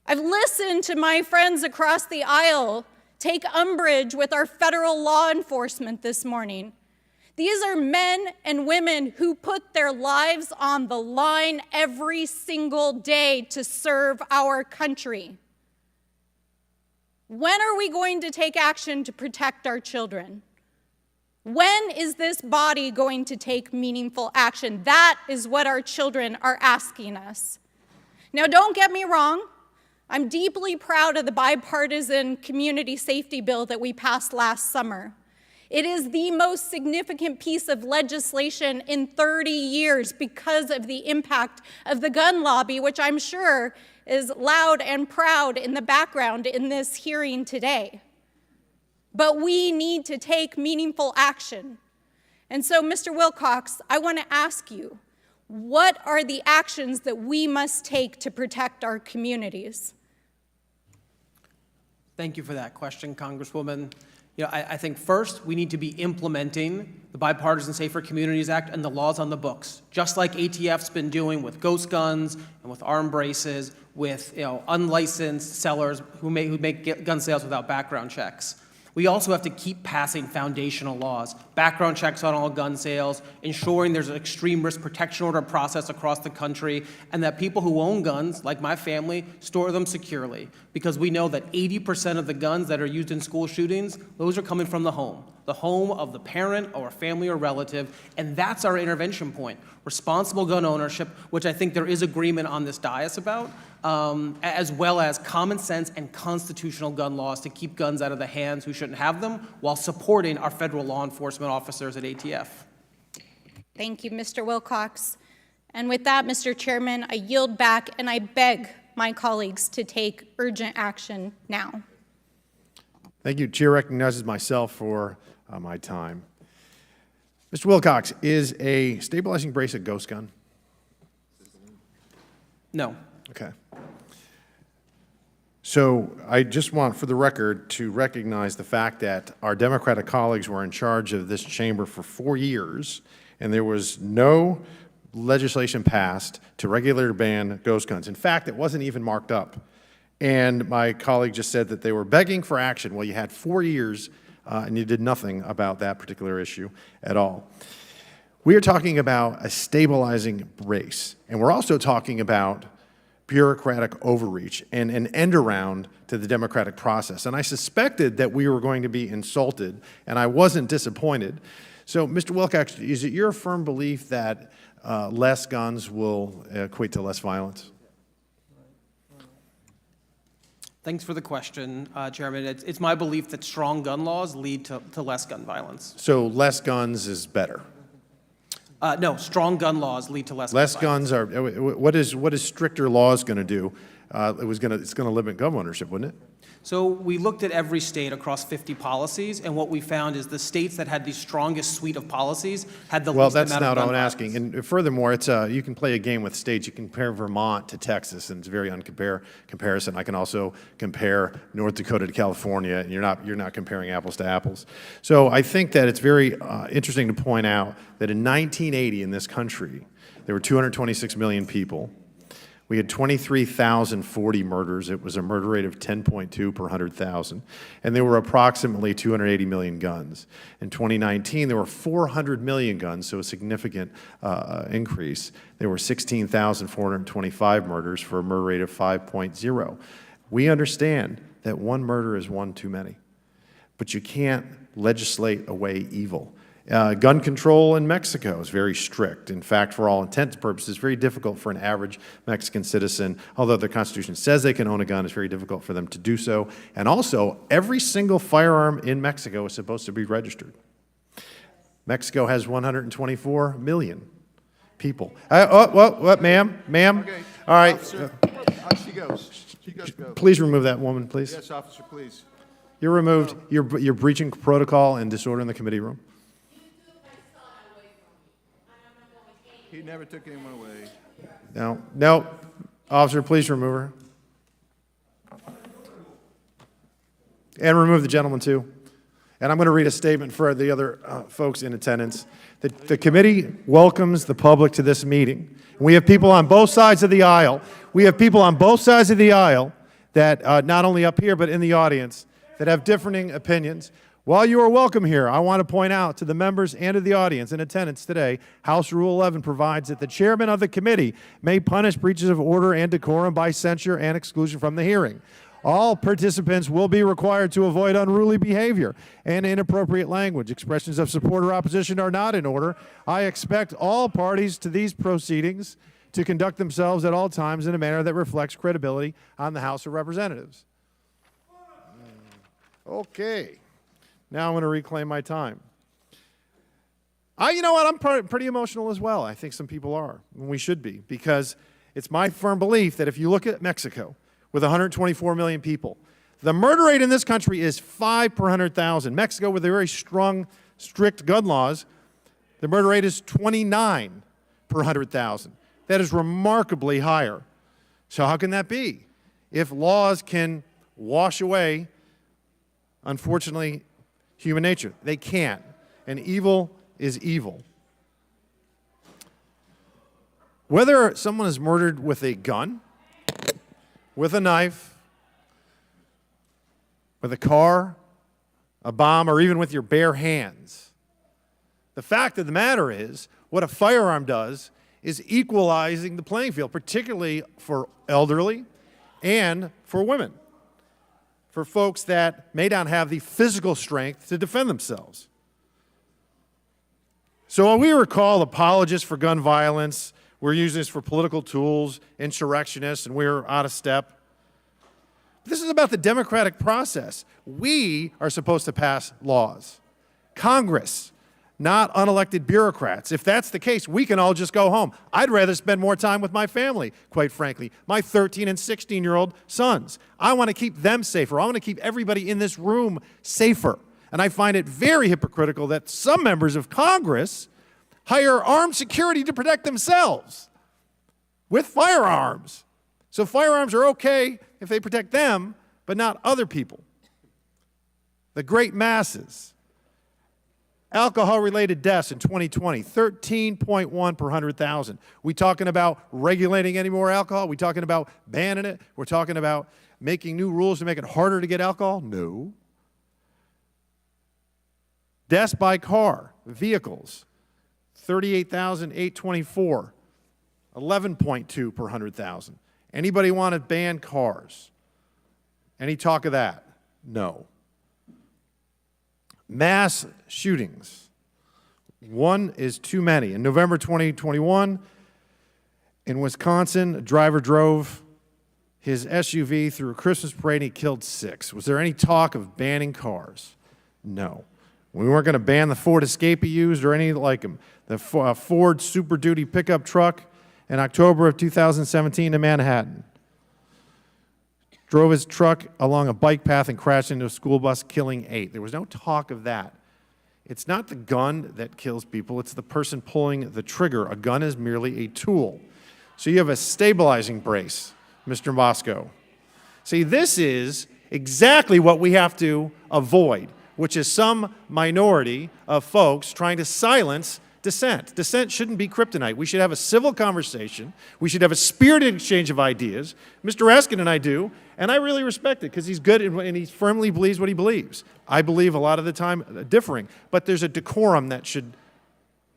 I've listened to my friends across the aisle take umbrage with our federal law enforcement this morning. These are men and women who put their lives on the line every single day to serve our country. When are we going to take action to protect our children? When is this body going to take meaningful action? That is what our children are asking us. Now, don't get me wrong. I'm deeply proud of the bipartisan community safety bill that we passed last summer. It is the most significant piece of legislation in 30 years because of the impact of the gun lobby, which I'm sure is loud and proud in the background in this hearing today. But we need to take meaningful action. And so, Mr. Wilcox, I want to ask you, what are the actions that we must take to protect our communities? Thank you for that question, Congresswoman. I think first we need to be implementing the Bipartisan Safer Communities Act and the laws on the books, just like ATF's been doing with ghost guns and with arm braces, with unlicensed sellers who make gun sales without background checks. We also have to keep passing foundational laws, background checks on all gun sales, ensuring there's an extreme risk protection order process across the country, and that people who own guns, like my family, store them securely. Because we know that 80% of the guns that are used in school shootings, those are coming from the home of the parent or a family or relative, and that's our intervention point. Responsible gun ownership, which I think there is agreement on this dais about, as well as common sense and constitutional gun laws to keep guns out of the hands who shouldn't have them, while supporting our federal law enforcement officers at ATF. Thank you, Mr. Wilcox. And with that, Mr. Chairman, I yield back and I beg my colleagues to take urgent action now. Thank you. Chair recognizes myself for my time. Mr. Wilcox, is a stabilizing brace a ghost gun? No. Okay. So I just want, for the record, to recognize the fact that our Democratic colleagues were in charge of this chamber for 4 years, and there was no legislation passed to regulate or ban ghost guns. In fact, it wasn't even marked up. And my colleague just said that they were begging for action. Well, you had 4 years, and you did nothing about that particular issue at all. We are talking about a stabilizing brace, and we're also talking about bureaucratic overreach and an end around to the democratic process. And I suspected that we were going to be insulted, and I wasn't disappointed. So, Mr. Wilcox, is it your firm belief that less guns will equate to less violence? Thanks for the question, Chairman. It's my belief that strong gun laws lead to less gun violence. So less guns is better? No, strong gun laws lead to less guns are, what is stricter laws going to do? It's going to limit gun ownership, wouldn't it? So we looked at every state across 50 policies, and what we found is the states that had the strongest suite of policies had the least amount of gun violence. Well, that's not what I'm asking. And furthermore, it's you can play a game with states. You can compare Vermont to Texas, and it's a very comparison. I can also compare North Dakota to California, and you're not comparing apples to apples. So I think that it's very interesting to point out that in 1980 in this country, there were 226 million people. We had 23,040 murders. It was a murder rate of 10.2 per 100,000. And there were approximately 280 million guns. In 2019, there were 400 million guns, so a significant increase. There were 16,425 murders for a murder rate of 5.0. We understand that one murder is one too many, but you can't legislate away evil. Gun control in Mexico is very strict. In fact, for all intents and purposes, it's very difficult for an average Mexican citizen, although the Constitution says they can own a gun, it's very difficult for them to do so. And also, every single firearm in Mexico is supposed to be registered. Mexico has 124 million people. What, ma'am? Okay. All right. Officer, she goes. She goes. Please remove that woman, please. Yes, officer, please. You're removed. You're breaching protocol and disorder in the committee room. He never took anyone away. No. Officer, please remove her. And remove the gentleman, too. And I'm going to read a statement for the other folks in attendance. The committee welcomes the public to this meeting. We have people on both sides of the aisle. That not only up here, but in the audience, that have differing opinions. While you are welcome here, I want to point out to the members and to the audience in attendance today, House Rule 11 provides that the chairman of the committee may punish breaches of order and decorum by censure and exclusion from the hearing. All participants will be required to avoid unruly behavior and inappropriate language. Expressions of support or opposition are not in order. I expect all parties to these proceedings to conduct themselves at all times in a manner that reflects credibility on the House of Representatives. Okay. Now I'm going to reclaim my time. You know what? I'm pretty emotional as well. I think some people are, and we should be, because it's my firm belief that if you look at Mexico, with 124 million people, the murder rate in this country is 5 per 100,000. Mexico, with very strong, strict gun laws, the murder rate is 29 per 100,000. That is remarkably higher. So how can that be? If laws can wash away, unfortunately, human nature, they can't. And evil is evil. Whether someone is murdered with a gun, with a knife, with a car, a bomb, or even with your bare hands, the fact of the matter is, what a firearm does is equalizing the playing field, particularly for elderly and for women, for folks that may not have the physical strength to defend themselves. So while we recall apologists for gun violence, we're using this for political tools, insurrectionists, and we're out of step. This is about the democratic process. We are supposed to pass laws. Congress, not unelected bureaucrats. If that's the case, we can all just go home. I'd rather spend more time with my family, quite frankly, my 13 and 16-year-old sons. I want to keep them safer. I want to keep everybody in this room safer. And I find it very hypocritical that some members of Congress hire armed security to protect themselves with firearms. So firearms are okay if they protect them, but not other people. The great masses. Alcohol-related deaths in 2020, 13.1 per 100,000. We talking about regulating any more alcohol? We talking about banning it? We're talking about making new rules to make it harder to get alcohol? No. Deaths by car, vehicles, 38,824, 11.2 per 100,000. Anybody want to ban cars? Any talk of that? No. Mass shootings. One is too many. In November 2021, in Wisconsin, a driver drove his SUV through a Christmas parade and he killed 6. Was there any talk of banning cars? No. We weren't going to ban the Ford Escape he used or any like them. The Ford Super Duty pickup truck in October of 2017 in Manhattan. Drove his truck along a bike path and crashed into a school bus, killing 8. There was no talk of that. It's not the gun that kills people, it's the person pulling the trigger. A gun is merely a tool. So you have a stabilizing brace, Mr. Bosco. See, this is exactly what we have to avoid, which is some minority of folks trying to silence dissent. Dissent shouldn't be kryptonite. We should have a civil conversation. We should have a spirited exchange of ideas. Mr. Raskin and I do, and I really respect it because he's good and he firmly believes what he believes. I believe a lot of the time differing, but there's a decorum that should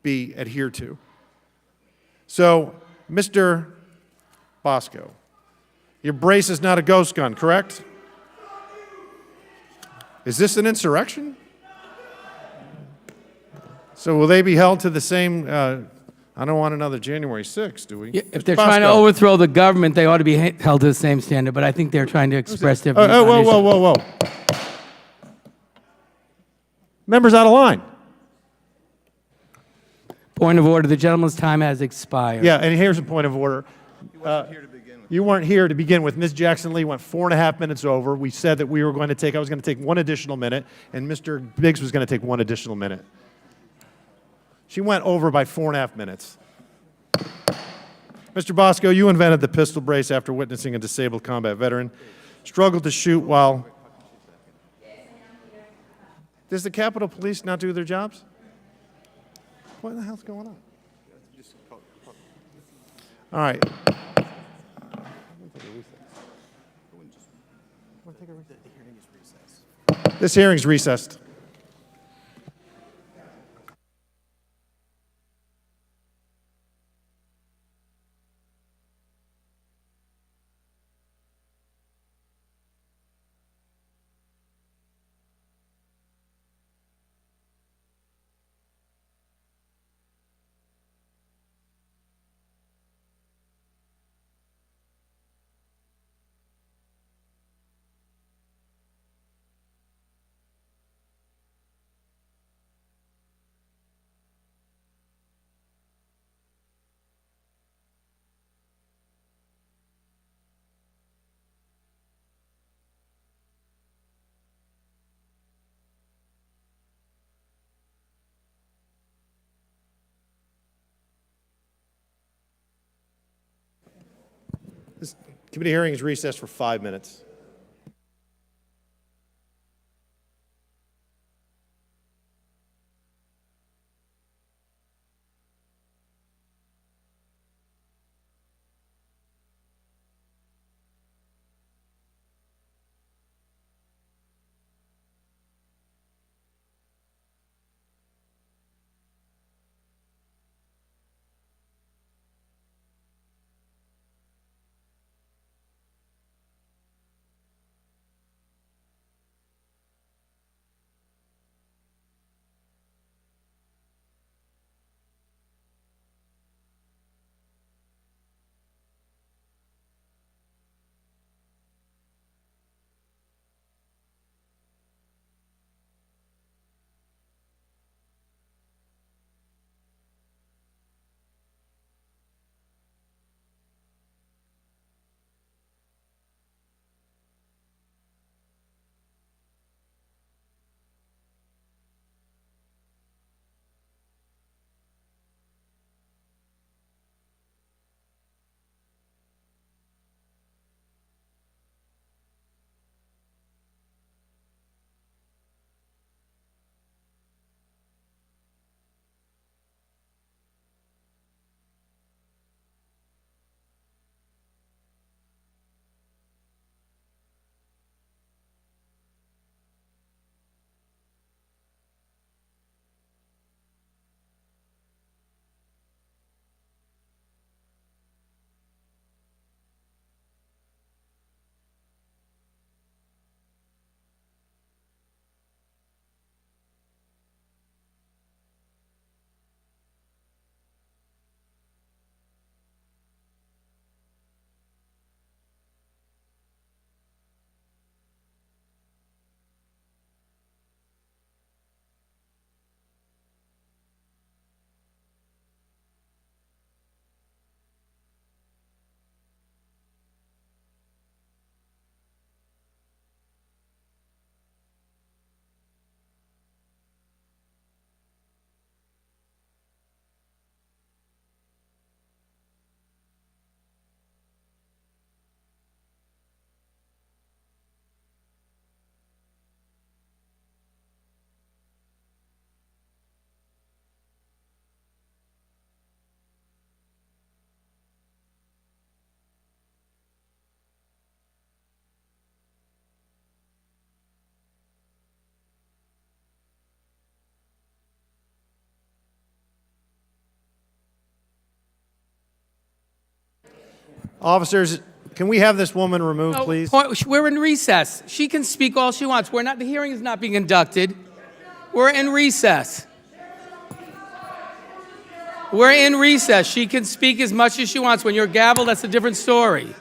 be adhered to. So, Mr. Bosco, your brace is not a ghost gun, correct? Is this an insurrection? So will they be held to the same, I don't want another January 6th, do we? Yeah, if they're Mr. trying to Bosco. overthrow the government, they ought to be held to the same standard, but I think they're trying to express their views. Whoa. Members out of line. Point of order, the gentleman's time has expired. Yeah, and here's a point of order. You weren't here to begin with. Ms. Jackson Lee went 4.5 minutes over. We said that we were going to take, I was going to take 1 additional minute, and Mr. Biggs was going to take 1 additional minute. She went over by 4.5 minutes. Mr. Bosco, you invented the pistol brace after witnessing a disabled combat veteran struggle to shoot while... Does the Capitol Police not do their jobs? What the hell's going on? All right. This hearing's recessed. This committee hearing is recessed for 5 minutes. Officers, can we have this woman removed, No, please? We're in recess. She can speak all she wants. The hearing is not being conducted. We're in recess. We're in recess. She can speak as much as she wants. When you're gavel, that's a different story.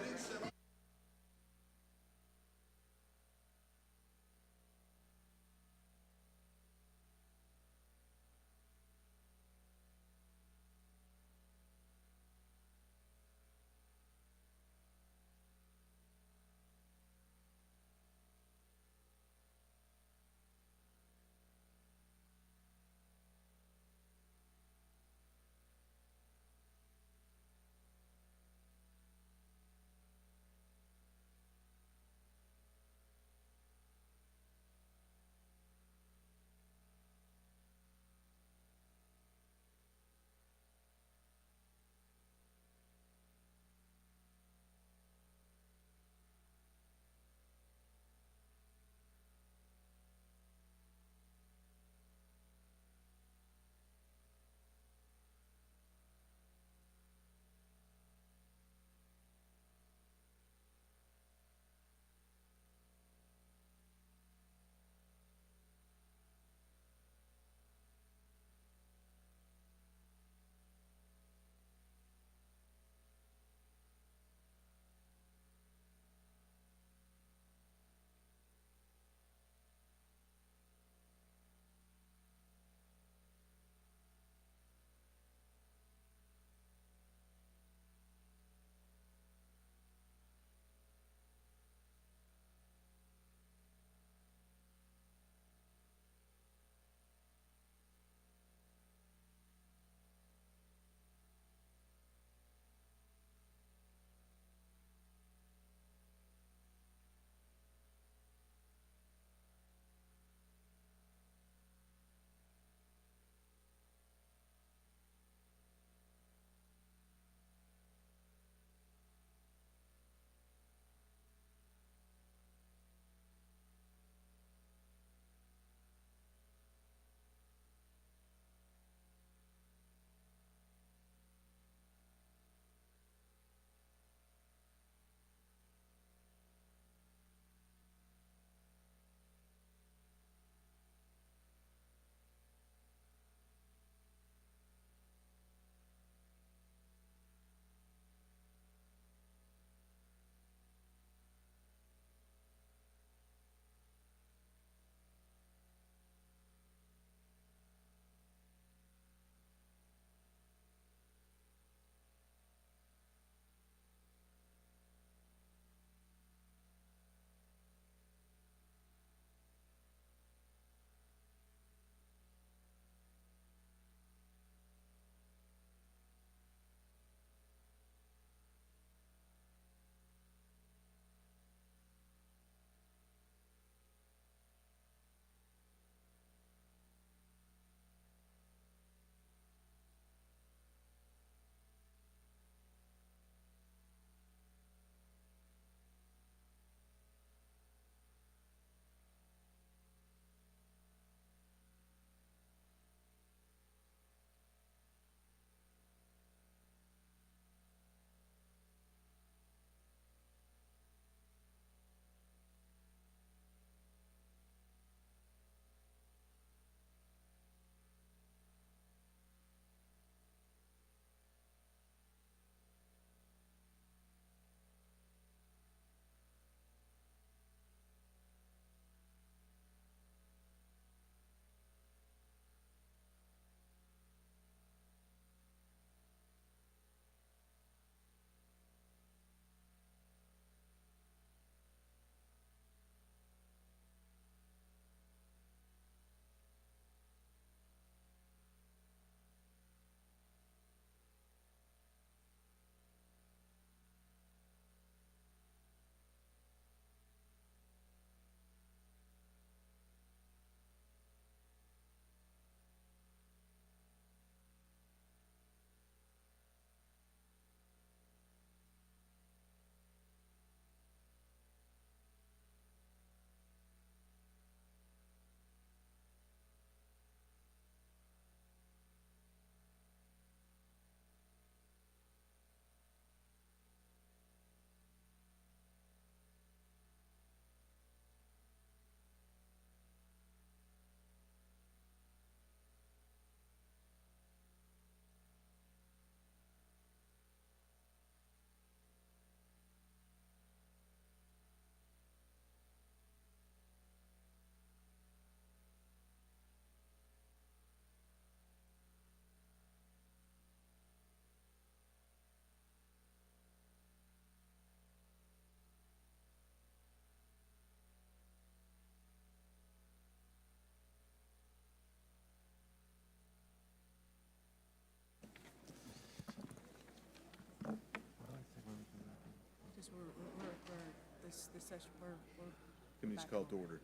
Committee's called to order.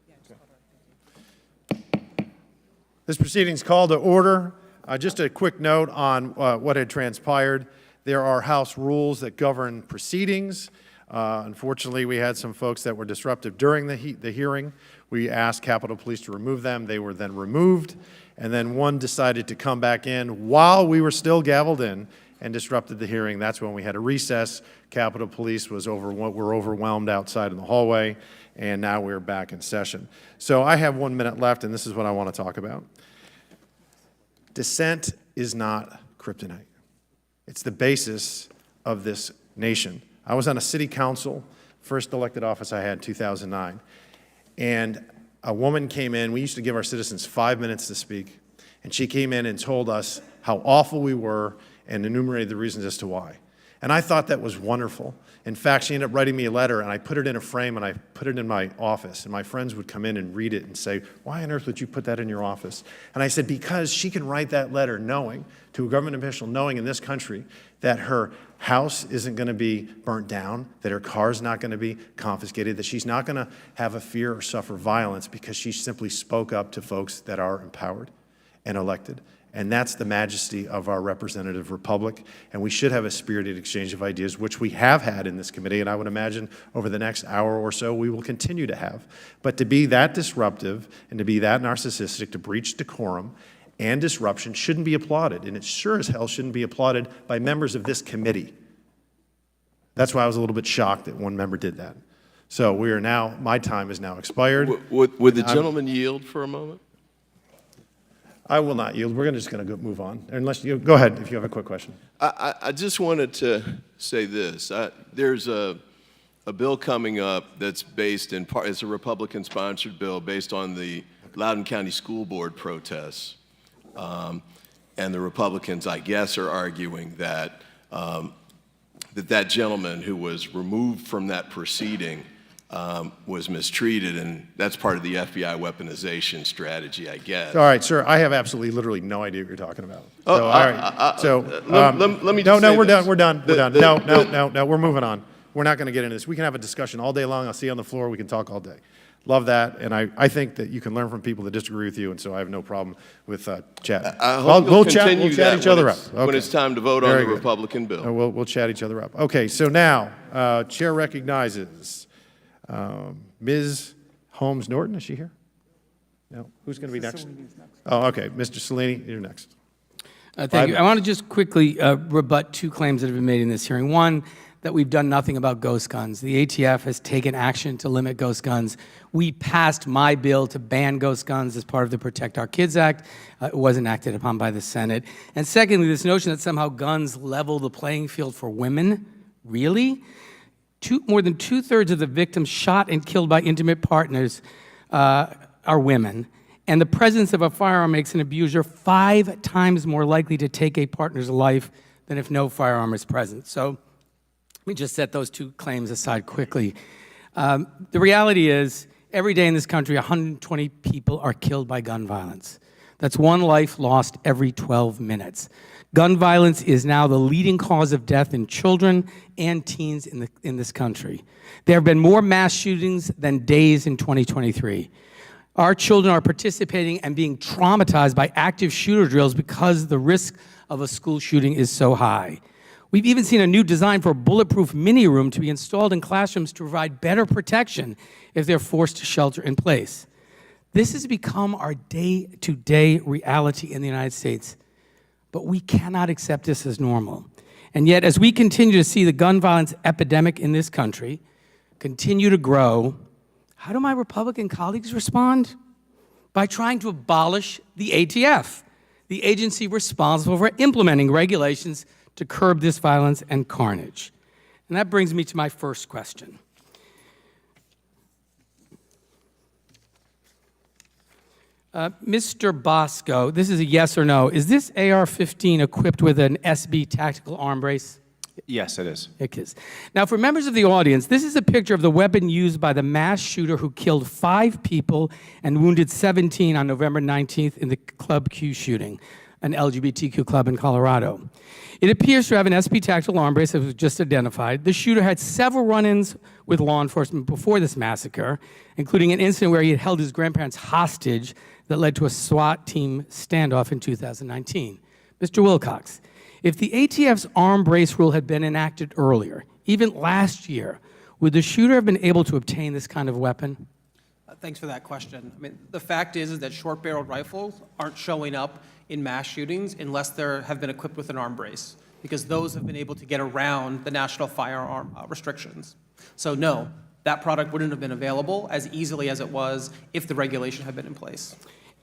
This proceeding's called to order. Just a quick note on what had transpired. There are House rules that govern proceedings. Unfortunately, we had some folks that were disruptive during the hearing. We asked Capitol Police to remove them. They were then removed. And then one decided to come back in while we were still gavelled in and disrupted the hearing. That's when we had a recess. Capitol Police were overwhelmed outside in the hallway, and now we're back in session. So I have 1 minute left, and this is what I want to talk about. Dissent is not kryptonite. It's the basis of this nation. I was on a city council, first elected office I had in 2009, and a woman came in. We used to give our citizens 5 minutes to speak, and she came in and told us how awful we were and enumerated the reasons as to why. And I thought that was wonderful. In fact, she ended up writing me a letter, and I put it in a frame, and I put it in my office. And my friends would come in and read it and say, why on earth would you put that in your office? And I said, because she can write that letter knowing, to a government official, knowing in this country that her house isn't going to be burnt down, that her car's not going to be confiscated, that she's not going to have a fear or suffer violence because she simply spoke up to folks that are empowered and elected. And that's the majesty of our representative republic. And we should have a spirited exchange of ideas, which we have had in this committee, and I would imagine over the next hour or so we will continue to have. But to be that disruptive and to be that narcissistic, to breach decorum and disruption shouldn't be applauded. And it sure as hell shouldn't be applauded by members of this committee. That's why I was a little bit shocked that one member did that. So we are now, my time is now expired. Would the gentleman yield for a moment? I will not yield. We're just going to move on. Unless you go ahead if you have a quick question. I just wanted to say this. There's a bill coming up that's based in part, it's a Republican-sponsored bill based on the Loudoun County School Board protests. And the Republicans, I guess, are arguing that that gentleman who was removed from that proceeding was mistreated, and that's part of the FBI weaponization strategy, I guess. All right, sir, I have absolutely, literally no idea what you're talking about. Oh, so, all right. So, let me just say we're this. done. No, we're moving on. We're not going to get into this. We can have a discussion all day long. I'll see you on the floor. We can talk all day. Love that, and I think that you can learn from people that disagree with you, and so I have no problem with chatting. We'll chat each other up. Okay. When it's time to vote on the Republican bill. We'll chat each other up. Okay, so now, Chair recognizes Ms. Holmes Norton. Is she here? No. Who's going to be next? Oh, okay. Mr. Cellini, you're next. Thank you. I want to just quickly rebut two claims that have been made in this hearing. One, that we've done nothing about ghost guns. The ATF has taken action to limit ghost guns. We passed my bill to ban ghost guns as part of the Protect Our Kids Act. It wasn't acted upon by the Senate. And secondly, this notion that somehow guns level the playing field for women, really? More than 2/3 of the victims shot and killed by intimate partners are women. And the presence of a firearm makes an abuser 5 times more likely to take a partner's life than if no firearm is present. So let me just set those two claims aside quickly. The reality is, every day in this country, 120 people are killed by gun violence. That's one life lost every 12 minutes. Gun violence is now the leading cause of death in children and teens in this country. There have been more mass shootings than days in 2023. Our children are participating and being traumatized by active shooter drills because the risk of a school shooting is so high. We've even seen a new design for a bulletproof mini room to be installed in classrooms to provide better protection if they're forced to shelter in place. This has become our day-to-day reality in the United States, but we cannot accept this as normal. And yet, as we continue to see the gun violence epidemic in this country continue to grow, how do my Republican colleagues respond? By trying to abolish the ATF, the agency responsible for implementing regulations to curb this violence and carnage. And that brings me to my first question. Mr. Bosco, this is a yes or no. Is this AR-15 equipped with an SB tactical arm brace? Yes, it is. It is. Now, for members of the audience, this is a picture of the weapon used by the mass shooter who killed 5 people and wounded 17 on November 19th in the Club Q shooting. an LGBTQ club in Colorado. It appears to have an SP tactical arm brace that was just identified. The shooter had several run-ins with law enforcement before this massacre, including an incident where he had held his grandparents hostage that led to a SWAT team standoff in 2019. Mr. Wilcox, if the ATF's arm brace rule had been enacted earlier, even last year, would the shooter have been able to obtain this kind of weapon? Thanks for that question. I mean, the fact is that short-barreled rifles aren't showing up in mass shootings unless they have been equipped with an arm brace, because those have been able to get around the national firearm restrictions. So no, that product wouldn't have been available as easily as it was if the regulation had been in place.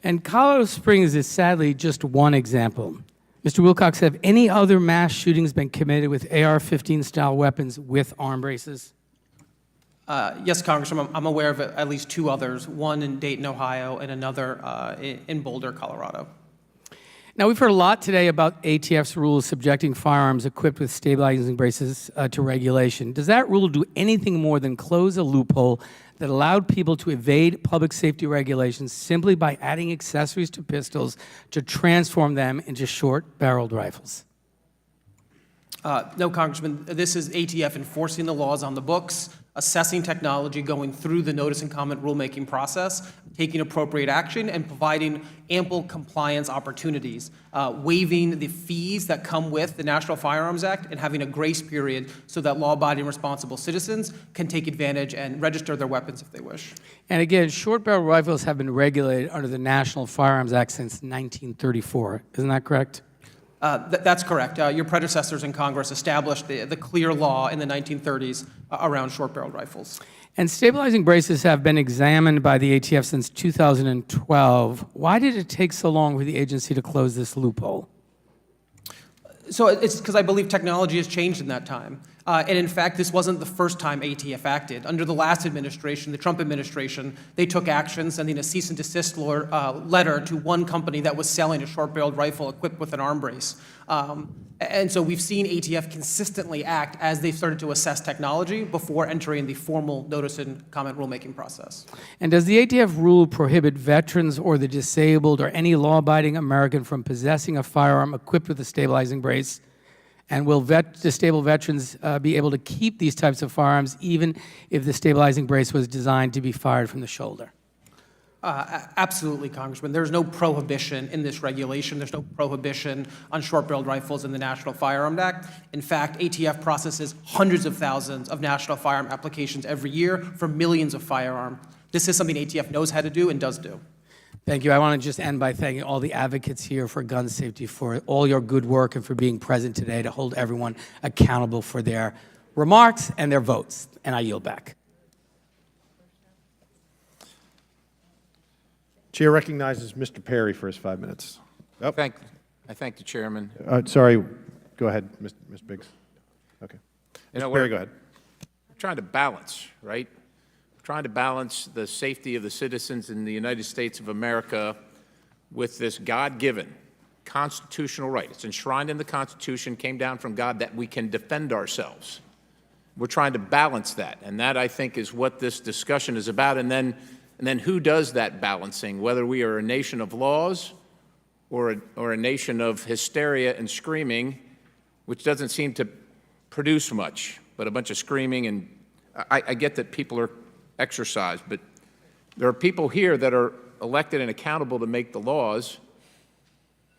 And Colorado Springs is sadly just one example. Mr. Wilcox, have any other mass shootings been committed with AR-15 style weapons with arm braces? Yes, Congressman, I'm aware of at least two others, one in Dayton, Ohio, and another in Boulder, Colorado. Now, we've heard a lot today about ATF's rules subjecting firearms equipped with stabilizing braces to regulation. Does that rule do anything more than close a loophole that allowed people to evade public safety regulations simply by adding accessories to pistols to transform them into short-barreled rifles? No, Congressman, this is ATF enforcing the laws on the books, assessing technology, going through the notice and comment rulemaking process, taking appropriate action, and providing ample compliance opportunities, waiving the fees that come with the National Firearms Act, and having a grace period so that law-abiding responsible citizens can take advantage and register their weapons if they wish. And again, short-barrel rifles have been regulated under the National Firearms Act since 1934. Isn't that correct? That's correct. Your predecessors in Congress established the clear law in the 1930s around short-barreled rifles. And stabilizing braces have been examined by the ATF since 2012. Why did it take so long for the agency to close this loophole? So it's because I believe technology has changed in that time. And in fact, this wasn't the first time ATF acted. Under the last administration, the Trump administration, they took action, sending a cease and desist letter to one company that was selling a short-barreled rifle equipped with an arm brace. And so we've seen ATF consistently act as they've started to assess technology before entering the formal notice and comment rulemaking process. And does the ATF rule prohibit veterans or the disabled or any law-abiding American from possessing a firearm equipped with a stabilizing brace? And will disabled veterans be able to keep these types of firearms even if the stabilizing brace was designed to be fired from the shoulder? Absolutely, Congressman. There's no prohibition in this regulation. There's no prohibition on short-barreled rifles in the National Firearms Act. In fact, ATF processes hundreds of thousands of national firearm applications every year for millions of firearms. This is something ATF knows how to do and does do. Thank you. I want to just end by thanking all the advocates here for gun safety for all your good work and for being present today to hold everyone accountable for their remarks and their votes. And I yield back. Chair recognizes Mr. Perry for his 5 minutes. I thank the chairman. Sorry, go ahead, Ms. Biggs. Okay. Mr. Perry, go ahead. We're trying to balance, right? We're trying to balance the safety of the citizens in the United States of America with this God-given constitutional right. It's enshrined in the Constitution, came down from God, that we can defend ourselves. We're trying to balance that, and that, I think, is what this discussion is about. And then who does that balancing, whether we are a nation of laws or a nation of hysteria and screaming, which doesn't seem to produce much, but a bunch of screaming. And I get that people are exercised, but there are people here that are elected and accountable to make the laws.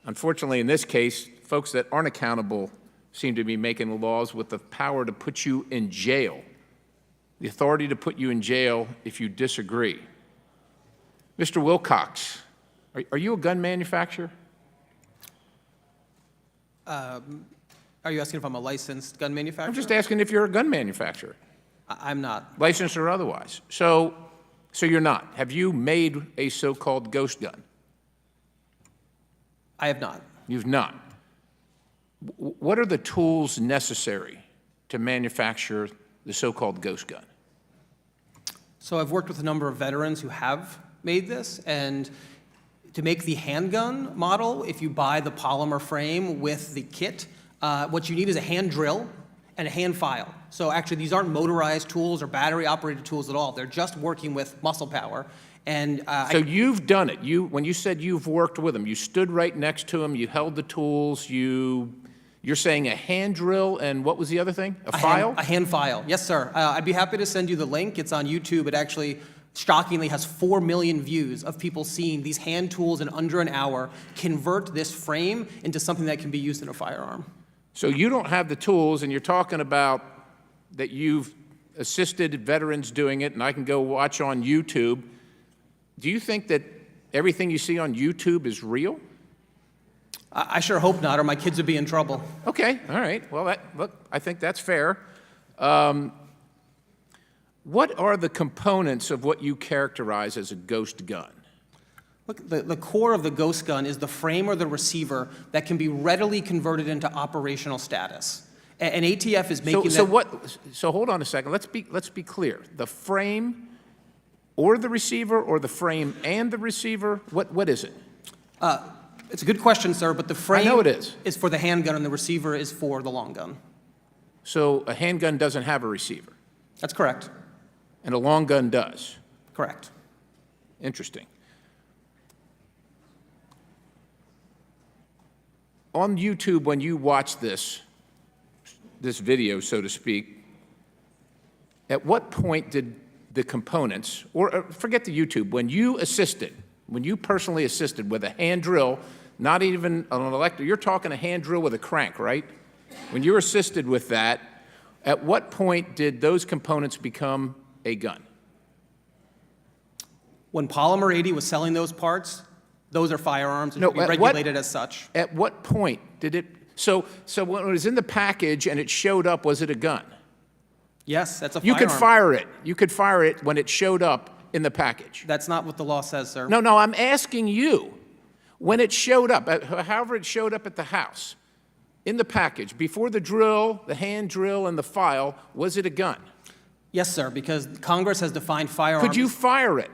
Unfortunately, in this case, folks that aren't accountable seem to be making the laws with the power to put you in jail, the authority to put you in jail if you disagree. Mr. Wilcox, are you a gun manufacturer? Are you asking if I'm a licensed gun manufacturer? I'm just asking if you're a gun manufacturer. I'm not. Licensed or otherwise. So you're not. Have you made a so-called ghost gun? I have not. You've not. What are the tools necessary to manufacture the so-called ghost gun? So I've worked with a number of veterans who have made this, and to make the handgun model, if you buy the polymer frame with the kit, what you need is a hand drill and a hand file. So actually, these aren't motorized tools or battery-operated tools at all. They're just working with muscle power. And So you've done it. When you said you've worked with them, you stood right next to them, you held the tools, you're saying a hand drill, and what was the other thing? A file? A hand file, yes, sir. I'd be happy to send you the link. It's on YouTube. It actually, shockingly, has 4 million views of people seeing these hand tools in under an hour convert this frame into something that can be used in a firearm. So you don't have the tools, and you're talking about that you've assisted veterans doing it, and I can go watch on YouTube. Do you think that everything you see on YouTube is real? I sure hope not, or my kids would be in trouble. Okay, all right. Well, look, I think that's fair. What are the components of what you characterize as a ghost gun? Look, the core of the ghost gun is the frame or the receiver that can be readily converted into operational status. And ATF is making So hold on a second. Let's be clear. The frame or the receiver, or the frame and the receiver? What is it? It's a good question, sir, but the frame I know it is for the handgun and the receiver is for the long gun. So a handgun doesn't have a receiver? That's correct. And a long gun does? Correct. Interesting. On YouTube, when you watch this video, so to speak, at what point did the components, or forget the YouTube, when you personally assisted with a hand drill, not even an electric, you're talking a hand drill with a crank, right? When you assisted with that, at what point did those components become a gun? When Polymer 80 was selling those parts, those are firearms and should be regulated as such. At what point did it, so when it was in the package and it showed up, was it a gun? Yes, that's a firearm. You could fire it. You could fire it when it showed up in the package. That's not what the law says, sir. No, I'm asking you. When it showed up, however it showed up at the house, in the package, before the drill, the hand drill, and the file, was it a gun? Yes, sir, because Congress has defined firearms. Could you fire it?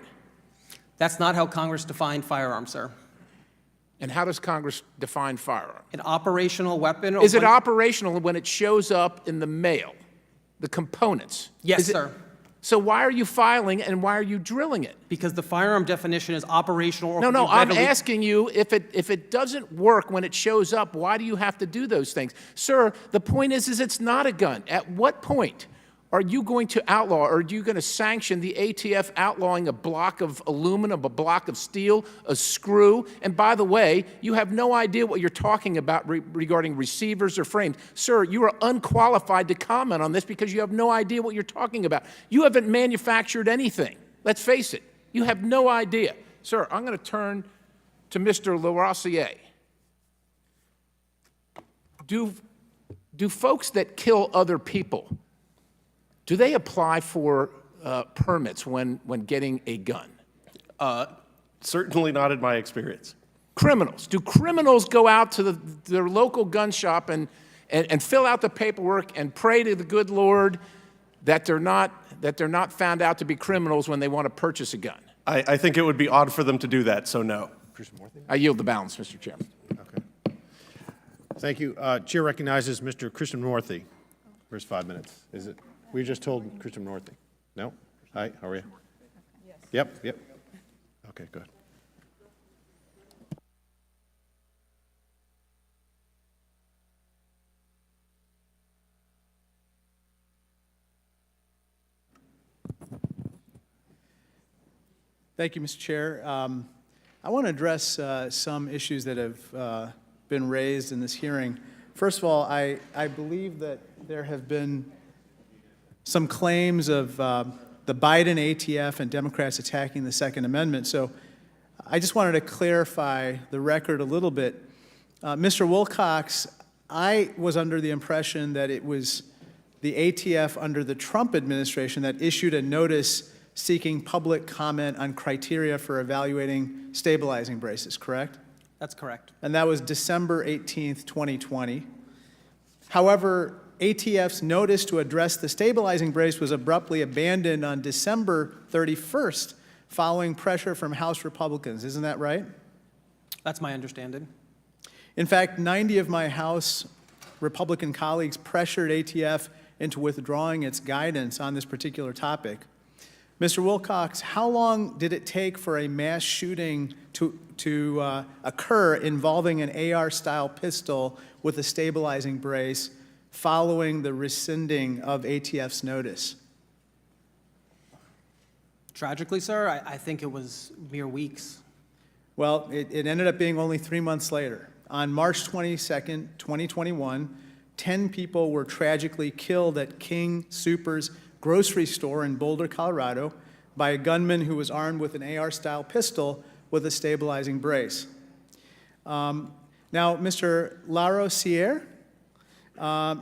That's not how Congress defined firearms, sir. And how does Congress define firearm? An operational weapon. Is it operational when it shows up in the mail? The components? Yes, sir. So why are you filing and why are you drilling it? Because the firearm definition is operational. Or No, I'm asking you, if it doesn't work when it shows up, why do you have to do those things? Sir, the point is it's not a gun. At what point are you going to outlaw, or are you going to sanction the ATF outlawing a block of aluminum, a block of steel, a screw? And by the way, you have no idea what you're talking about regarding receivers or frames. Sir, you are unqualified to comment on this because you have no idea what you're talking about. You haven't manufactured anything. Let's face it. You have no idea. Sir, I'm going to turn to Mr. LaRosiere. Do folks that kill other people, do they apply for permits when getting a gun? Certainly not in my experience. Criminals. Do criminals go out to their local gun shop and fill out the paperwork and pray to the good Lord that they're not found out to be criminals when they want to purchase a gun? I think it would be odd for them to do that, so no. I yield the balance, Mr. Chairman. Okay. Thank you. Chair recognizes Mr. Krishnamurthy for his 5 minutes. Is it? We just told Krishnamurthy. No? Hi, how are you? Yes. Yep. Okay, good. Thank you, Mr. Chair. I want to address some issues that have been raised in this hearing. First of all, I believe that there have been some claims of the Biden ATF and Democrats attacking the Second Amendment. So I just wanted to clarify the record a little bit. Mr. Wilcox, I was under the impression that it was the ATF under the Trump administration that issued a notice seeking public comment on criteria for evaluating stabilizing braces, correct? That's correct. And that was December 18th, 2020. However, ATF's notice to address the stabilizing brace was abruptly abandoned on December 31st following pressure from House Republicans. Isn't that right? That's my understanding. In fact, 90 of my House Republican colleagues pressured ATF into withdrawing its guidance on this particular topic. Mr. Wilcox, how long did it take for a mass shooting to occur involving an AR-style pistol with a stabilizing brace following the rescinding of ATF's notice? Tragically, sir, I think it was mere weeks. Well, it ended up being only 3 months later. On March 22nd, 2021, 10 people were tragically killed at King Soopers grocery store in Boulder, Colorado, by a gunman who was armed with an AR-style pistol with a stabilizing brace. Now, Mr. Larosiere,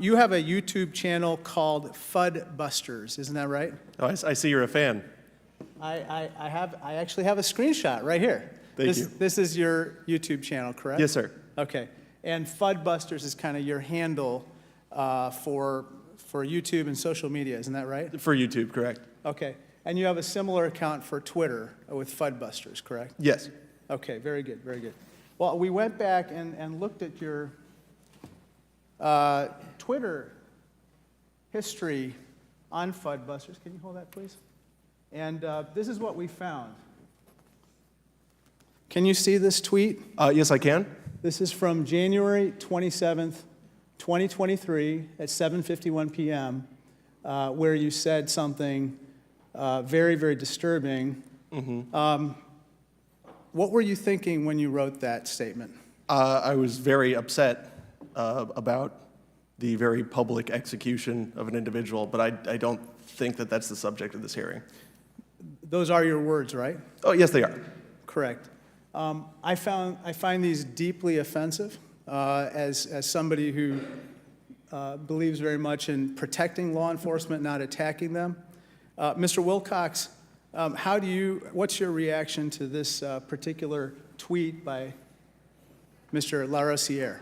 you have a YouTube channel called FUD Busters, isn't that right? Oh, I see you're a fan. I actually have a screenshot right here. Thank you. This is your YouTube channel, correct? Yes, sir. Okay. And FUD Busters is kind of your handle for YouTube and social media, isn't that right? For YouTube, correct. Okay. And you have a similar account for Twitter with FUD Busters, correct? Yes. Okay, very good, very good. Well, we went back and looked at your Twitter history on FUD Busters. Can you hold that, please? And this is what we found. Can you see this tweet? Yes, I can. This is from January 27th, 2023 at 7:51 p.m., where you said something very, very disturbing. Mm-hmm. What were you thinking when you wrote that statement? I was very upset about the very public execution of an individual, but I don't think that that's the subject of this hearing. Those are your words, right? Oh, yes, they are. Correct. I find these deeply offensive as somebody who believes very much in protecting law enforcement, not attacking them. Mr. Wilcox, what's your reaction to this particular tweet by Mr. Larosiere?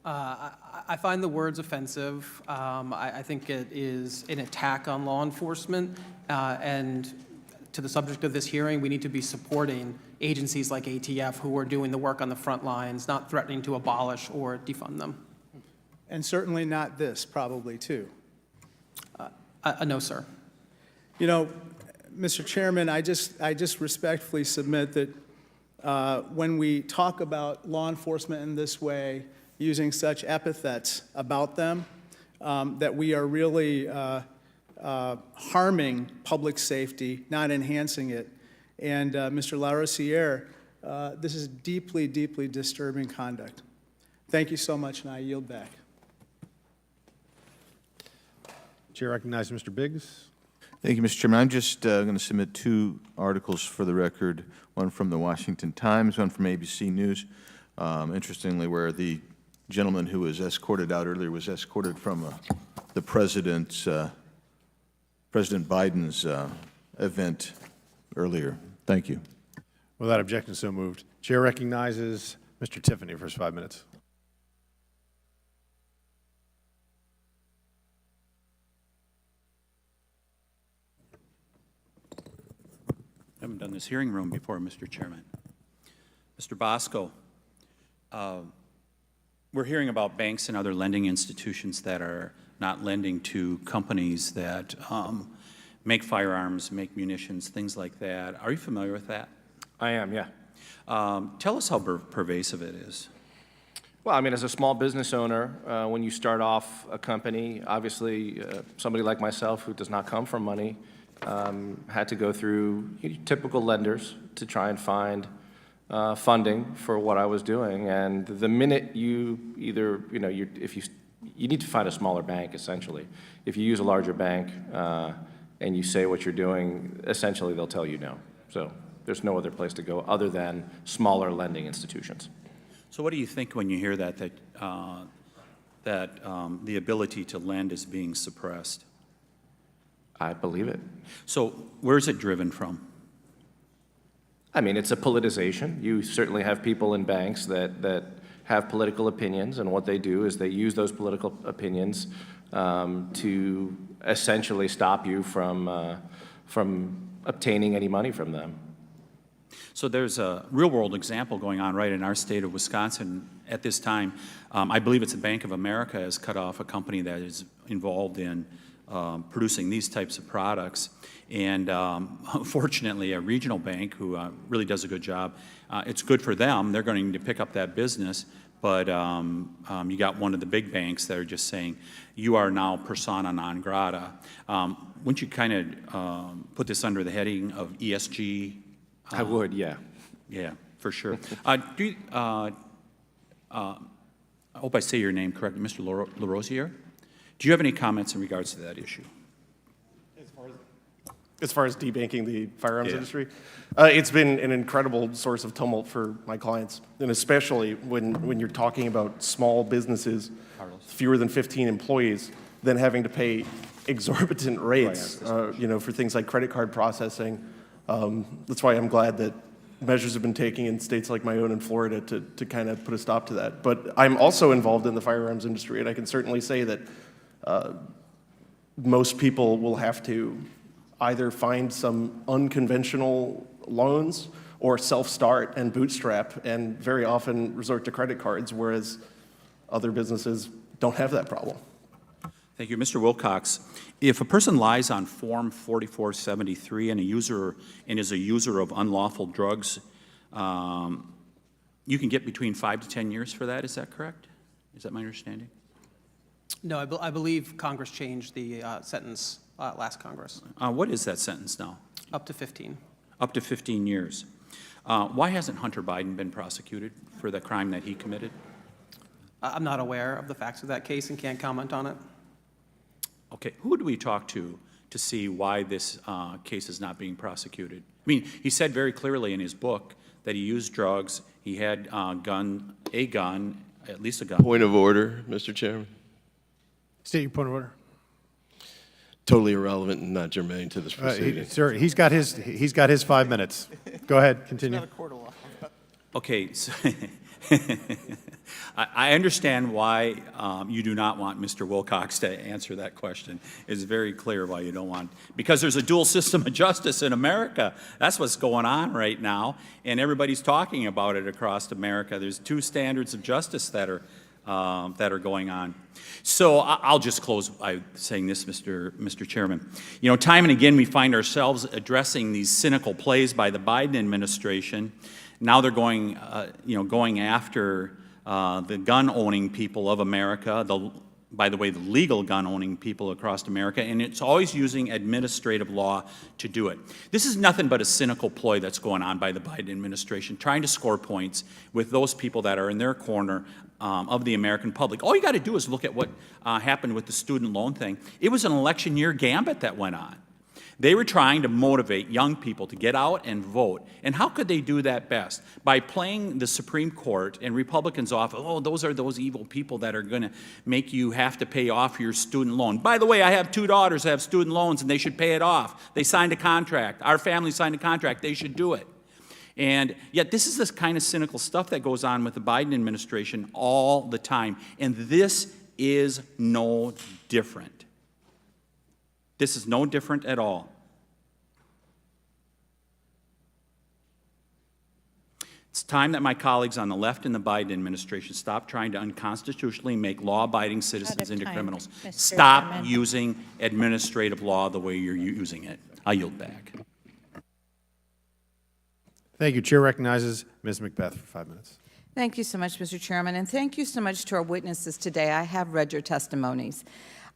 I find the words offensive. I think it is an attack on law enforcement. And to the subject of this hearing, we need to be supporting agencies like ATF who are doing the work on the front lines, not threatening to abolish or defund them. And certainly not this, probably, too. No, sir. You know, Mr. Chairman, I just respectfully submit that when we talk about law enforcement in this way, using such epithets about them, that we are really harming public safety, not enhancing it. And Mr. Larosiere, this is deeply, deeply disturbing conduct. Thank you so much, and I yield back. Chair recognizes Mr. Biggs. Thank you, Mr. Chairman. I'm just going to submit 2 articles for the record, one from the Washington Times, one from ABC News. Interestingly, where the gentleman who was escorted out earlier was escorted from the President Biden's event earlier. Thank you. Without objection, so moved. Chair recognizes Mr. Tiffany for his 5 minutes. I haven't done this hearing room before, Mr. Chairman. Mr. Bosco, we're hearing about banks and other lending institutions that are not lending to companies that make firearms, make munitions, things like that. Are you familiar with that? I am, yeah. Tell us how pervasive it is. Well, I mean, as a small business owner, when you start off a company, obviously somebody like myself who does not come from money had to go through typical lenders to try and find funding for what I was doing. And the minute you either, you need to find a smaller bank, essentially. If you use a larger bank and you say what you're doing, essentially they'll tell you no. So there's no other place to go other than smaller lending institutions. So what do you think when you hear that the ability to lend is being suppressed? I believe it. So where's it driven from? I mean, it's a politicization. You certainly have people in banks that have political opinions, and what they do is they use those political opinions to essentially stop you from obtaining any money from them. So there's a real-world example going on right in our state of Wisconsin at this time. I believe it's the Bank of America has cut off a company that is involved in producing these types of products. And fortunately, a regional bank who really does a good job, it's good for them. They're going to pick up that business. But you got one of the big banks that are just saying, you are now persona non grata. Wouldn't you kind of put this under the heading of ESG? I would, yeah. Yeah, for sure. I hope I say your name correctly, Mr. LaRosiere. Do you have any comments in regards to that issue? As far as debanking the firearms industry, it's been an incredible source of tumult for my clients, and especially when you're talking about small businesses, fewer than 15 employees, then having to pay exorbitant rates, for things like credit card processing. That's why I'm glad that measures have been taken in states like my own in Florida to kind of put a stop to that. But I'm also involved in the firearms industry, and I can certainly say that most people will have to either find some unconventional loans or self-start and bootstrap, and very often resort to credit cards, whereas other businesses don't have that problem. Thank you. Mr. Wilcox, if a person lies on Form 4473 and is a user of unlawful drugs, you can get between 5 to 10 years for that. Is that correct? Is that my understanding? No, I believe Congress changed the sentence last Congress. What is that sentence now? Up to 15. Up to 15 years. Why hasn't Hunter Biden been prosecuted for the crime that he committed? I'm not aware of the facts of that case and can't comment on it. Okay, who do we talk to see why this case is not being prosecuted? I mean, he said very clearly in his book that he used drugs, he had a gun, at least a gun. Point of order, Mr. Chairman. State your point of order. Totally irrelevant and not germane to this proceeding. Sir, he's got his 5 minutes. Go ahead, continue. Okay, so I understand why you do not want Mr. Wilcox to answer that question. It's very clear why you don't want, because there's a dual system of justice in America. That's what's going on right now, and everybody's talking about it across America. There's two standards of justice that are going on. So I'll just close by saying this, Mr. Chairman. You know, time and again we find ourselves addressing these cynical plays by the Biden administration. Now they're going after the gun-owning people of America, by the way, the legal gun-owning people across America, and it's always using administrative law to do it. This is nothing but a cynical ploy that's going on by the Biden administration, trying to score points with those people that are in their corner of the American public. All you got to do is look at what happened with the student loan thing. It was an election year gambit that went on. They were trying to motivate young people to get out and vote. And how could they do that best? By playing the Supreme Court and Republicans off, oh, those are those evil people that are going to make you have to pay off your student loan. By the way, I have 2 daughters that have student loans, and they should pay it off. They signed a contract. Our family signed a contract. They should do it. And yet this is this kind of cynical stuff that goes on with the Biden administration all the time. And this is no different. This is no different at all. It's time that my colleagues on the left in the Biden administration stop trying to unconstitutionally make law-abiding citizens into criminals. Stop using administrative law the way you're using it. I yield back. Thank you. Chair recognizes Ms. Macbeth for 5 minutes. Thank you so much, Mr. Chairman, and thank you so much to our witnesses today. I have read your testimonies.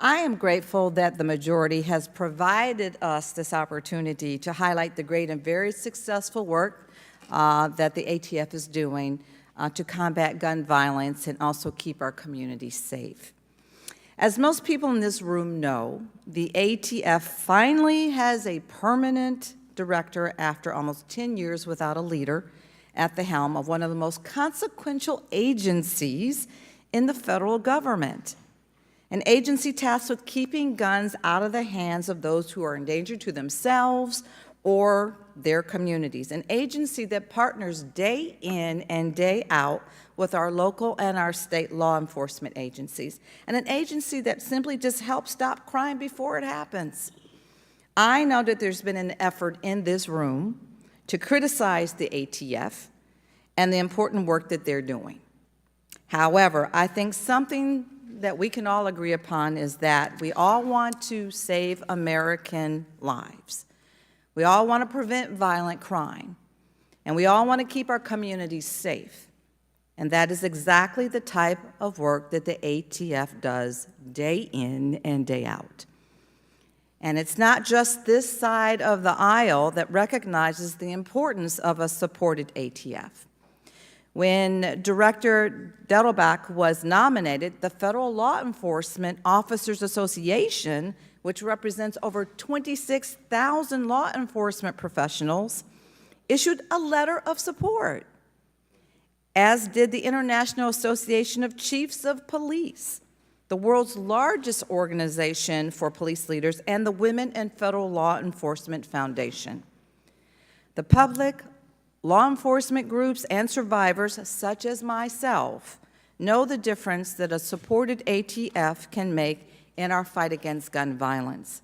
I am grateful that the majority has provided us this opportunity to highlight the great and very successful work that the ATF is doing to combat gun violence and also keep our communities safe. As most people in this room know, the ATF finally has a permanent director after almost 10 years without a leader at the helm of one of the most consequential agencies in the federal government. An agency tasked with keeping guns out of the hands of those who are in danger to themselves or their communities. An agency that partners day in and day out with our local and our state law enforcement agencies. And an agency that simply just helps stop crime before it happens. I know that there's been an effort in this room to criticize the ATF and the important work that they're doing. However, I think something that we can all agree upon is that we all want to save American lives. We all want to prevent violent crime, and we all want to keep our communities safe. And that is exactly the type of work that the ATF does day in and day out. And it's not just this side of the aisle that recognizes the importance of a supported ATF. When Director Dettelbach was nominated, the Federal Law Enforcement Officers Association, which represents over 26,000 law enforcement professionals, issued a letter of support, as did the International Association of Chiefs of Police, the world's largest organization for police leaders, and the Women in Federal Law Enforcement Foundation. The public, law enforcement groups, and survivors, such as myself, know the difference that a supported ATF can make in our fight against gun violence.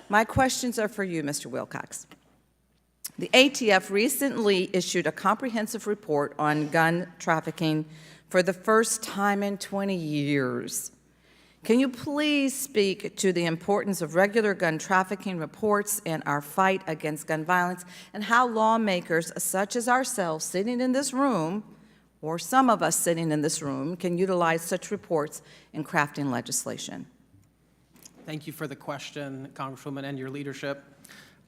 My questions are for you, Mr. Wilcox. The ATF recently issued a comprehensive report on gun trafficking for the first time in 20 years. Can you please speak to the importance of regular gun trafficking reports in our fight against gun violence, and how lawmakers such as ourselves sitting in this room, or some of us sitting in this room, can utilize such reports in crafting legislation? Thank you for the question, Congresswoman, and your leadership.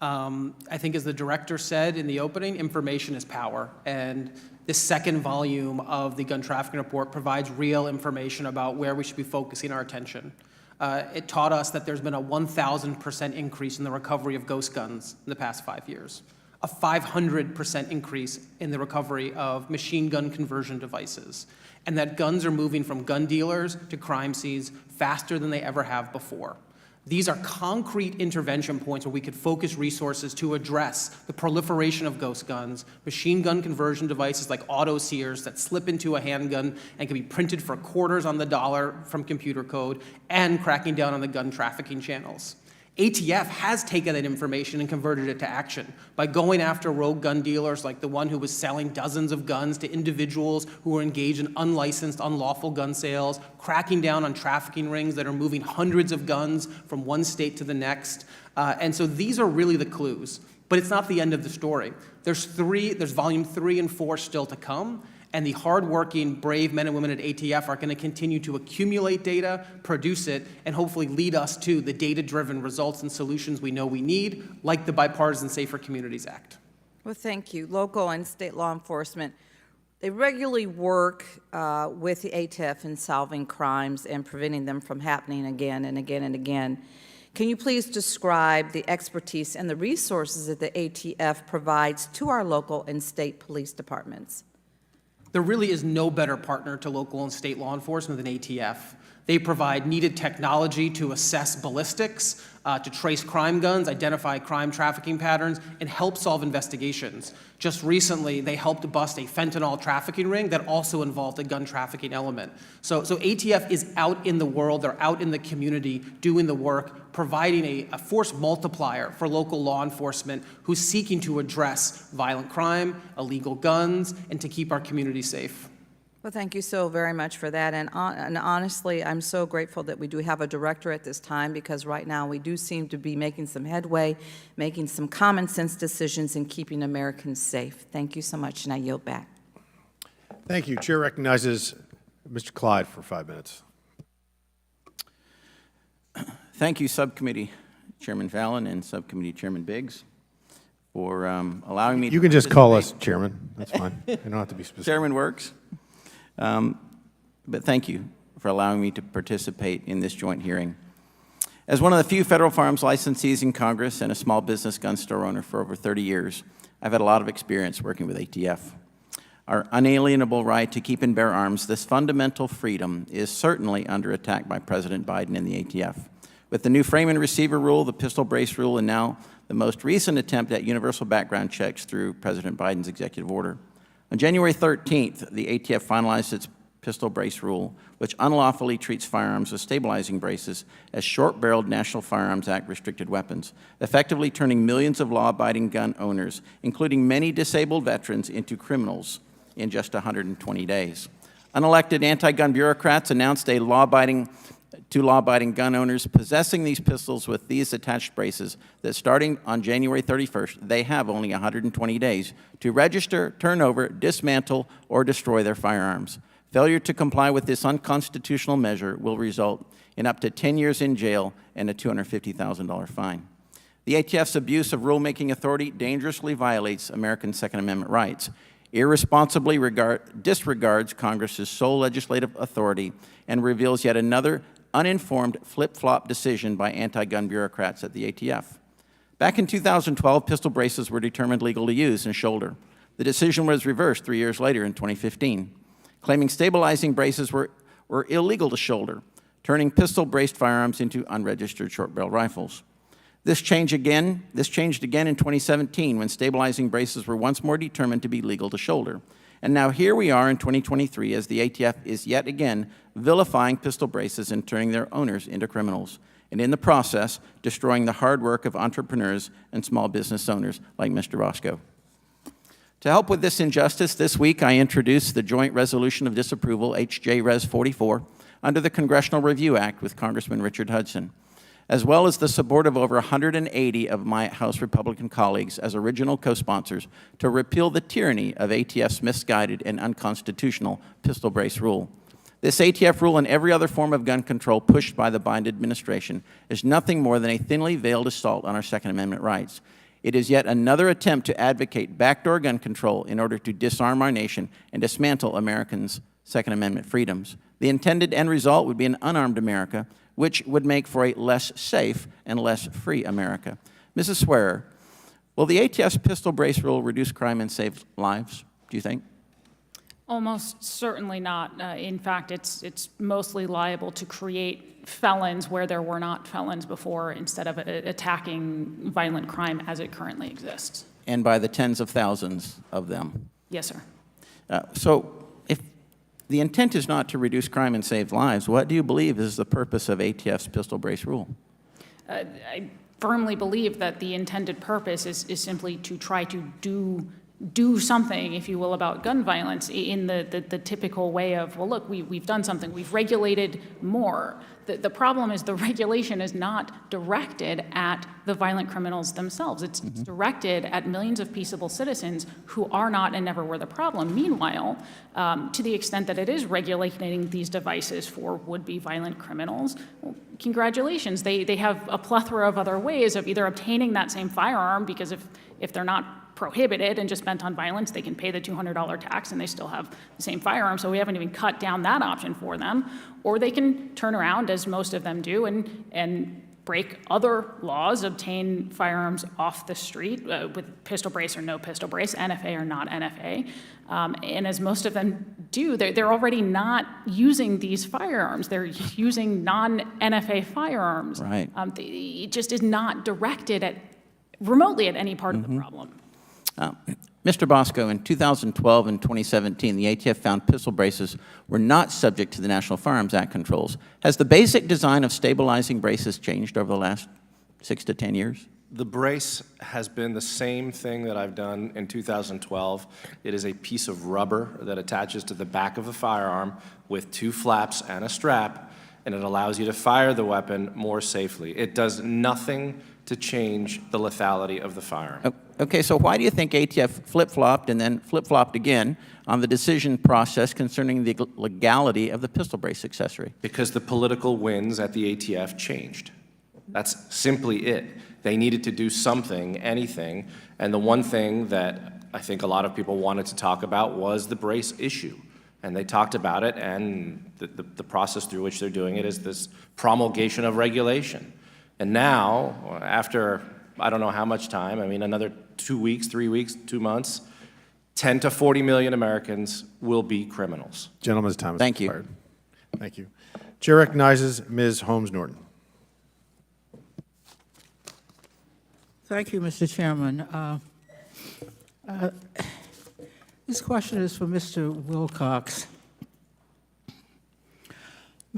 I think as the director said in the opening, information is power. And this second volume of the gun trafficking report provides real information about where we should be focusing our attention. It taught us that there's been a 1,000% increase in the recovery of ghost guns in the past 5 years, a 500% increase in the recovery of machine gun conversion devices, and that guns are moving from gun dealers to crime scenes faster than they ever have before. These are concrete intervention points where we could focus resources to address the proliferation of ghost guns, machine gun conversion devices like auto sears that slip into a handgun and can be printed for quarters on the dollar from computer code, and cracking down on the gun trafficking channels. ATF has taken that information and converted it to action by going after rogue gun dealers like the one who was selling dozens of guns to individuals who were engaged in unlicensed, unlawful gun sales, cracking down on trafficking rings that are moving hundreds of guns from one state to the next. And so these are really the clues. But it's not the end of the story. There's volume 3 and 4 still to come. And the hardworking, brave men and women at ATF are going to continue to accumulate data, produce it, and hopefully lead us to the data-driven results and solutions we know we need, like the Bipartisan Safer Communities Act. Well, thank you. Local and state law enforcement, they regularly work with the ATF in solving crimes and preventing them from happening again and again and again. Can you please describe the expertise and the resources that the ATF provides to our local and state police departments? There really is no better partner to local and state law enforcement than ATF. They provide needed technology to assess ballistics, to trace crime guns, identify crime trafficking patterns, and help solve investigations. Just recently, they helped bust a fentanyl trafficking ring that also involved a gun trafficking element. So ATF is out in the world, they're out in the community doing the work, providing a force multiplier for local law enforcement who's seeking to address violent crime, illegal guns, and to keep our community safe. Well, thank you so very much for that. And honestly, I'm so grateful that we do have a director at this time, because right now we do seem to be making some headway, making some common sense decisions in keeping Americans safe. Thank you so much, and I yield back. Thank you. Chair recognizes Mr. Clyde for 5 minutes. Thank you, Subcommittee Chairman Fallon and Subcommittee Chairman Biggs, for allowing me to You can just call us Chairman. That's fine. You don't have to be specific. Chairman works. But thank you for allowing me to participate in this joint hearing. As one of the few federal firearms licensees in Congress and a small business gun store owner for over 30 years, I've had a lot of experience working with ATF. Our unalienable right to keep and bear arms, this fundamental freedom, is certainly under attack by President Biden and the ATF. With the new frame and receiver rule, the pistol brace rule, and now the most recent attempt at universal background checks through President Biden's executive order. On January 13th, the ATF finalized its pistol brace rule, which unlawfully treats firearms with stabilizing braces as short-barreled National Firearms Act restricted weapons, effectively turning millions of law-abiding gun owners, including many disabled veterans, into criminals in just 120 days. Unelected anti-gun bureaucrats announced to law-abiding gun owners possessing these pistols with these attached braces that starting on January 31st, they have only 120 days to register, turn over, dismantle, or destroy their firearms. Failure to comply with this unconstitutional measure will result in up to 10 years in jail and a $250,000 fine. The ATF's abuse of rulemaking authority dangerously violates American Second Amendment rights, irresponsibly disregards Congress's sole legislative authority, and reveals yet another uninformed flip-flop decision by anti-gun bureaucrats at the ATF. Back in 2012, pistol braces were determined legal to use and shoulder. The decision was reversed 3 years later in 2015, claiming stabilizing braces were illegal to shoulder, turning pistol-braced firearms into unregistered short-barrel rifles. This changed again in 2017 when stabilizing braces were once more determined to be legal to shoulder. And now here we are in 2023 as the ATF is yet again vilifying pistol braces and turning their owners into criminals, and in the process, destroying the hard work of entrepreneurs and small business owners like Mr. Bosco. To help with this injustice, this week I introduced the Joint Resolution of Disapproval, HJ Res 44, under the Congressional Review Act with Congressman Richard Hudson, as well as the support of over 180 of my House Republican colleagues as original co-sponsors to repeal the tyranny of ATF's misguided and unconstitutional pistol brace rule. This ATF rule and every other form of gun control pushed by the Biden administration is nothing more than a thinly veiled assault on our Second Amendment rights. It is yet another attempt to advocate backdoor gun control in order to disarm our nation and dismantle Americans' Second Amendment freedoms. The intended end result would be an unarmed America, which would make for a less safe and less free America. Mrs. Swearer, will the ATF's pistol brace rule reduce crime and save lives, do you think? Almost certainly not. In fact, it's mostly liable to create felons where there were not felons before instead of attacking violent crime as it currently exists. And by the tens of thousands of them. Yes, sir. So if the intent is not to reduce crime and save lives, what do you believe is the purpose of ATF's pistol brace rule? I firmly believe that the intended purpose is simply to try to do something, if you will, about gun violence in the typical way of, well, look, we've done something. We've regulated more. The problem is the regulation is not directed at the violent criminals themselves. It's directed at millions of peaceable citizens who are not and never were the problem. Meanwhile, to the extent that it is regulating these devices for would-be violent criminals, well, congratulations. They have a plethora of other ways of either obtaining that same firearm, because if they're not prohibited and just spent on violence, they can pay the $200 tax and they still have the same firearm, so we haven't even cut down that option for them. Or they can turn around, as most of them do, and break other laws, obtain firearms off the street with pistol brace or no pistol brace, NFA or not NFA. And as most of them do, they're already not using these firearms. They're using non-NFA firearms. Right. It just is not directed remotely at any part of the problem. Mr. Bosco, in 2012 and 2017, the ATF found pistol braces were not subject to the National Firearms Act controls. Has the basic design of stabilizing braces changed over the last 6 to 10 years? The brace has been the same thing that I've done in 2012. It is a piece of rubber that attaches to the back of the firearm with 2 flaps and a strap, and it allows you to fire the weapon more safely. It does nothing to change the lethality of the firearm. Okay, so why do you think ATF flip-flopped and then flip-flopped again on the decision process concerning the legality of the pistol brace accessory? Because the political winds at the ATF changed. That's simply it. They needed to do something, anything, and the one thing that I think a lot of people wanted to talk about was the brace issue. And they talked about it, and the process through which they're doing it is this promulgation of regulation. And now, after I don't know how much time, I mean another 2 weeks, 3 weeks, 2 months, 10 to 40 million Americans will be criminals. Gentleman's time is Thank you. expired. Thank you. Chair recognizes Ms. Holmes-Norton. Thank you, Mr. Chairman. This question is for Mr. Wilcox.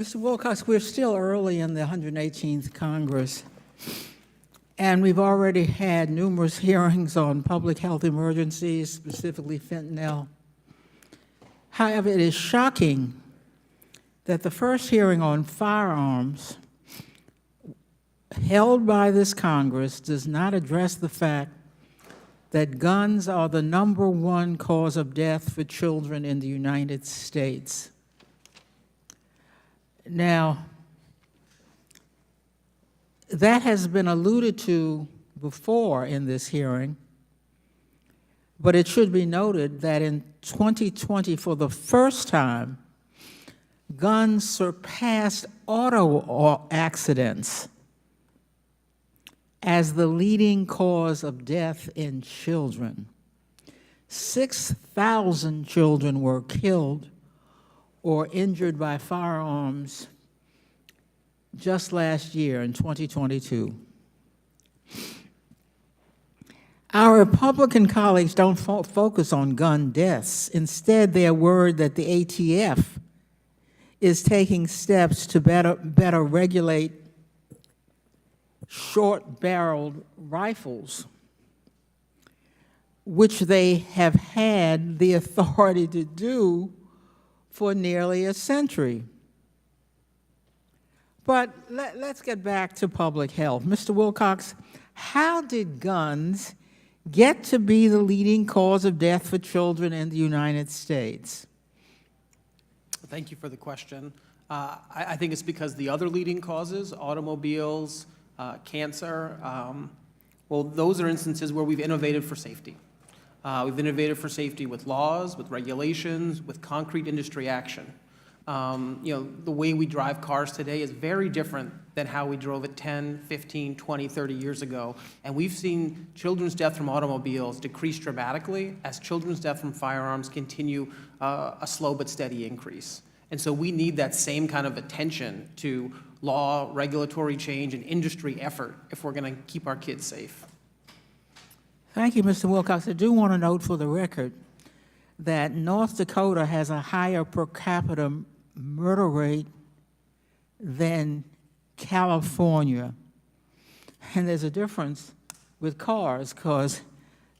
Mr. Wilcox, we're still early in the 118th Congress, and we've already had numerous hearings on public health emergencies, specifically fentanyl. However, it is shocking that the first hearing on firearms held by this Congress does not address the fact that guns are the #1 cause of death for children in the United States. Now, that has been alluded to before in this hearing, but it should be noted that in 2020, for the first time, guns surpassed auto accidents as the leading cause of death in children. 6,000 children were killed or injured by firearms just last year in 2022. Our Republican colleagues don't focus on gun deaths. Instead, they are worried that the ATF is taking steps to better regulate short-barreled rifles, which they have had the authority to do for nearly a century. But let's get back to public health. Mr. Wilcox, how did guns get to be the leading cause of death for children in the United States? Thank you for the question. I think it's because the other leading causes, automobiles, cancer, well, those are instances where we've innovated for safety. We've innovated for safety with laws, with regulations, with concrete industry action. The way we drive cars today is very different than how we drove it 10, 15, 20, 30 years ago. And we've seen children's death from automobiles decrease dramatically as children's death from firearms continue a slow but steady increase. And so we need that same kind of attention to law, regulatory change, and industry effort if we're going to keep our kids safe. Thank you, Mr. Wilcox. I do want to note for the record that North Dakota has a higher per capita murder rate than California. And there's a difference with cars because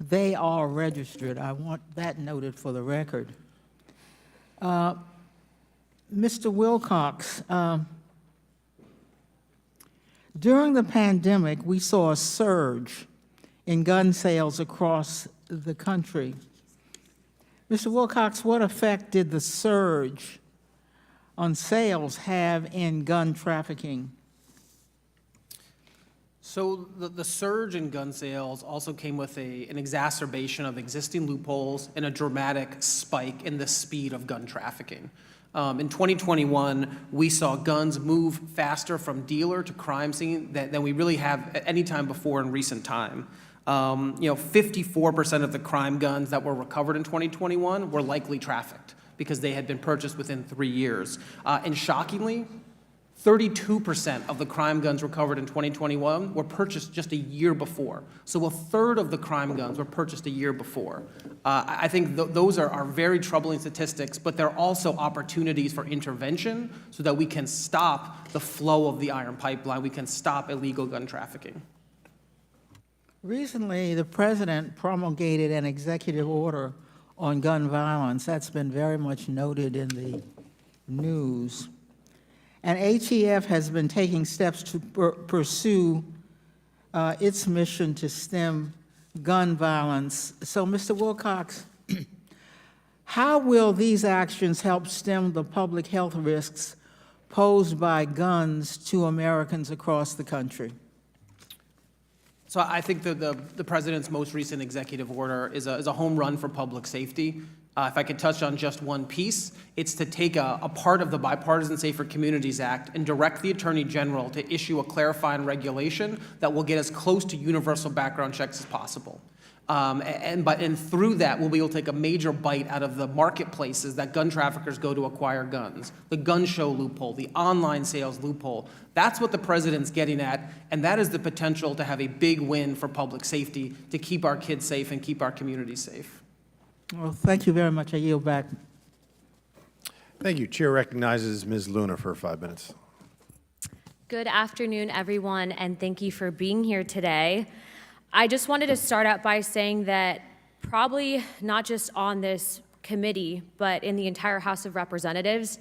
they are registered. I want that noted for the record. Mr. Wilcox, during the pandemic, we saw a surge in gun sales across the country. Mr. Wilcox, what effect did the surge on sales have in gun trafficking? So the surge in gun sales also came with an exacerbation of existing loopholes and a dramatic spike in the speed of gun trafficking. In 2021, we saw guns move faster from dealer to crime scene than we really have at any time before in recent time. 54% of the crime guns that were recovered in 2021 were likely trafficked because they had been purchased within 3 years. And shockingly, 32% of the crime guns recovered in 2021 were purchased just a year before. So a third of the crime guns were purchased a year before. I think those are very troubling statistics, but they're also opportunities for intervention so that we can stop the flow of the iron pipeline. We can stop illegal gun trafficking. Recently, the president promulgated an executive order on gun violence. That's been very much noted in the news. And ATF has been taking steps to pursue its mission to stem gun violence. So, Mr. Wilcox, how will these actions help stem the public health risks posed by guns to Americans across the country? So I think that the president's most recent executive order is a home run for public safety. If I could touch on just one piece, it's to take a part of the Bipartisan Safer Communities Act and direct the Attorney General to issue a clarifying regulation that will get as close to universal background checks as possible. And through that, we'll be able to take a major bite out of the marketplaces that gun traffickers go to acquire guns, the gun show loophole, the online sales loophole. That's what the president's getting at, and that is the potential to have a big win for public safety, to keep our kids safe and keep our communities safe. Well, thank you very much. I yield back. Thank you. Chair recognizes Ms. Luna for 5 minutes. Good afternoon, everyone, and thank you for being here today. I just wanted to start out by saying that probably not just on this committee, but in the entire House of Representatives,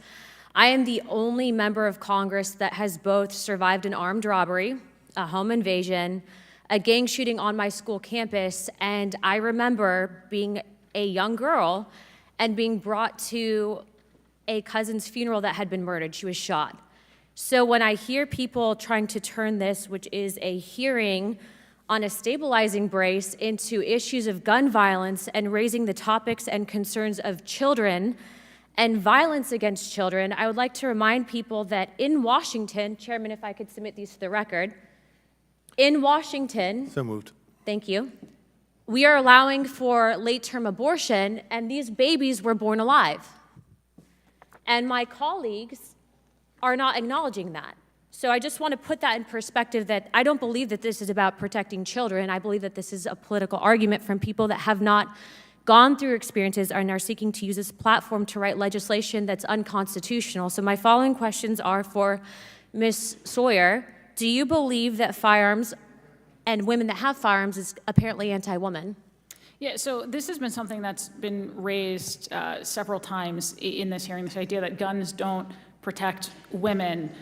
I am the only member of Congress that has both survived an armed robbery, a home invasion, a gang shooting on my school campus, and I remember being a young girl and being brought to a cousin's funeral that had been murdered. She was shot. So when I hear people trying to turn this, which is a hearing on a stabilizing brace, into issues of gun violence and raising the topics and concerns of children and violence against children, I would like to remind people that in Washington, Chairman, if I could submit these to the record, in Washington, So moved. thank you, we are allowing for late-term abortion, and these babies were born alive. And my colleagues are not acknowledging that. So I just want to put that in perspective, that I don't believe that this is about protecting children. I believe that this is a political argument from people that have not gone through experiences and are seeking to use this platform to write legislation that's unconstitutional. So my following questions are for Ms. Sawyer. Do you believe that firearms and women that have firearms is apparently anti-woman? Yeah, so this has been something that's been raised several times in this hearing, this idea that guns don't protect women.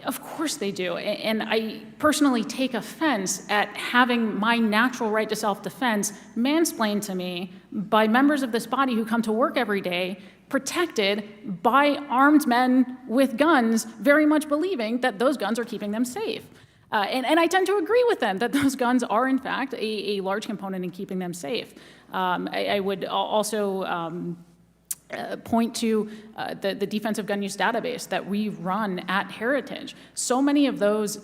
Of course they do. And I personally take offense at having my natural right to self-defense mansplained to me by members of this body who come to work every day protected by armed men with guns, very much believing that those guns are keeping them safe. And I tend to agree with them that those guns are, in fact, a large component in keeping them safe. I would also point to the defensive gun use database that we run at Heritage. So many of those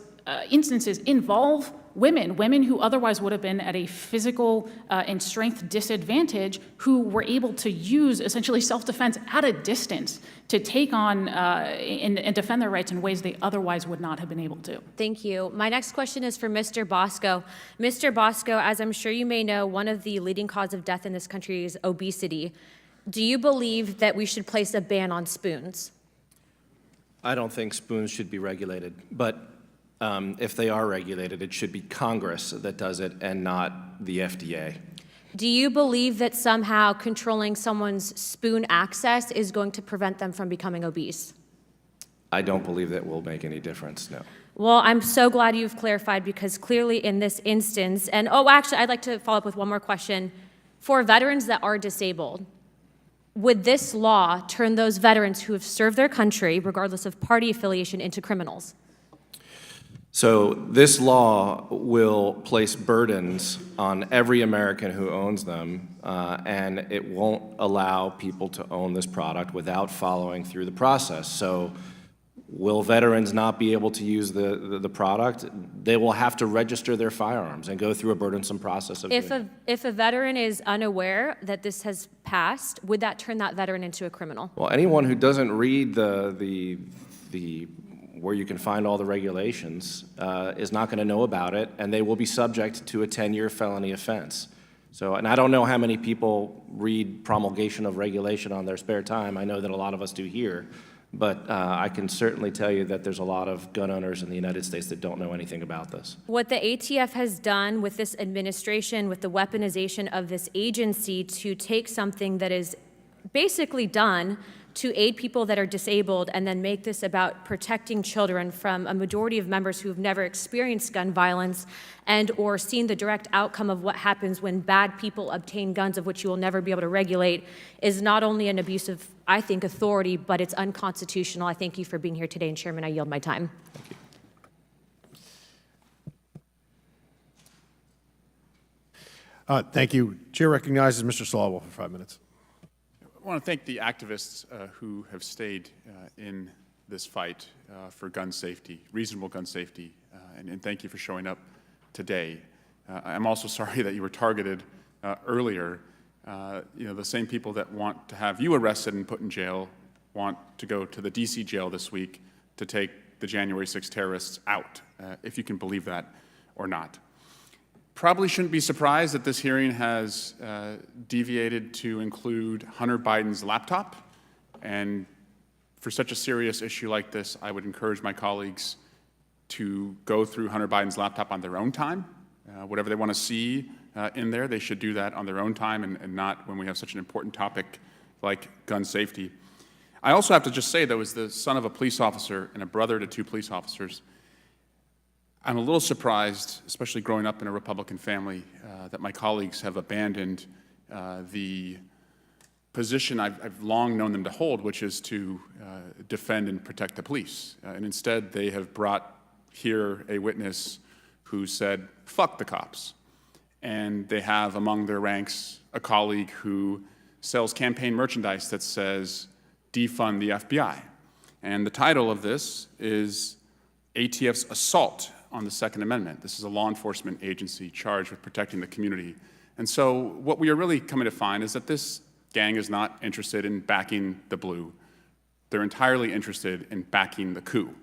instances involve women who otherwise would have been at a physical and strength disadvantage, who were able to use essentially self-defense at a distance to take on and defend their rights in ways they otherwise would not have been able to. Thank you. My next question is for Mr. Bosco. Mr. Bosco, as I'm sure you may know, one of the leading causes of death in this country is obesity. Do you believe that we should place a ban on spoons? I don't think spoons should be regulated, but if they are regulated, it should be Congress that does it and not the FDA. Do you believe that somehow controlling someone's spoon access is going to prevent them from becoming obese? I don't believe that will make any difference, no. Well, I'm so glad you've clarified, because clearly in this instance, and actually, I'd like to follow up with one more question. For veterans that are disabled, would this law turn those veterans who have served their country, regardless of party affiliation, into criminals? So this law will place burdens on every American who owns them, and it won't allow people to own this product without following through the process. So will veterans not be able to use the product? They will have to register their firearms and go through a burdensome process of doing it. If a veteran is unaware that this has passed, would that turn that veteran into a criminal? Well, anyone who doesn't read the where you can find all the regulations is not going to know about it, and they will be subject to a 10-year felony offense. So, and I don't know how many people read promulgation of regulation on their spare time. I know that a lot of us do here, but I can certainly tell you that there's a lot of gun owners in the United States that don't know anything about this. What the ATF has done with this administration, with the weaponization of this agency to take something that is basically done to aid people that are disabled and then make this about protecting children from a majority of members who have never experienced gun violence and or seen the direct outcome of what happens when bad people obtain guns of which you will never be able to regulate, is not only an abuse of, I think, authority, but it's unconstitutional. I thank you for being here today, and Chairman, I yield my time. Thank you. Thank you. Chair recognizes Mr. Swalwell for 5 minutes. I want to thank the activists who have stayed in this fight for gun safety, reasonable gun safety, and thank you for showing up today. I'm also sorry that you were targeted earlier. The same people that want to have you arrested and put in jail want to go to the DC jail this week to take the January 6 terrorists out, if you can believe that or not. Probably shouldn't be surprised that this hearing has deviated to include Hunter Biden's laptop and For such a serious issue like this, I would encourage my colleagues to go through Hunter Biden's laptop on their own time. Whatever they want to see in there, they should do that on their own time and not when we have such an important topic like gun safety. I also have to just say, though, as the son of a police officer and a brother to 2 police officers, I'm a little surprised, especially growing up in a Republican family, that my colleagues have abandoned the position I've long known them to hold, which is to defend and protect the police. And instead, they have brought here a witness who said, "Fuck the cops." And they have among their ranks a colleague who sells campaign merchandise that says, "Defund the FBI." And the title of this is ATF's Assault on the Second Amendment. This is a law enforcement agency charged with protecting the community. And so what we are really coming to find is that this gang is not interested in backing the blue. They're entirely interested in backing the coup.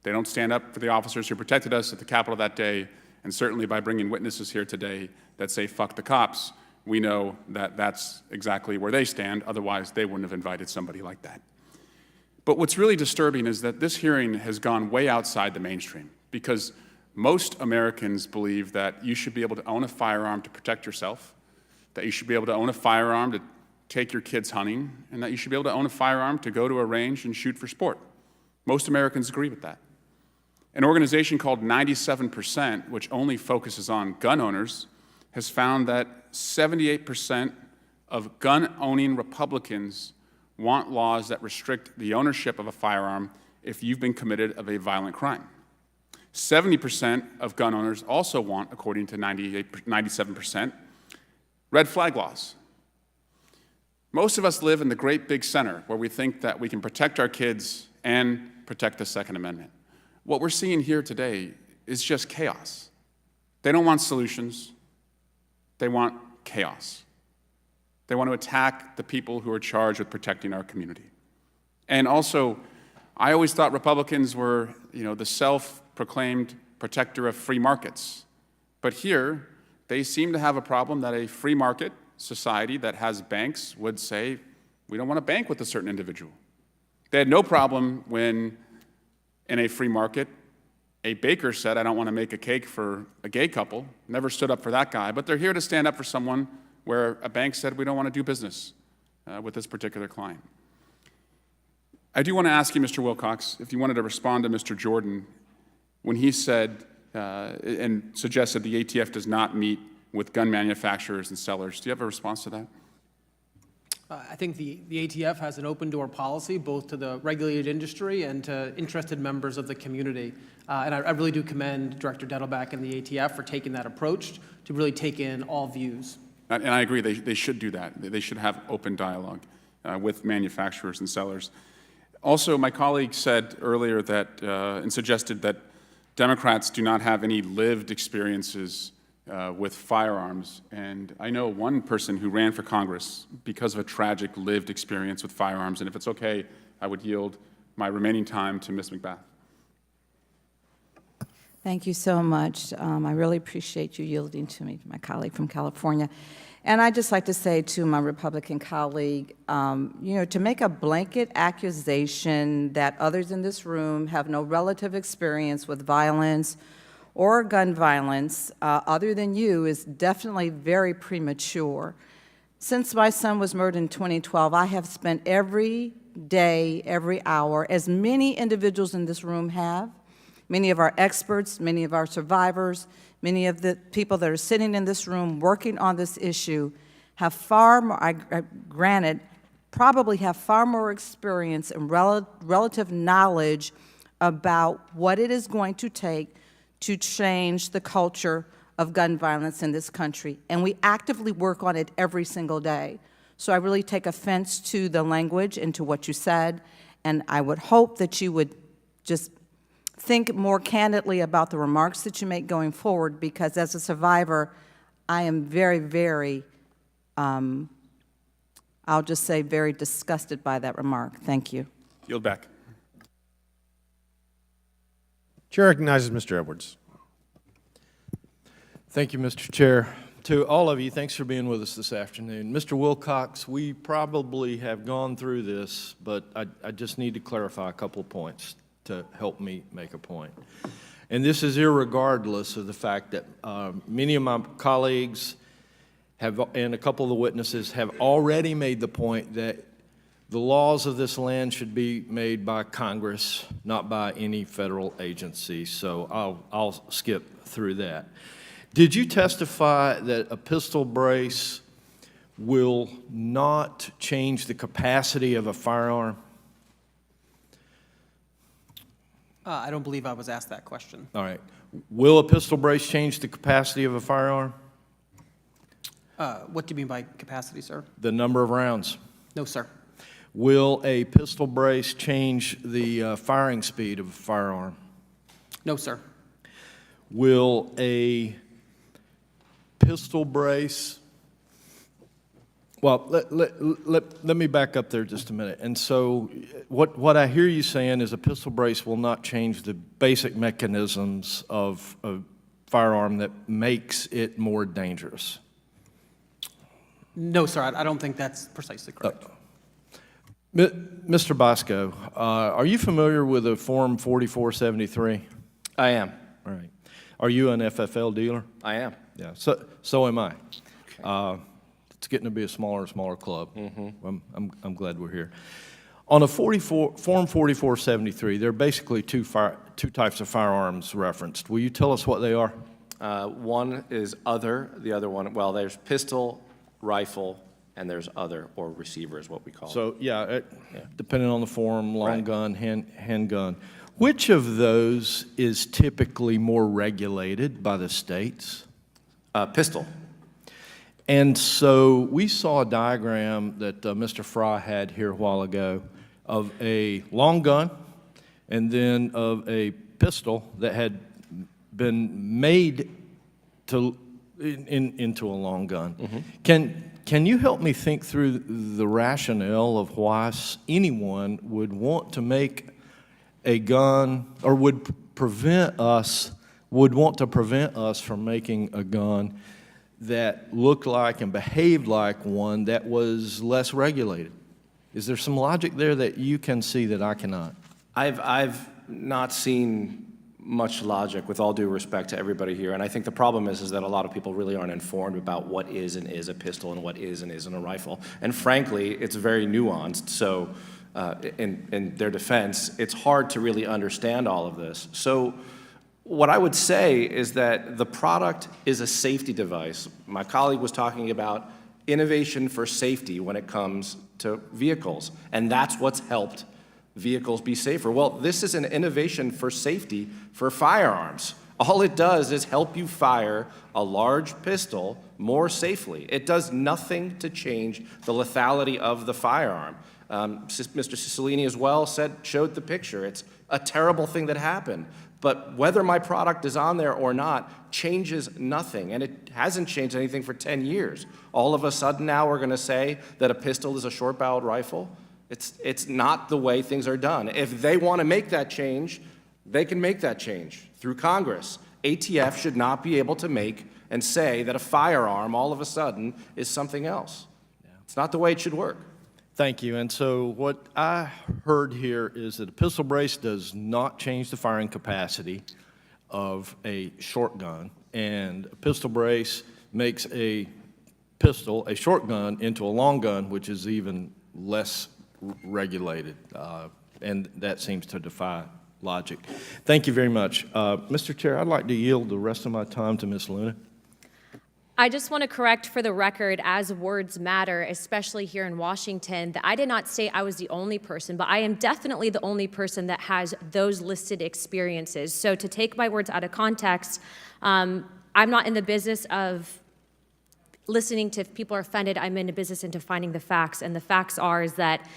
They don't stand up for the officers who protected us at the Capitol that day, and certainly by bringing witnesses here today that say, "Fuck the cops," we know that that's exactly where they stand. Otherwise, they wouldn't have invited somebody like that. But what's really disturbing is that this hearing has gone way outside the mainstream, because most Americans believe that you should be able to own a firearm to protect yourself, that you should be able to own a firearm to take your kids hunting, and that you should be able to own a firearm to go to a range and shoot for sport. Most Americans agree with that. An organization called 97%, which only focuses on gun owners, has found that 78% of gun-owning Republicans want laws that restrict the ownership of a firearm if you've been committed of a violent crime. 70% of gun owners also want, according to 97%, red flag laws. Most of us live in the great big center where we think that we can protect our kids and protect the Second Amendment. What we're seeing here today is just chaos. They don't want solutions. They want chaos. They want to attack the people who are charged with protecting our community. And also, I always thought Republicans were, the self-proclaimed protector of free markets. But here, they seem to have a problem that a free market society that has banks would say, we don't want to bank with a certain individual. They had no problem when, in a free market, a baker said, I don't want to make a cake for a gay couple, never stood up for that guy, but they're here to stand up for someone where a bank said, we don't want to do business with this particular client. I do want to ask you, Mr. Wilcox, if you wanted to respond to Mr. Jordan when he said and suggested the ATF does not meet with gun manufacturers and sellers. Do you have a response to that? I think the ATF has an open door policy, both to the regulated industry and to interested members of the community. And I really do commend Director Dettelbach and the ATF for taking that approach to really take in all views. And I agree, they should do that. They should have open dialogue with manufacturers and sellers. Also, my colleague said earlier that, and suggested that Democrats do not have any lived experiences with firearms. And I know one person who ran for Congress because of a tragic lived experience with firearms. And if it's okay, I would yield my remaining time to Ms. McBath. Thank you so much. I really appreciate you yielding to me, my colleague from California. And I'd just like to say to my Republican colleague, to make a blanket accusation that others in this room have no relative experience with violence or gun violence other than you is definitely very premature. Since my son was murdered in 2012, I have spent every day, every hour, as many individuals in this room have, many of our experts, many of our survivors, many of the people that are sitting in this room working on this issue have far more, granted, probably have far more experience and relative knowledge about what it is going to take to change the culture of gun violence in this country. And we actively work on it every single day. So I really take offense to the language and to what you said, and I would hope that you would just think more candidly about the remarks that you make going forward, because as a survivor, I am very, very, I'll just say very disgusted by that remark. Thank you. Yield back. Chair recognizes Mr. Edwards. Thank you, Mr. Chair. To all of you, thanks for being with us this afternoon. Mr. Wilcox, we probably have gone through this, but I just need to clarify a couple of points to help me make a point. And this is irregardless of the fact that many of my colleagues have, and a couple of the witnesses have already made the point that the laws of this land should be made by Congress, not by any federal agency. So I'll skip through that. Did you testify that a pistol brace will not change the capacity of a firearm? I don't believe I was asked that question. All right. Will a pistol brace change the capacity of a firearm? What do you mean by capacity, sir? The number of rounds. No, sir. Will a pistol brace change the firing speed of a firearm? No, sir. Will a pistol brace, well, let me back up there just a minute. And so what I hear you saying is a pistol brace will not change the basic mechanisms of a firearm that makes it more dangerous. No, sir. I don't think that's precisely correct. Mr. Bosco, are you familiar with a Form 4473? I am. All right. Are you an FFL dealer? I am. Yeah, so am I. It's getting to be a smaller and smaller club. I'm glad we're here. On a Form 4473, there are basically two types of firearms referenced. Will you tell us what they are? One is other, the other one, well, there's pistol, rifle, and there's other, or receiver is what we call it. So, depending on the form, long gun, handgun. Which of those is typically more regulated by the states? Pistol. And so we saw a diagram that Mr. Fry had here a while ago of a long gun and then of a pistol that had been made to into a long gun. Can you help me think through the rationale of why anyone would want to make a gun, or would want to prevent us from making a gun that looked like and behaved like one that was less regulated? Is there some logic there that you can see that I cannot? I've not seen much logic, with all due respect to everybody here, and I think the problem is that a lot of people really aren't informed about what is and is a pistol and what is and isn't a rifle. And frankly, it's very nuanced, so in their defense, it's hard to really understand all of this. So what I would say is that the product is a safety device. My colleague was talking about innovation for safety when it comes to vehicles, and that's what's helped vehicles be safer. Well, this is an innovation for safety for firearms. All it does is help you fire a large pistol more safely. It does nothing to change the lethality of the firearm. Mr. Cicilline as well showed the picture. It's a terrible thing that happened. But whether my product is on there or not changes nothing, and it hasn't changed anything for 10 years. All of a sudden now we're going to say that a pistol is a short-barreled rifle? It's not the way things are done. If they want to make that change, they can make that change through Congress. ATF should not be able to make and say that a firearm all of a sudden is something else. It's not the way it should work. Thank you. And so what I heard here is that a pistol brace does not change the firing capacity of a short gun, and a pistol brace makes a pistol, a short gun, into a long gun, which is even less regulated, and that seems to defy logic. Thank you very much. Mr. Chair, I'd like to yield the rest of my time to Ms. Luna. I just want to correct for the record, as words matter, especially here in Washington, that I did not say I was the only person, but I am definitely the only person that has those listed experiences. So to take my words out of context, I'm not in the business of listening to if people are offended. I'm in the business into finding the facts, and the facts is that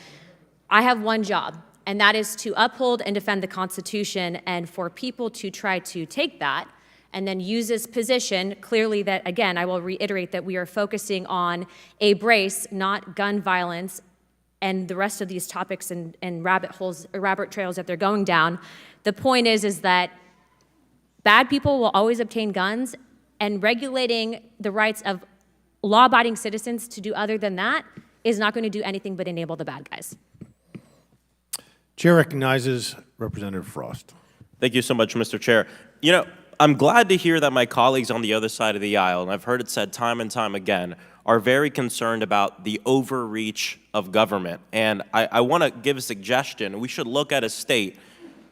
I have one job, and that is to uphold and defend the Constitution, and for people to try to take that and then use this position, clearly that, again, I will reiterate that we are focusing on a brace, not gun violence, and the rest of these topics and rabbit trails that they're going down. The point is that bad people will always obtain guns, And regulating the rights of law-abiding citizens to do other than that is not going to do anything but enable the bad guys. Chair recognizes Representative Frost. Thank you so much, Mr. Chair. You know, I'm glad to hear that my colleagues on the other side of the aisle, and I've heard it said time and time again, are very concerned about the overreach of government. And I want to give a suggestion. We should look at a state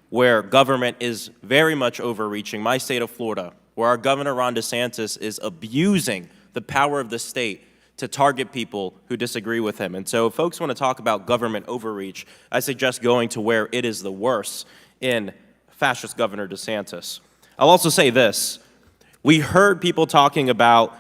where government is very much overreaching, my state of Florida, where our Governor Ron DeSantis is abusing the power of the state to target people who disagree with him. And so if folks want to talk about government overreach, I suggest going to where it is the worst, in fascist Governor DeSantis. I'll also say this. We heard people talking about,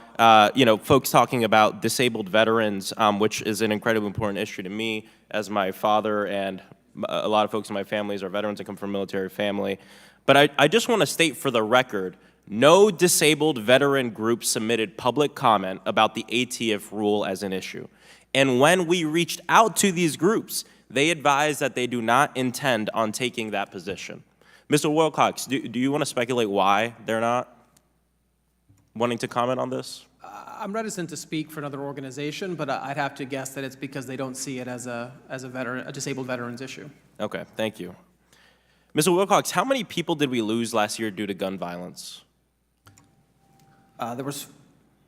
folks talking about disabled veterans, which is an incredibly important issue to me as my father and a lot of folks in my families are veterans. I come from a military family. But I just want to state for the record, no disabled veteran group submitted public comment about the ATF rule as an issue. And when we reached out to these groups, they advised that they do not intend on taking that position. Mr. Wilcox, do you want to speculate why they're not wanting to comment on this? I'm reticent to speak for another organization, but I'd have to guess that it's because they don't see it as a disabled veterans issue. Okay, thank you. Mr. Wilcox, how many people did we lose last year due to gun violence? There was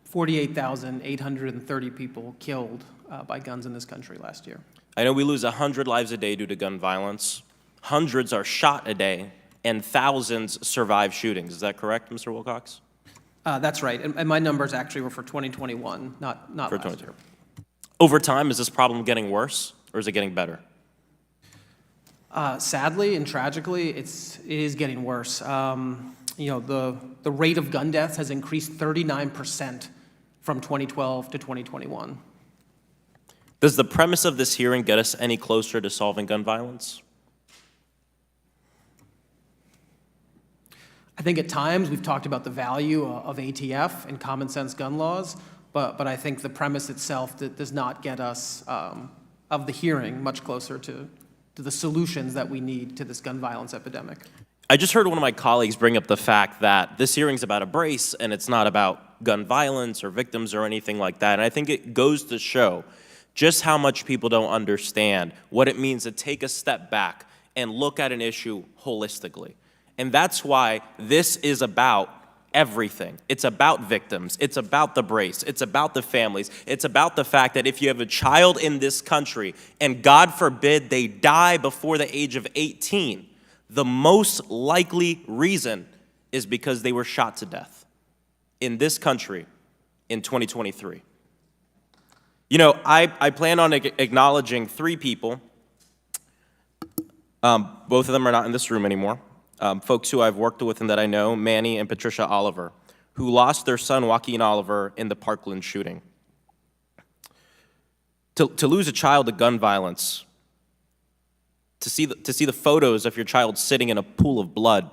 48,830 people killed by guns in this country last year. I know we lose 100 lives a day due to gun violence. Hundreds are shot a day, and thousands survive shootings. Is that correct, Mr. Wilcox? That's right, and my numbers actually were for 2021, not For last year. Over time, is this problem getting worse, or is it getting better? Sadly and tragically, it is getting worse. The rate of gun deaths has increased 39% from 2012 to 2021. Does the premise of this hearing get us any closer to solving gun violence? I think at times we've talked about the value of ATF and common sense gun laws, but I think the premise itself does not get us, of the hearing, much closer to the solutions that we need to this gun violence epidemic. I just heard one of my colleagues bring up the fact that this hearing's about a brace and it's not about gun violence or victims or anything like that. And I think it goes to show just how much people don't understand what it means to take a step back and look at an issue holistically. And that's why this is about everything. It's about victims. It's about the brace. It's about the families. It's about the fact that if you have a child in this country and God forbid they die before the age of 18, the most likely reason is because they were shot to death in this country in 2023. You know, I plan on acknowledging three people. Both of them are not in this room anymore. Folks who I've worked with and that I know, Manny and Patricia Oliver, who lost their son, Joaquin Oliver, in the Parkland shooting. To lose a child to gun violence, to see the photos of your child sitting in a pool of blood,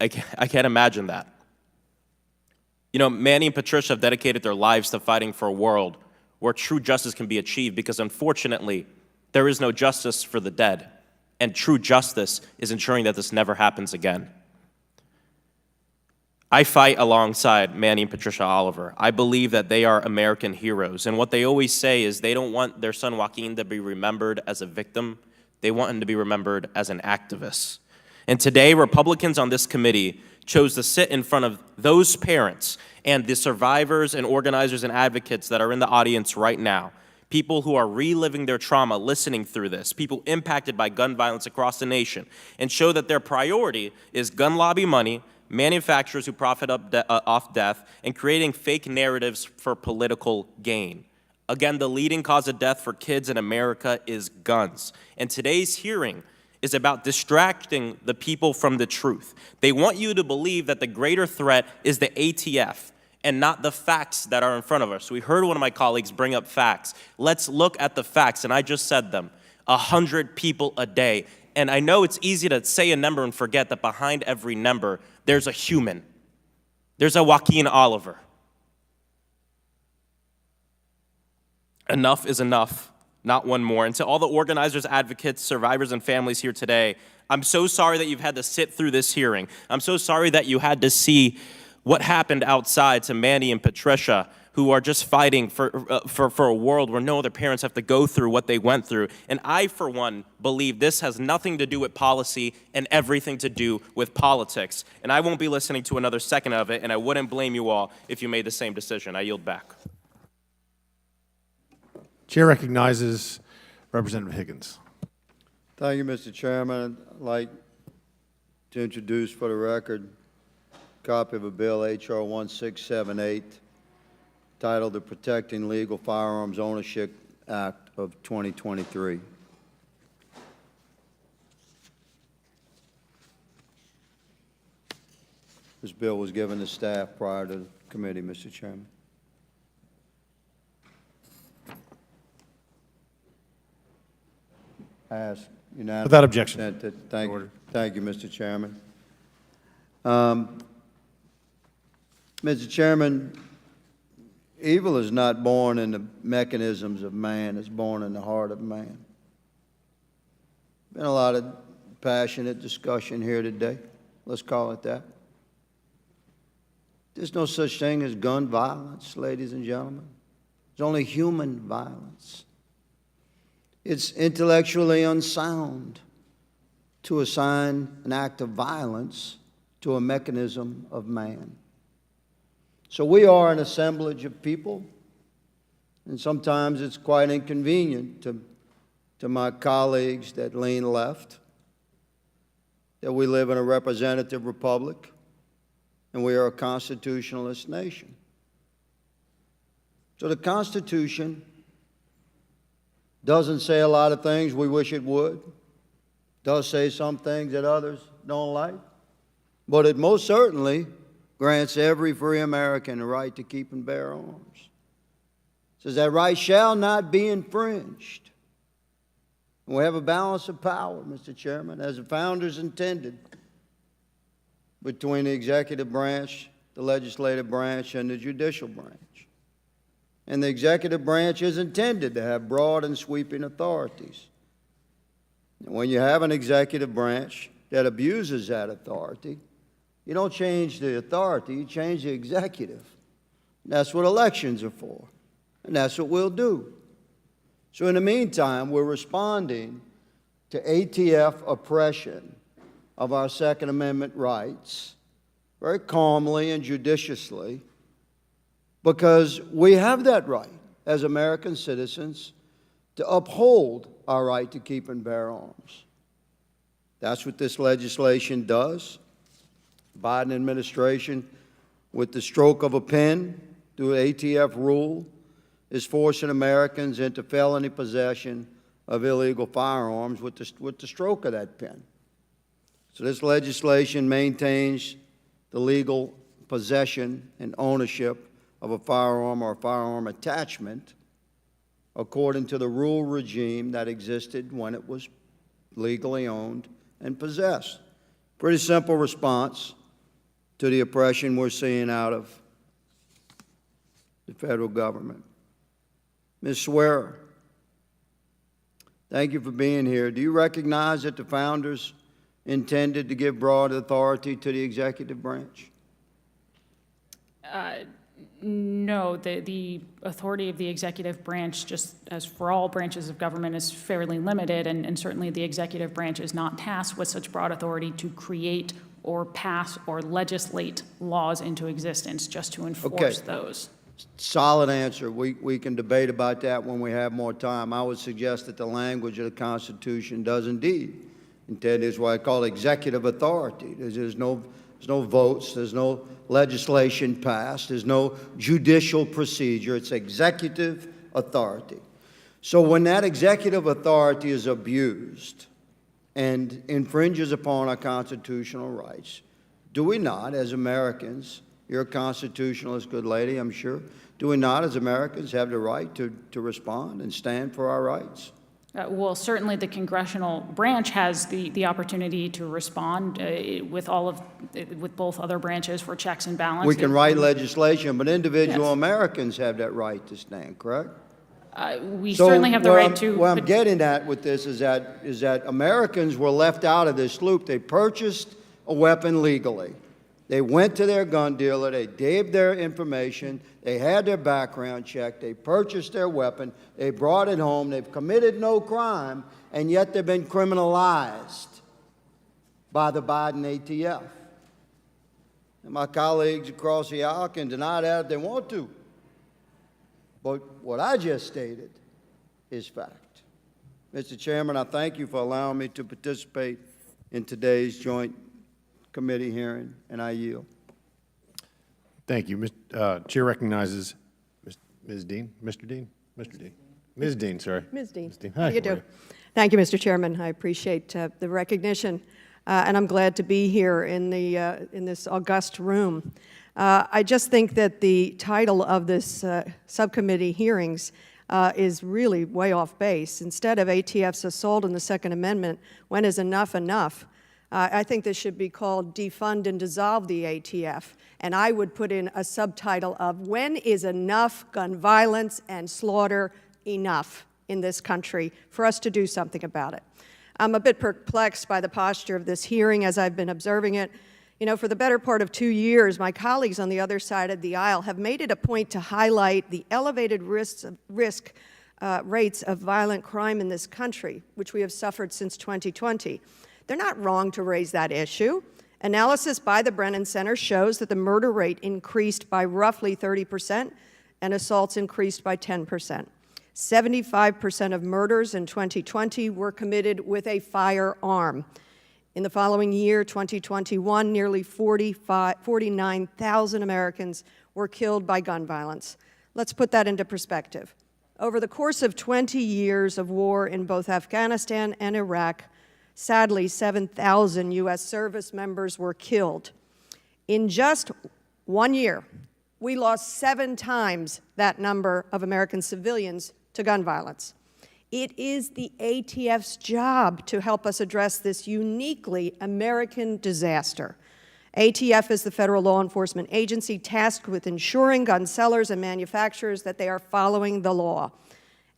I can't imagine that. You know, Manny and Patricia have dedicated their lives to fighting for a world where true justice can be achieved because, unfortunately, there is no justice for the dead. And true justice is ensuring that this never happens again. I fight alongside Manny and Patricia Oliver. I believe that they are American heroes. And what they always say is they don't want their son Joaquin to be remembered as a victim. They want him to be remembered as an activist. And today, Republicans on this committee chose to sit in front of those parents and the survivors and organizers and advocates that are in the audience right now. People who are reliving their trauma, listening through this, people impacted by gun violence across the nation, and show that their priority is gun lobby money, manufacturers who profit off death, and creating fake narratives for political gain. Again, the leading cause of death for kids in America is guns. And today's hearing is about distracting the people from the truth. They want you to believe that the greater threat is the ATF, and not the facts that are in front of us. We heard one of my colleagues bring up facts. Let's look at the facts, and I just said them. 100 people a day. And I know it's easy to say a number and forget that behind every number, there's a human. There's a Joaquin Oliver. Enough is enough. not one more. And to all the organizers, advocates, survivors, and families here today, I'm so sorry that you've had to sit through this hearing. I'm so sorry that you had to see what happened outside to Manny and Patricia, who are just fighting for a world where no other parents have to go through what they went through. And I, for one, believe this has nothing to do with policy and everything to do with politics. And I won't be listening to another second of it, and I wouldn't blame you all if you made the same decision. I yield back. Chair recognizes Representative Higgins. Thank you, Mr. Chairman. I'd like to introduce for the record a copy of a bill, H.R. 1678, titled the Protecting Legal Firearms Ownership Act of 2023. This bill was given to staff prior to the committee, Mr. Chairman. I ask unanimous Without objection. consent that- Thank you, Mr. Chairman. Mr. Chairman, evil is not born in the mechanisms of man, it's born in the heart of man. Been a lot of passionate discussion here today, let's call it that. There's no such thing as gun violence, ladies and gentlemen. There's only human violence. It's intellectually unsound to assign an act of violence to a mechanism of man. So we are an assemblage of people, and sometimes it's quite inconvenient to my colleagues that lean left, that we live in a representative republic, and we are a constitutionalist nation. So the Constitution doesn't say a lot of things we wish it would, does say some things that others don't like, but it most certainly grants every free American the right to keep and bear arms. It says that right shall not be infringed. And we have a balance of power, Mr. Chairman, as the founders intended, between the executive branch, the legislative branch, and the judicial branch. And the executive branch is intended to have broad and sweeping authorities. And when you have an executive branch that abuses that authority, you don't change the authority, you change the executive. And that's what elections are for, and that's what we'll do. So in the meantime, we're responding to ATF oppression of our Second Amendment rights very calmly and judiciously, because we have that right as American citizens to uphold our right to keep and bear arms. That's what this legislation does. Biden administration, with the stroke of a pen through the ATF rule, is forcing Americans into felony possession of illegal firearms with the stroke of that pen. So this legislation maintains the legal possession and ownership of a firearm or a firearm attachment according to the rule regime that existed when it was legally owned and possessed. Pretty simple response to the oppression we're seeing out of the federal government. Ms. Swearer, thank you for being here. Do you recognize that the founders intended to give broad authority to the executive branch? No, the authority of the executive branch, just as for all branches of government, is fairly limited, and certainly the executive branch is not tasked with such broad authority to create or pass or legislate laws into existence, just to enforce those. Solid answer. We can debate about that when we have more time. I would suggest that the language of the Constitution does indeed intend is what I call executive authority. There's no votes, there's no legislation passed, there's no judicial procedure. It's executive authority. So when that executive authority is abused and infringes upon our constitutional rights, do we not, as Americans, you're a constitutionalist, good lady, I'm sure, do we not, as Americans, have the right to respond and stand for our rights? Well, certainly the congressional branch has the opportunity to respond with both other branches for checks and balances. We can write legislation, but individual Americans have that right to stand, correct? We certainly have the right to. What I'm getting at with this is that Americans were left out of this loop. They purchased a weapon legally. They went to their gun dealer, they gave their information, they had their background checked, they purchased their weapon, they brought it home, they've committed no crime, and yet they've been criminalized by the Biden ATF. And my colleagues across the aisle can deny that if they want to. But what I just stated is fact. Mr. Chairman, I thank you for allowing me to participate in today's joint committee hearing, and I yield. Thank you. Chair recognizes Ms. Dean, Mr. Dean, Mr. Dean, Ms. Dean, sorry. Ms. Dean. Ms. Dean. How Hi, you do? Thank you, Mr. Chairman. I appreciate the recognition, and I'm glad to be here in this august room. I just think that the title of this subcommittee hearings is really way off base. Instead of ATF's assault on the Second Amendment, when is enough enough? I think this should be called Defund and Dissolve the ATF, and I would put in a subtitle of When is enough gun violence and slaughter enough in this country for us to do something about it? I'm a bit perplexed by the posture of this hearing as I've been observing it. You know, for the better part of 2 years, my colleagues on the other side of the aisle have made it a point to highlight the elevated rates of violent crime in this country, which we have suffered since 2020. They're not wrong to raise that issue. Analysis by the Brennan Center shows that the murder rate increased by roughly 30% and assaults increased by 10%. 75% of murders in 2020 were committed with a firearm. In the following year, 2021, nearly 49,000 Americans were killed by gun violence. Let's put that into perspective. Over the course of 20 years of war in both Afghanistan and Iraq, sadly, 7,000 U.S. service members were killed. In just 1 year, we lost 7 times that number of American civilians to gun violence. It is the ATF's job to help us address this uniquely American disaster. ATF is the federal law enforcement agency tasked with ensuring gun sellers and manufacturers that they are following the law.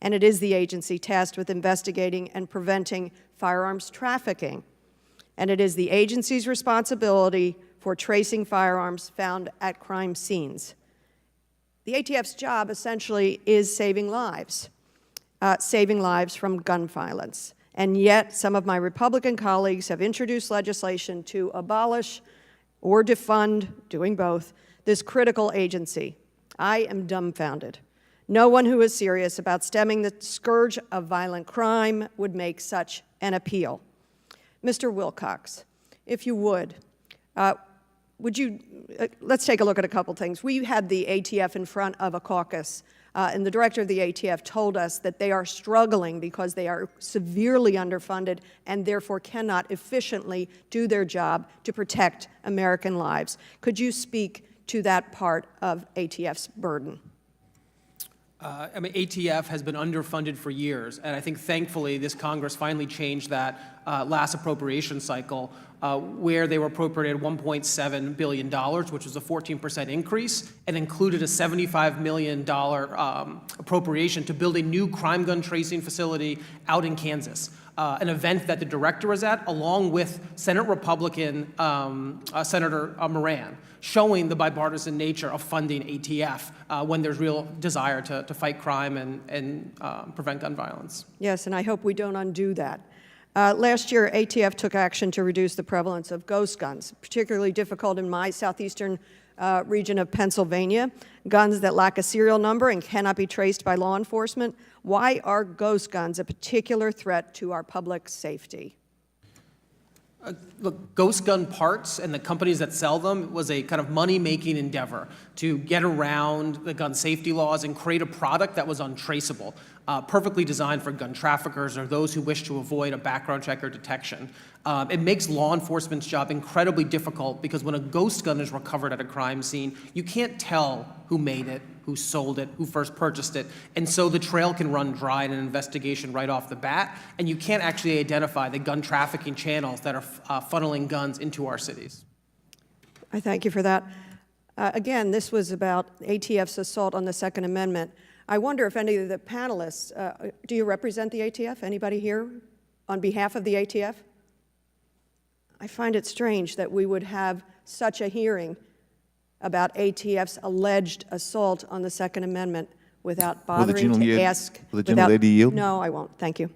And it is the agency tasked with investigating and preventing firearms trafficking. And it is the agency's responsibility for tracing firearms found at crime scenes. The ATF's job essentially is saving lives from gun violence. And yet, some of my Republican colleagues have introduced legislation to abolish or defund, doing both, this critical agency. I am dumbfounded. No one who is serious about stemming the scourge of violent crime would make such an appeal. Mr. Wilcox, if you would you, let's take a look at a couple things. We had the ATF in front of a caucus, and the director of the ATF told us that they are struggling because they are severely underfunded and therefore cannot efficiently do their job to protect American lives. Could you speak to that part of ATF's burden? ATF has been underfunded for years, and I think thankfully this Congress finally changed that last appropriation cycle where they were appropriated $1.7 billion, which was a 14% increase, and included a $75 million appropriation to build a new crime gun tracing facility out in Kansas, an event that the director was at, along with Senate Republican Senator Moran, showing the bipartisan nature of funding ATF when there's real desire to fight crime and prevent gun violence. Yes, and I hope we don't undo that. Last year, ATF took action to reduce the prevalence of ghost guns, particularly difficult in my southeastern region of Pennsylvania, guns that lack a serial number and cannot be traced by law enforcement. Why are ghost guns a particular threat to our public safety? Look, ghost gun parts and the companies that sell them was a kind of money-making endeavor to get around the gun safety laws and create a product that was untraceable, perfectly designed for gun traffickers or those who wish to avoid a background check or detection. It makes law enforcement's job incredibly difficult because when a ghost gun is recovered at a crime scene, you can't tell who made it, who sold it, who first purchased it, and so the trail can run dry in an investigation right off the bat, and you can't actually identify the gun trafficking channels that are funneling guns into our cities. I thank you for that. Again, this was about ATF's assault on the Second Amendment. I wonder if any of the panelists, do you represent the ATF? Anybody here on behalf of the ATF? I find it strange that we would have such a hearing about ATF's alleged assault on the Second Amendment without bothering to ask. Will the gentlelady yield? No, I won't. Thank you.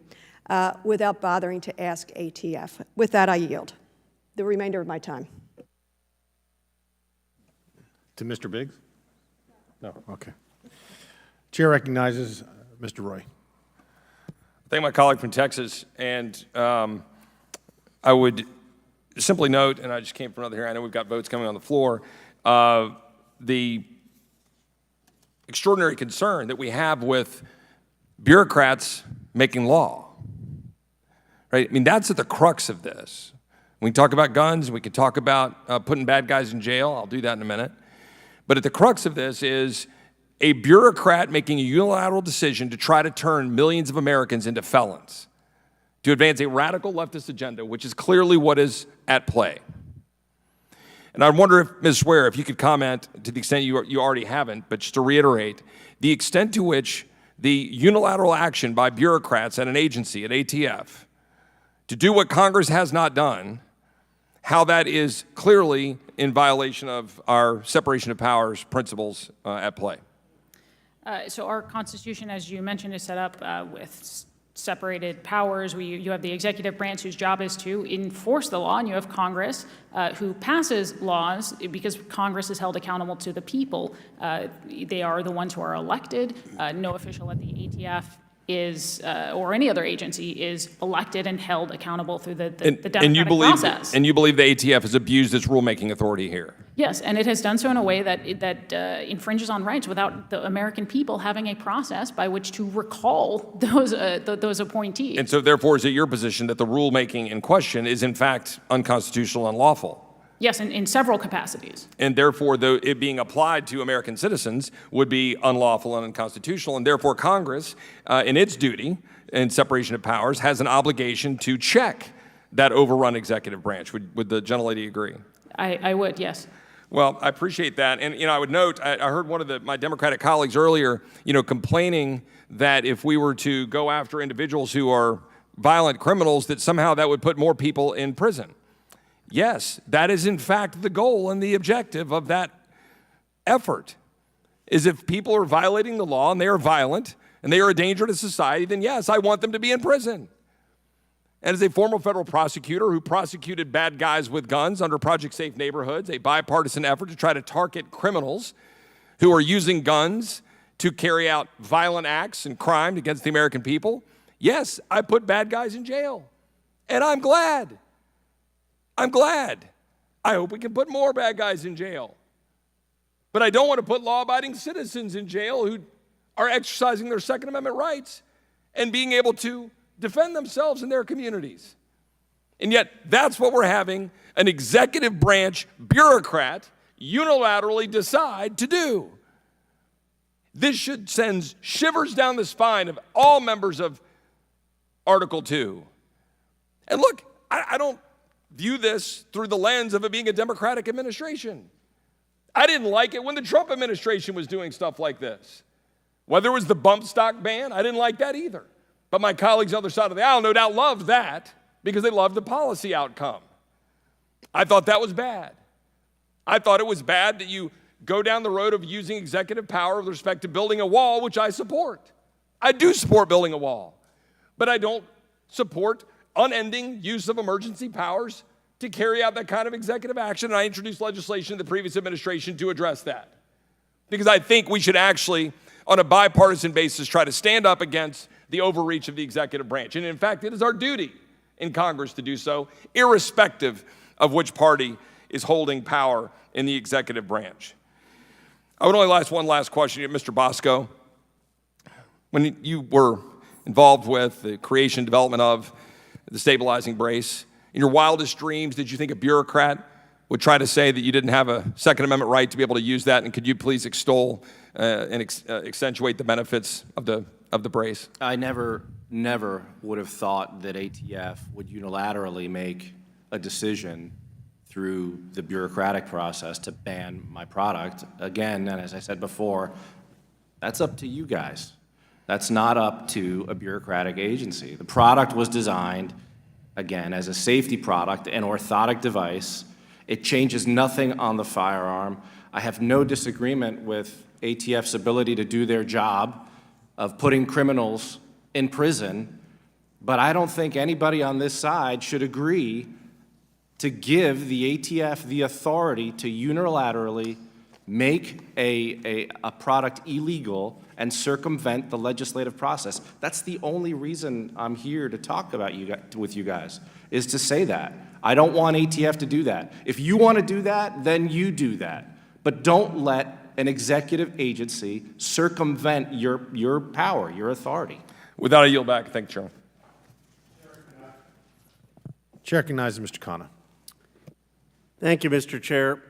Without bothering to ask ATF. With that, I yield the remainder of my time. To Mr. Biggs? No, okay. Chair recognizes Mr. Roy. Thank my colleague from Texas, and I would simply note, and I just came from another hearing, I know we've got votes coming on the floor, the extraordinary concern that we have with bureaucrats making law, right? I mean, that's at the crux of this. We can talk about guns, we can talk about putting bad guys in jail, I'll do that in a minute, but at the crux of this is a bureaucrat making a unilateral decision to try to turn millions of Americans into felons, to advance a radical leftist agenda, which is clearly what is at play. And I wonder if, Ms. Swear, if you could comment, to the extent you already haven't, but just to reiterate, the extent to which the unilateral action by bureaucrats at an agency, at ATF, to do what Congress has not done, how that is clearly in violation of our separation of powers principles at play. So our Constitution, as you mentioned, is set up with separated powers. You have the executive branch whose job is to enforce the law, and you have Congress who passes laws because Congress is held accountable to the people. They are the ones who are elected. No official at the ATF is, or any other agency, is elected and held accountable through the democratic process. And you believe the ATF has abused its rulemaking authority here? Yes, and it has done so in a way that infringes on rights without the American people having a process by which to recall those appointees. And so therefore, is it your position that the rulemaking in question is in fact unconstitutional and unlawful? Yes, in several capacities. And therefore, it being applied to American citizens would be unlawful and unconstitutional, and therefore Congress, in its duty in separation of powers, has an obligation to check that overrun executive branch. Would the gentlelady agree? I would, yes. Well, I appreciate that. And, I would note, I heard one of my Democratic colleagues earlier, complaining that if we were to go after individuals who are violent criminals, that somehow that would put more people in prison. Yes, that is in fact the goal and the objective of that effort, is if people are violating the law and they are violent and they are a danger to society, then yes, I want them to be in prison. And as a former federal prosecutor who prosecuted bad guys with guns under Project Safe Neighborhoods, a bipartisan effort to try to target criminals who are using guns to carry out violent acts and crime against the American people, yes, I put bad guys in jail. And I'm glad. I'm glad. I hope we can put more bad guys in jail. But I don't want to put law-abiding citizens in jail who are exercising their Second Amendment rights and being able to defend themselves in their communities. And yet, that's what we're having an executive branch bureaucrat unilaterally decide to do. This should send shivers down the spine of all members of Article 2. And look, I don't view this through the lens of it being a Democratic administration. I didn't like it when the Trump administration was doing stuff like this. Whether it was the bump stock ban, I didn't like that either. But my colleagues on the other side of the aisle no doubt loved that because they loved the policy outcome. I thought that was bad. I thought it was bad that you go down the road of using executive power with respect to building a wall, which I support. I do support building a wall. But I don't support unending use of emergency powers to carry out that kind of executive action, and I introduced legislation in the previous administration to address that. Because I think we should actually, on a bipartisan basis, try to stand up against the overreach of the executive branch. And in fact, it is our duty in Congress to do so, irrespective of which party is holding power in the executive branch. I would only ask one last question, Mr. Bosco. When you were involved with the creation, development of the stabilizing brace, in your wildest dreams, did you think a bureaucrat would try to say that you didn't have a Second Amendment right to be able to use that? And could you please extol and accentuate the benefits of the brace? I never would have thought that ATF would unilaterally make a decision through the bureaucratic process to ban my product. Again, and as I said before, That's up to you guys. That's not up to a bureaucratic agency. The product was designed, again, as a safety product, an orthotic device. It changes nothing on the firearm. I have no disagreement with ATF's ability to do their job of putting criminals in prison, but I don't think anybody on this side should agree to give the ATF the authority to unilaterally make a product illegal and circumvent the legislative process. That's the only reason I'm here to talk about with you guys, is to say that. I don't want ATF to do that. If you want to do that, then you do that. But don't let an executive agency circumvent your power, your authority. With that, I yield back. Thank you, Chairman. Chair recognizes Mr. Khanna. Thank you, Mr. Chair.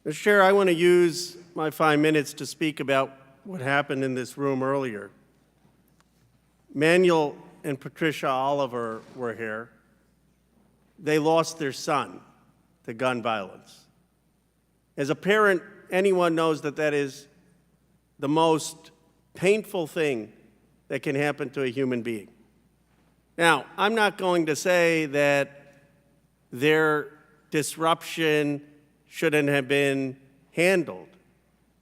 Mr. Chair, I want to use my 5 minutes to speak about what happened in this room earlier. Manuel and Patricia Oliver were here. They lost their son to gun violence. As a parent, anyone knows that that is the most painful thing that can happen to a human being. Now, I'm not going to say that their disruption shouldn't have been handled,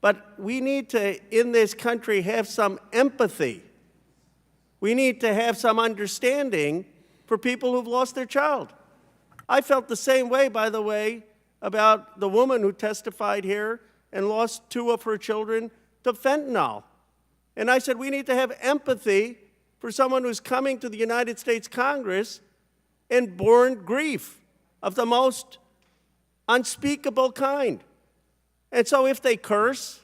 but we need to, in this country, have some empathy. We need to have some understanding for people who've lost their child. I felt the same way, by the way, about the woman who testified here and lost 2 of her children to fentanyl. And I said, we need to have empathy for someone who's coming to the United States Congress and borne grief of the most unspeakable kind. And so if they curse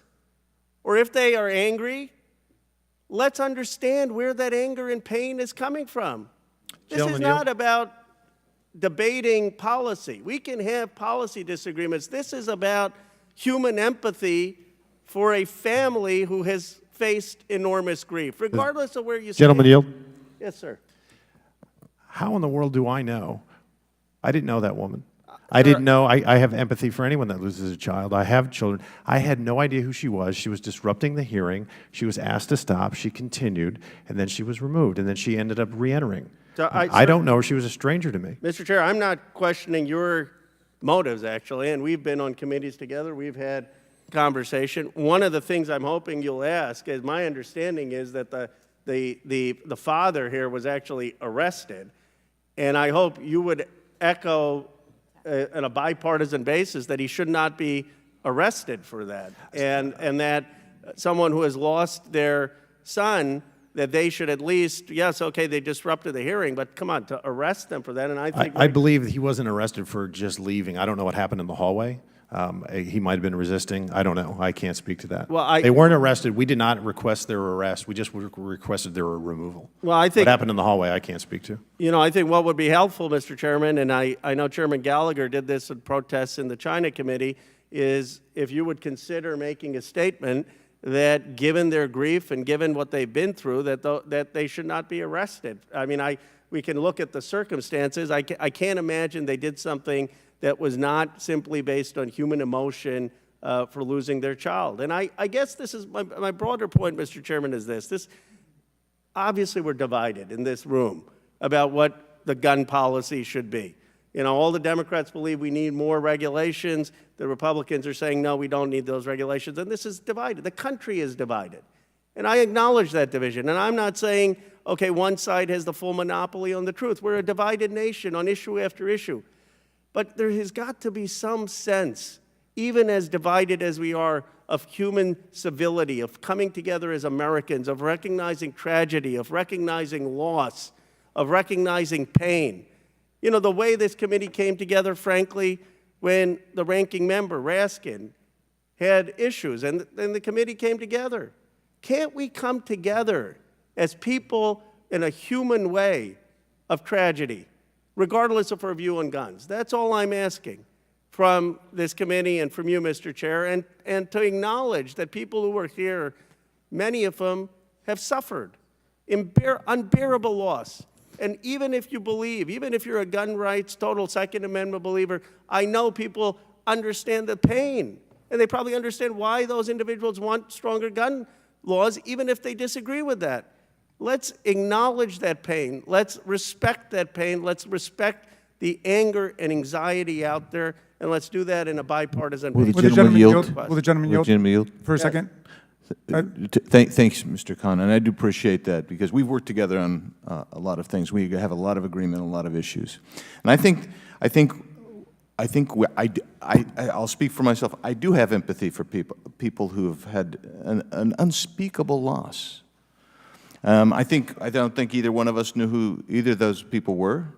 or if they are angry, let's understand where that anger and pain is coming from. This is not about debating policy. We can have policy disagreements. This is about human empathy for a family who has faced enormous grief, regardless of where you stand. Gentleman yield. Yes, sir. How in the world do I know? I didn't know that woman. I didn't know. I have empathy for anyone that loses a child. I have children. I had no idea who she was. She was disrupting the hearing. She was asked to stop. She continued, and then she was removed, and then she ended up re-entering. So I don't know. She was a stranger to me. Mr. Chair, I'm not questioning your motives, actually, and we've been on committees together. We've had conversation. One of the things I'm hoping you'll ask is, my understanding is that the father here was actually arrested, and I hope you would echo on a bipartisan basis that he should not be arrested for that, and that someone who has lost their son, that they should at least, yes, okay, they disrupted the hearing, but come on, to arrest them for that, and I think... I believe that he wasn't arrested for just leaving. I don't know what happened in the hallway. He might have been resisting. I don't know. I can't speak to that. Well, they weren't arrested. We did not request their arrest. We just requested their removal. Well, I think... What happened in the hallway, I can't speak to. You know, I think what would be helpful, Mr. Chairman, and I know Chairman Gallagher did this in protests in the China Committee, is if you would consider making a statement that given their grief and given what they've been through, that they should not be arrested. I mean, we can look at the circumstances. I can't imagine they did something that was not simply based on human emotion for losing their child. And I guess this is my broader point, Mr. Chairman, is this. Obviously, we're divided in this room about what the gun policy should be. You know, all the Democrats believe we need more regulations. The Republicans are saying, no, we don't need those regulations. And this is divided. The country is divided. And I acknowledge that division. And I'm not saying, okay, one side has the full monopoly on the truth. We're a divided nation on issue after issue. But there has got to be some sense, even as divided as we are, of human civility, of coming together as Americans, of recognizing tragedy, of recognizing loss, of recognizing pain. You know, the way this committee came together, frankly, when the ranking member, Raskin, had issues, and the committee came together. Can't we come together as people in a human way of tragedy, regardless of our view on guns? That's all I'm asking from this committee and from you, Mr. Chair, and to acknowledge that people who are here, many of them have suffered unbearable loss. And even if you believe, even if you're a gun rights, total Second Amendment believer, I know people understand the pain And they probably understand why those individuals want stronger gun laws, even if they disagree with that. Let's acknowledge that pain. Let's respect that pain. Let's respect the anger and anxiety out there, and let's do that in a bipartisan Will the basis. gentleman yield? Will the gentleman yield for a second? Thanks, Mr. Khan, and I do appreciate that because we've worked together on a lot of things. We have a lot of agreement on a lot of issues, and I'll speak for myself. I do have empathy for people who have had an unspeakable loss. I don't think either one of us knew who either of those people were,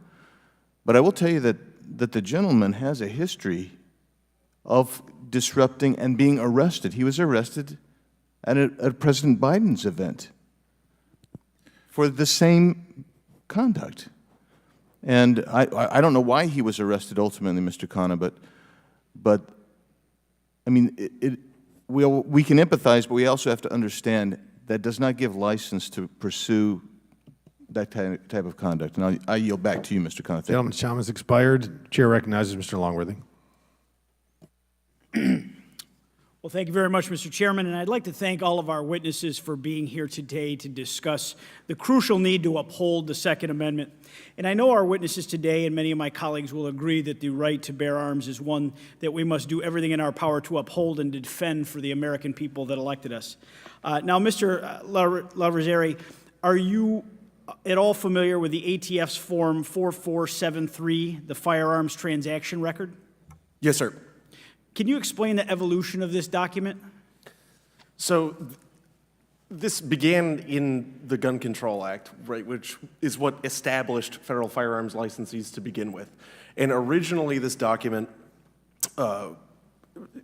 but I will tell you that the gentleman has a history of disrupting and being arrested. He was arrested at President Biden's event for the same conduct. And I don't know why he was arrested ultimately, Mr. Khanna, but I mean, we can empathize, but we also have to understand that does not give license to pursue that type of conduct. And I yield back to you, Mr. Khanna. Gentleman's time has expired. Chair recognizes Mr. Longworthy. Well, thank you very much, Mr. Chairman, and I'd like to thank all of our witnesses for being here today to discuss the crucial need to uphold the Second Amendment. And I know our witnesses today and many of my colleagues will agree that the right to bear arms is one that we must do everything in our power to uphold and defend for the American people that elected us. Now, Mr. Laverzeri, are you at all familiar with the ATF's Form 4473, the firearms transaction record? Yes, sir. Can you explain the evolution of this document? So this began in the Gun Control Act, right, which is what established federal firearms licensees to begin with. And originally this document,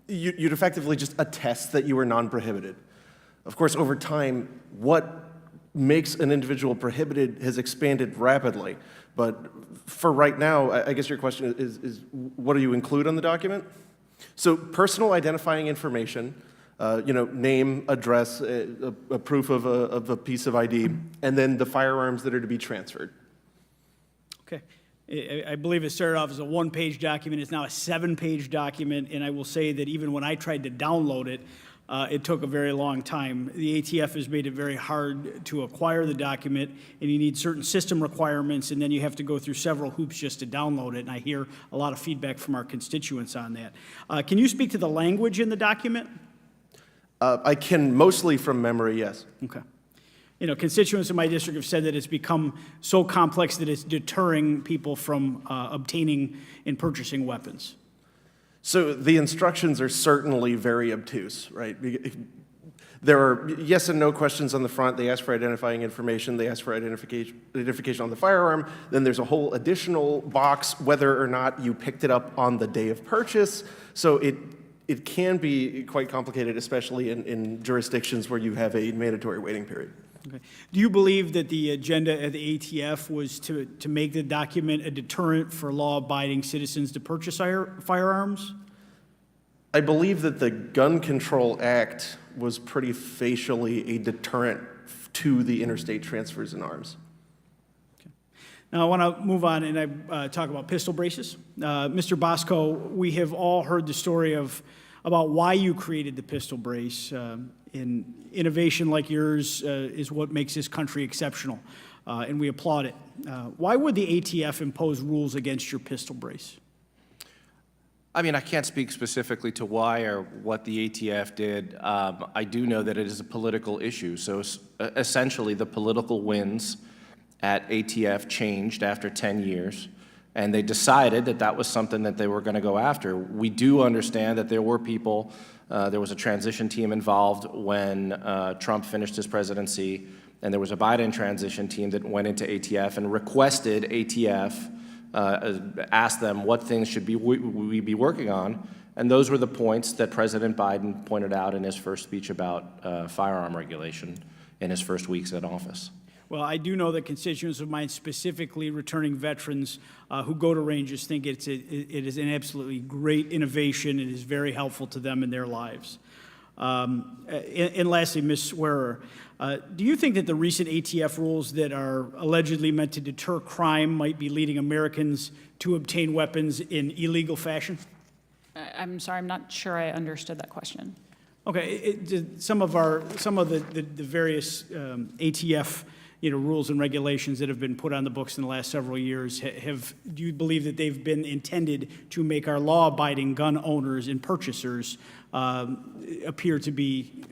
you'd effectively just attest that you were non-prohibited. Of course, over time, what makes an individual prohibited has expanded rapidly. But for right now, I guess your question is what do you include on the document? So personal identifying information, name, address, a proof of a piece of ID, and then the firearms that are to be transferred. Okay. I believe it started off as a one-page document. It's now a 7-page document, and I will say that even when I tried to download it, it took a very long time. The ATF has made it very hard to acquire the document, and you need certain system requirements, and then you have to go through several hoops just to download it, and I hear a lot of feedback from our constituents on that. Can you speak to the language in the document? I can mostly from memory, yes. Okay. Constituents in my district have said that it's become so complex that it's deterring people from obtaining and purchasing weapons. So the instructions are certainly very obtuse, right? There are yes and no questions on the front. They ask for identifying information. They ask for identification on the firearm. Then there's a whole additional box whether or not you picked it up on the day of purchase. So it can be quite complicated, especially in jurisdictions where you have a mandatory waiting period. Okay. Do you believe that the agenda of the ATF was to make the document a deterrent for law-abiding citizens to purchase firearms? I believe that the Gun Control Act was pretty facially a deterrent to the interstate transfers in arms. Okay. Now I want to move on and talk about pistol braces. Mr. Bosco, we have all heard the story about why you created the pistol brace. And innovation like yours is what makes this country exceptional, and we applaud it. Why would the ATF impose rules against your pistol brace? I mean, I can't speak specifically to why or what the ATF did. I do know that it is a political issue. So essentially, the political winds at ATF changed after 10 years, and they decided that that was something that they were going to go after. We do understand that there were people, there was a transition team involved when Trump finished his presidency, and there was a Biden transition team that went into ATF and requested ATF asked them what things should we be working on, and those were the points that President Biden pointed out in his first speech about firearm regulation in his first weeks in office. Well, I do know that constituents of mine, specifically returning veterans who go to ranges, think it is an absolutely great innovation. It is very helpful to them in their lives. And lastly, Ms. Swearer, do you think that the recent ATF rules that are allegedly meant to deter crime might be leading Americans to obtain weapons in illegal fashion? I'm sorry, I'm not sure I understood that question. Okay, some of the various ATF, rules and regulations that have been put on the books in the last several years, do you believe that they've been intended to make our law-abiding gun owners and purchasers appear to be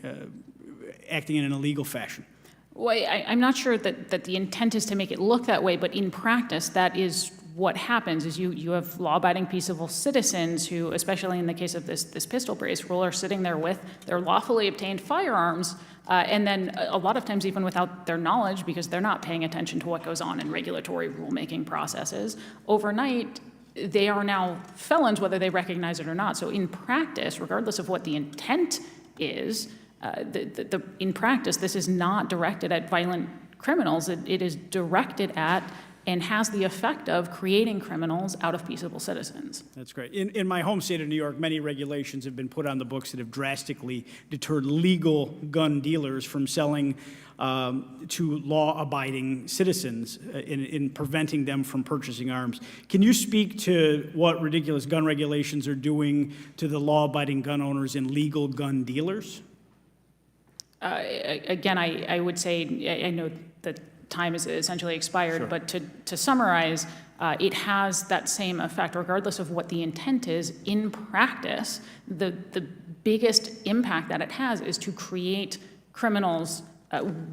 acting in an illegal fashion? Well, I'm not sure that the intent is to make it look that way, but in practice, that is what happens. Is you have law-abiding, peaceable citizens who, especially in the case of this pistol brace rule, are sitting there with their lawfully obtained firearms, and then a lot of times even without their knowledge, because they're not paying attention to what goes on in regulatory rulemaking processes. Overnight, they are now felons, whether they recognize it or not. So in practice, regardless of what the intent is, in practice, this is not directed at violent criminals. It is directed at and has the effect of creating criminals out of peaceable citizens. That's great. In my home state of New York, many regulations have been put on the books that have drastically deterred legal gun dealers from selling to law-abiding citizens in preventing them from purchasing arms. Can you speak to what ridiculous gun regulations are doing to the law-abiding gun owners and legal gun dealers? Again, I would say, I know that time is essentially expired, Sure. but to summarize, it has that same effect, regardless of what the intent is. In practice, the biggest impact that it has is to create criminals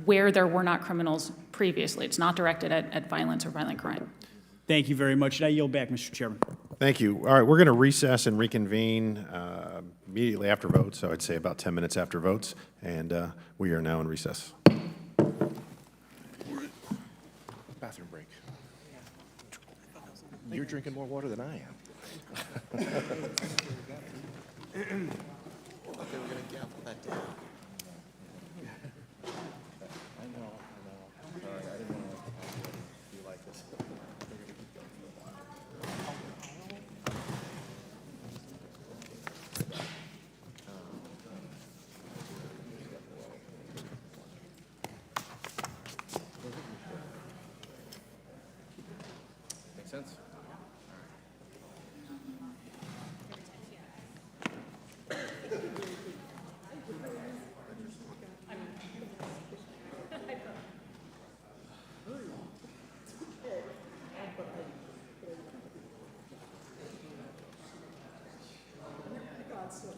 where there were not criminals previously. It's not directed at violence or violent crime. Thank you very much. And I yield back, Mr. Chairman. Thank you. All right, we're going to recess and reconvene immediately after votes, so I'd say about 10 minutes after votes, and we are now in recess. Bathroom break. You're drinking more water than I am. Okay, we're going to gavel that down. I know. Sorry, I didn't want to be like this. Makes sense. God, so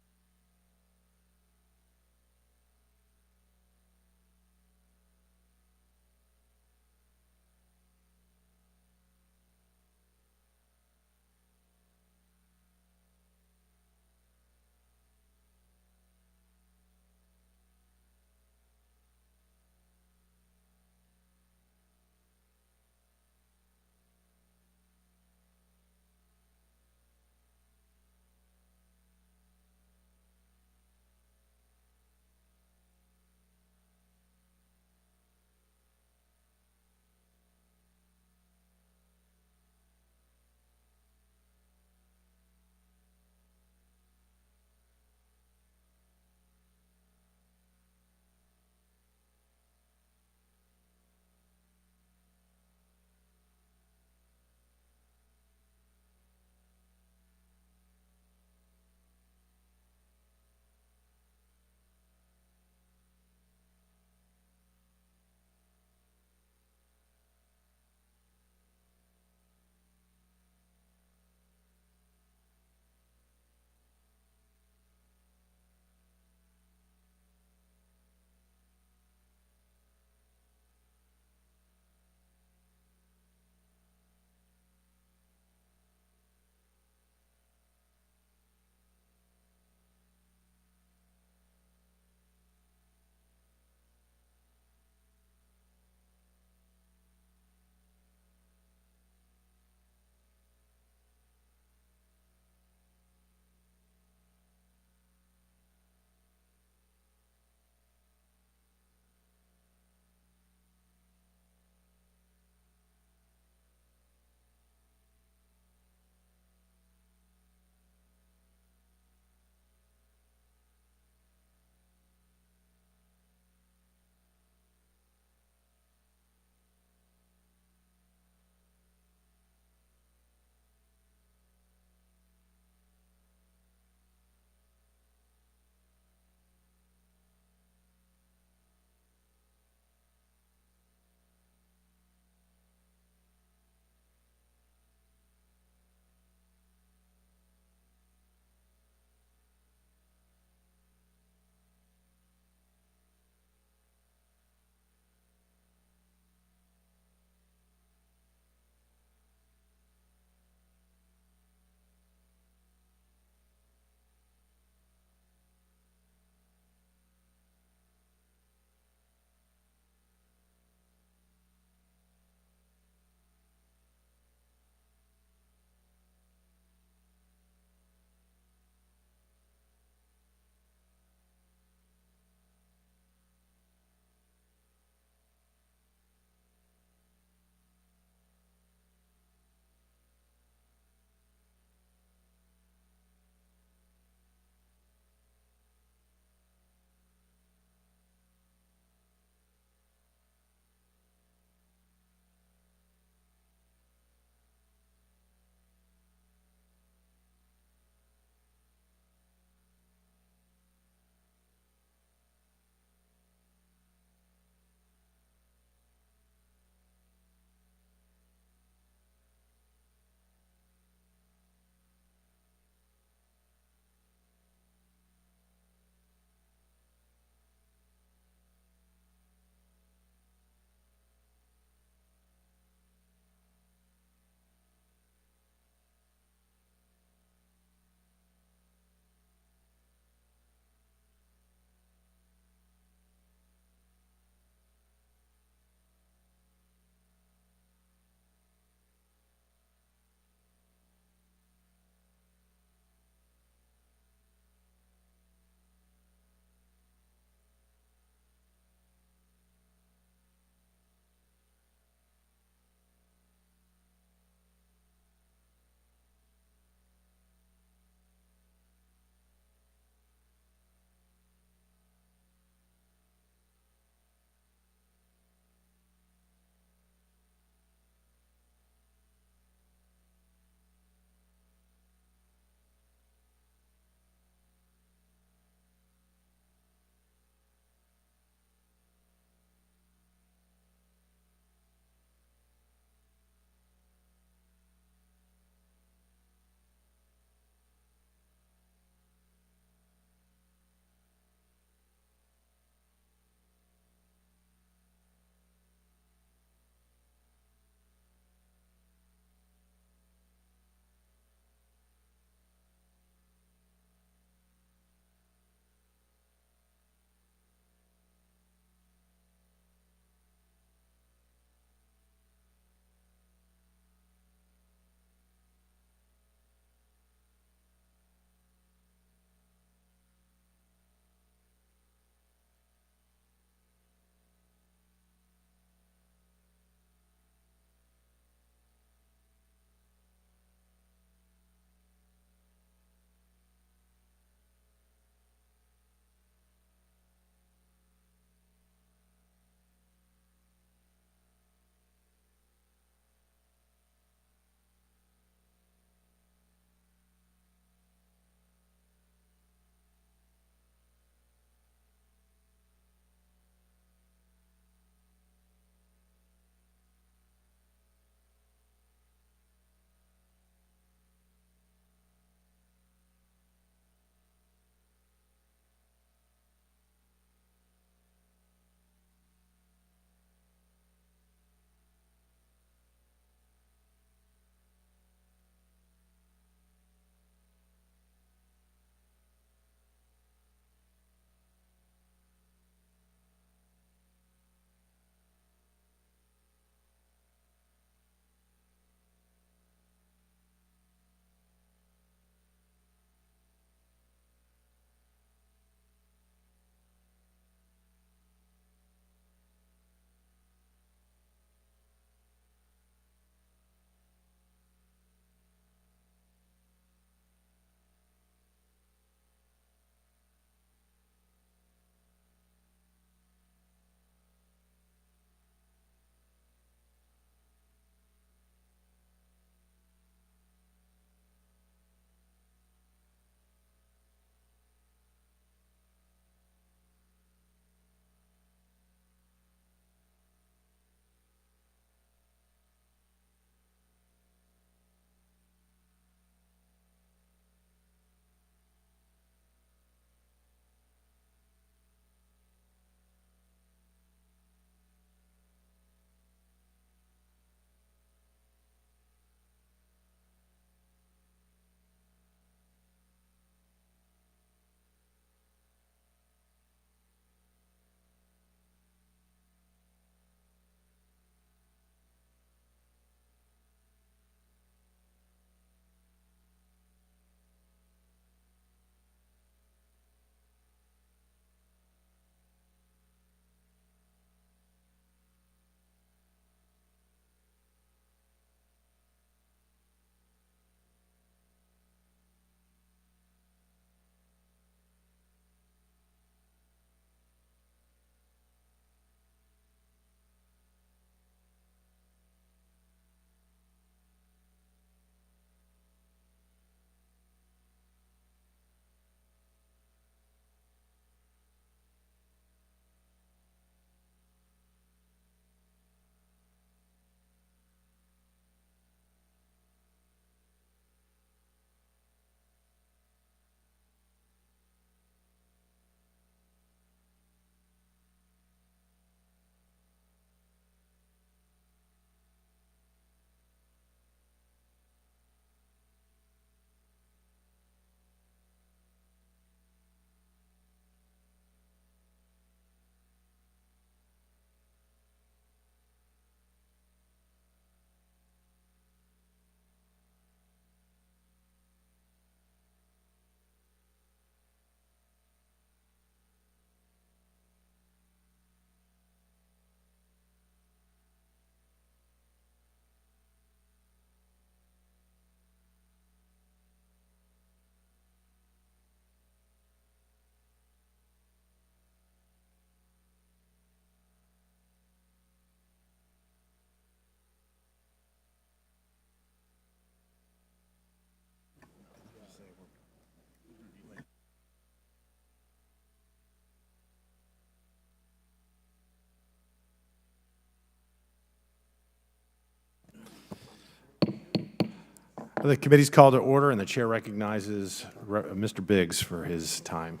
The committee's called to order, and the chair recognizes Mr. Biggs for his time.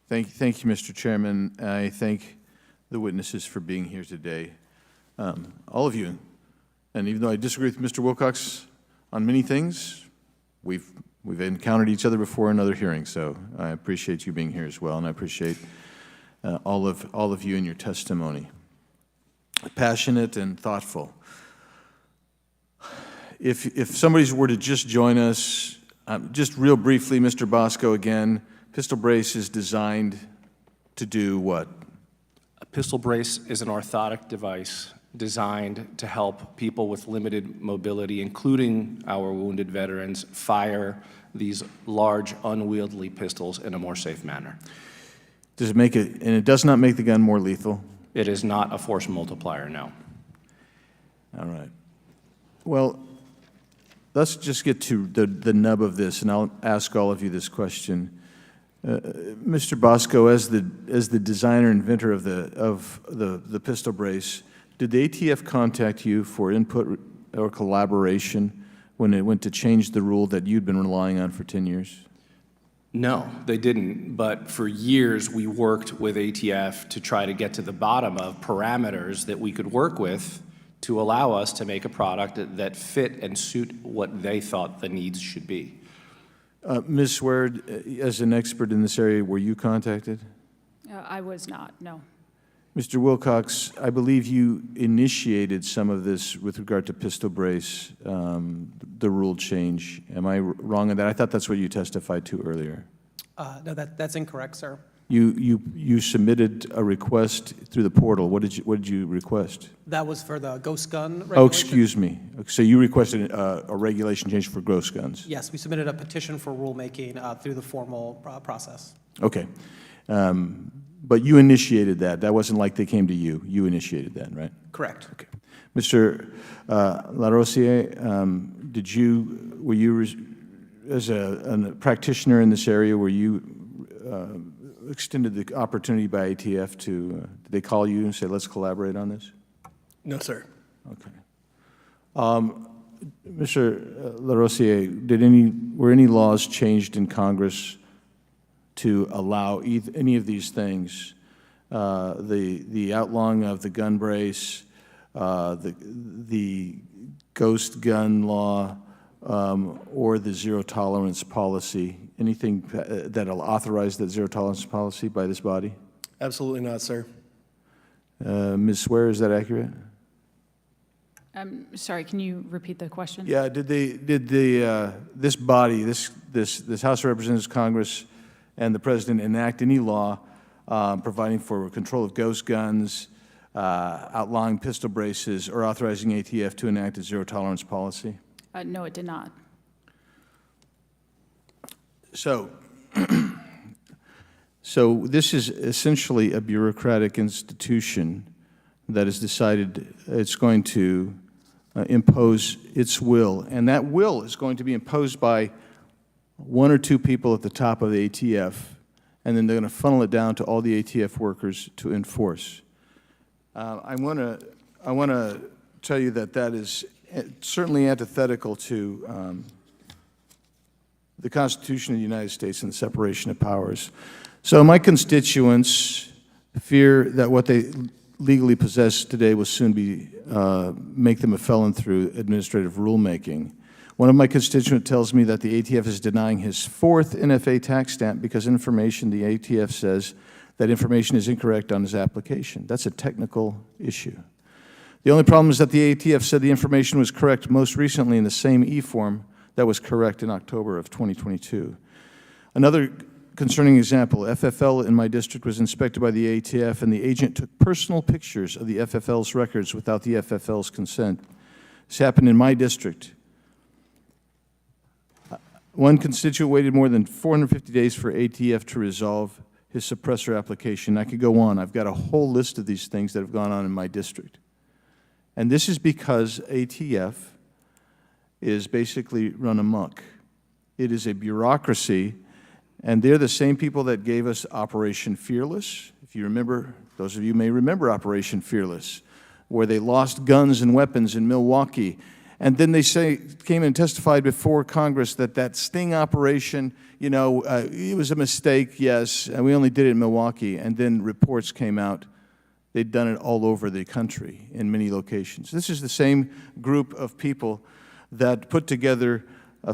Thank you, Mr. Chairman. I thank the witnesses for being here today. All of you. And even though I disagree with Mr. Wilcox on many things, we've encountered each other before in other hearings, so I appreciate you being here as well, and I appreciate all of you and your testimony. Passionate and thoughtful. If somebody were to just join us, just real briefly, Mr. Bosco again, pistol brace is designed to do what? A pistol brace is an orthotic device designed to help people with limited mobility, including our wounded veterans, fire these large, unwieldy pistols in a more safe manner. Does it make it, and it does not make the gun more lethal? It is not a force multiplier, no. All right. Well, let's just get to the nub of this, and I'll ask all of you this question. Mr. Bosco, as the designer, inventor of the pistol brace, did the ATF contact you for input or collaboration when it went to change the rule that you'd been relying on for 10 years? No, they didn't, but for years we worked with ATF to try to get to the bottom of parameters that we could work with to allow us to make a product that fit and suit what they thought the needs should be. Ms. Swerd, as an expert in this area, were you contacted? I was not, no. Mr. Wilcox, I believe you initiated some of this with regard to pistol brace, the rule change. Am I wrong in that? I thought that's what you testified to earlier. No, that's incorrect, sir. You submitted a request through the portal. What did you request? That was for the ghost gun regulation. Oh, excuse me. So you requested a regulation change for ghost guns? Yes, we submitted a petition for rulemaking through the formal process. Okay. But you initiated that. That wasn't like they came to you. You initiated that, right? Correct. Okay. Mr. Larosier, were you, as a practitioner in this area, were you extended the opportunity by ATF to, did they call you and say, let's collaborate on this? No, sir. Okay. Mr. Larosier, were any laws changed in Congress to allow any of these things, the outlawing of the gun brace, the ghost gun law, or the zero tolerance policy? Anything that will authorize that zero tolerance policy by this body? Absolutely not, sir. Ms. Swear, is that accurate? Sorry, can you repeat the question? Yeah. Did this body, this House of Representatives, Congress, and the President enact any law providing for control of ghost guns, outlawing pistol braces, or authorizing ATF to enact a zero tolerance policy? No, it did not. So this is essentially a bureaucratic institution that has decided it's going to impose its will, and that will is going to be imposed by one or two people at the top of the ATF, and then they're going to funnel it down to all the ATF workers to enforce. I want to tell you that is certainly antithetical to the Constitution of the United States and the separation of powers. So my constituents fear that what they legally possess today will soon be make them a felon through administrative rulemaking. One of my constituents tells me that the ATF is denying his fourth NFA tax stamp because the ATF says that information is incorrect on his application. That's a technical issue. The only problem is that the ATF said the information was correct most recently in the same e-form that was correct in October of 2022. Another concerning example, FFL in my district was inspected by the ATF, and the agent took personal pictures of the FFL's records without the FFL's consent. This happened in my district. One constituent waited more than 450 days for ATF to resolve his suppressor application. I could go on. I've got a whole list of these things that have gone on in my district. And this is because ATF is basically run amok. It is a bureaucracy, and they're the same people that gave us Operation Fearless. If you remember, those of you may remember Operation Fearless, where they lost guns and weapons in Milwaukee, And then they came and testified before Congress that that sting operation, it was a mistake, yes, and we only did it in Milwaukee. And then reports came out. They'd done it all over the country in many locations. This is the same group of people that put together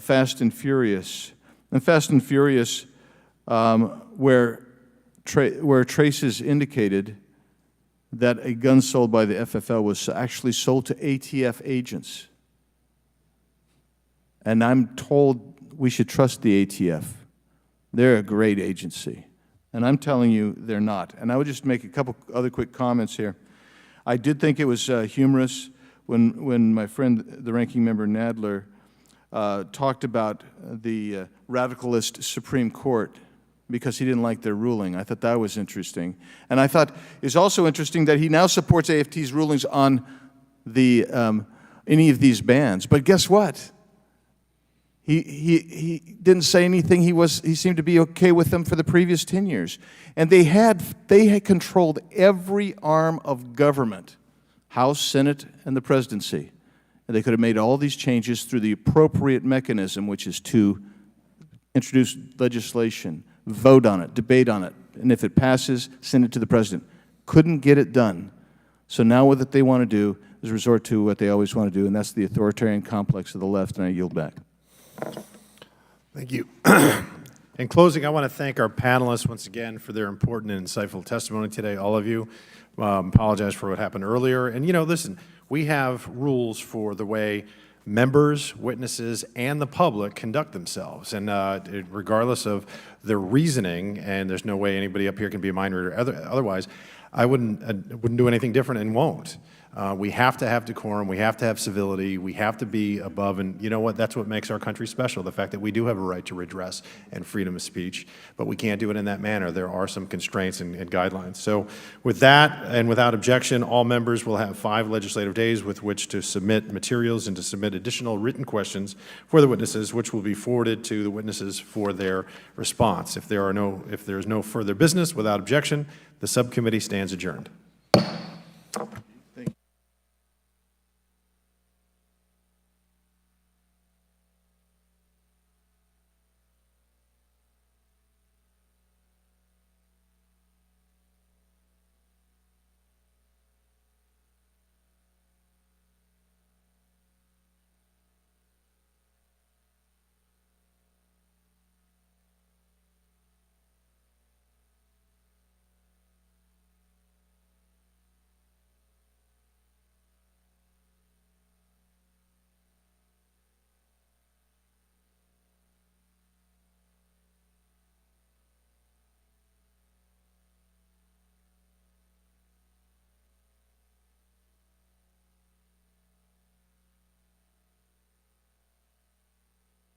Fast and Furious. And Fast and Furious, where traces indicated that a gun sold by the FFL was actually sold to ATF agents. And I'm told we should trust the ATF. They're a great agency. And I'm telling you, they're not. And I would just make a couple other quick comments here. I did think it was humorous when my friend, the ranking member Nadler, talked about the radicalist Supreme Court because he didn't like their ruling. I thought that was interesting. And I thought it's also interesting that he now supports AFT's rulings on the, any of these bans. But guess what? He didn't say anything. He seemed to be okay with them for the previous 10 years. And they had controlled every arm of government, House, Senate, and the presidency. And they could have made all these changes through the appropriate mechanism, which is to introduce legislation, vote on it, debate on it, and if it passes, send it to the president. Couldn't get it done. So now what they want to do is resort to what they always want to do, and that's the authoritarian complex of the left, and I yield back. Thank you. In closing, I want to thank our panelists once again for their important and insightful testimony today, all of you. Apologize for what happened earlier. And, listen, we have rules for the way members, witnesses, and the public conduct themselves. And regardless of their reasoning, and there's no way anybody up here can be a minor or otherwise, I wouldn't do anything different and won't. We have to have decorum, we have to have civility, we have to be above, and you know what, that's what makes our country special, the fact that we do have a right to redress and freedom of speech, but we can't do it in that manner. There are some constraints and guidelines. So with that, and without objection, all members will have 5 legislative days with which to submit materials and to submit additional written questions for the witnesses, which will be forwarded to the witnesses for their response. If there is no further business, without objection, the subcommittee stands adjourned.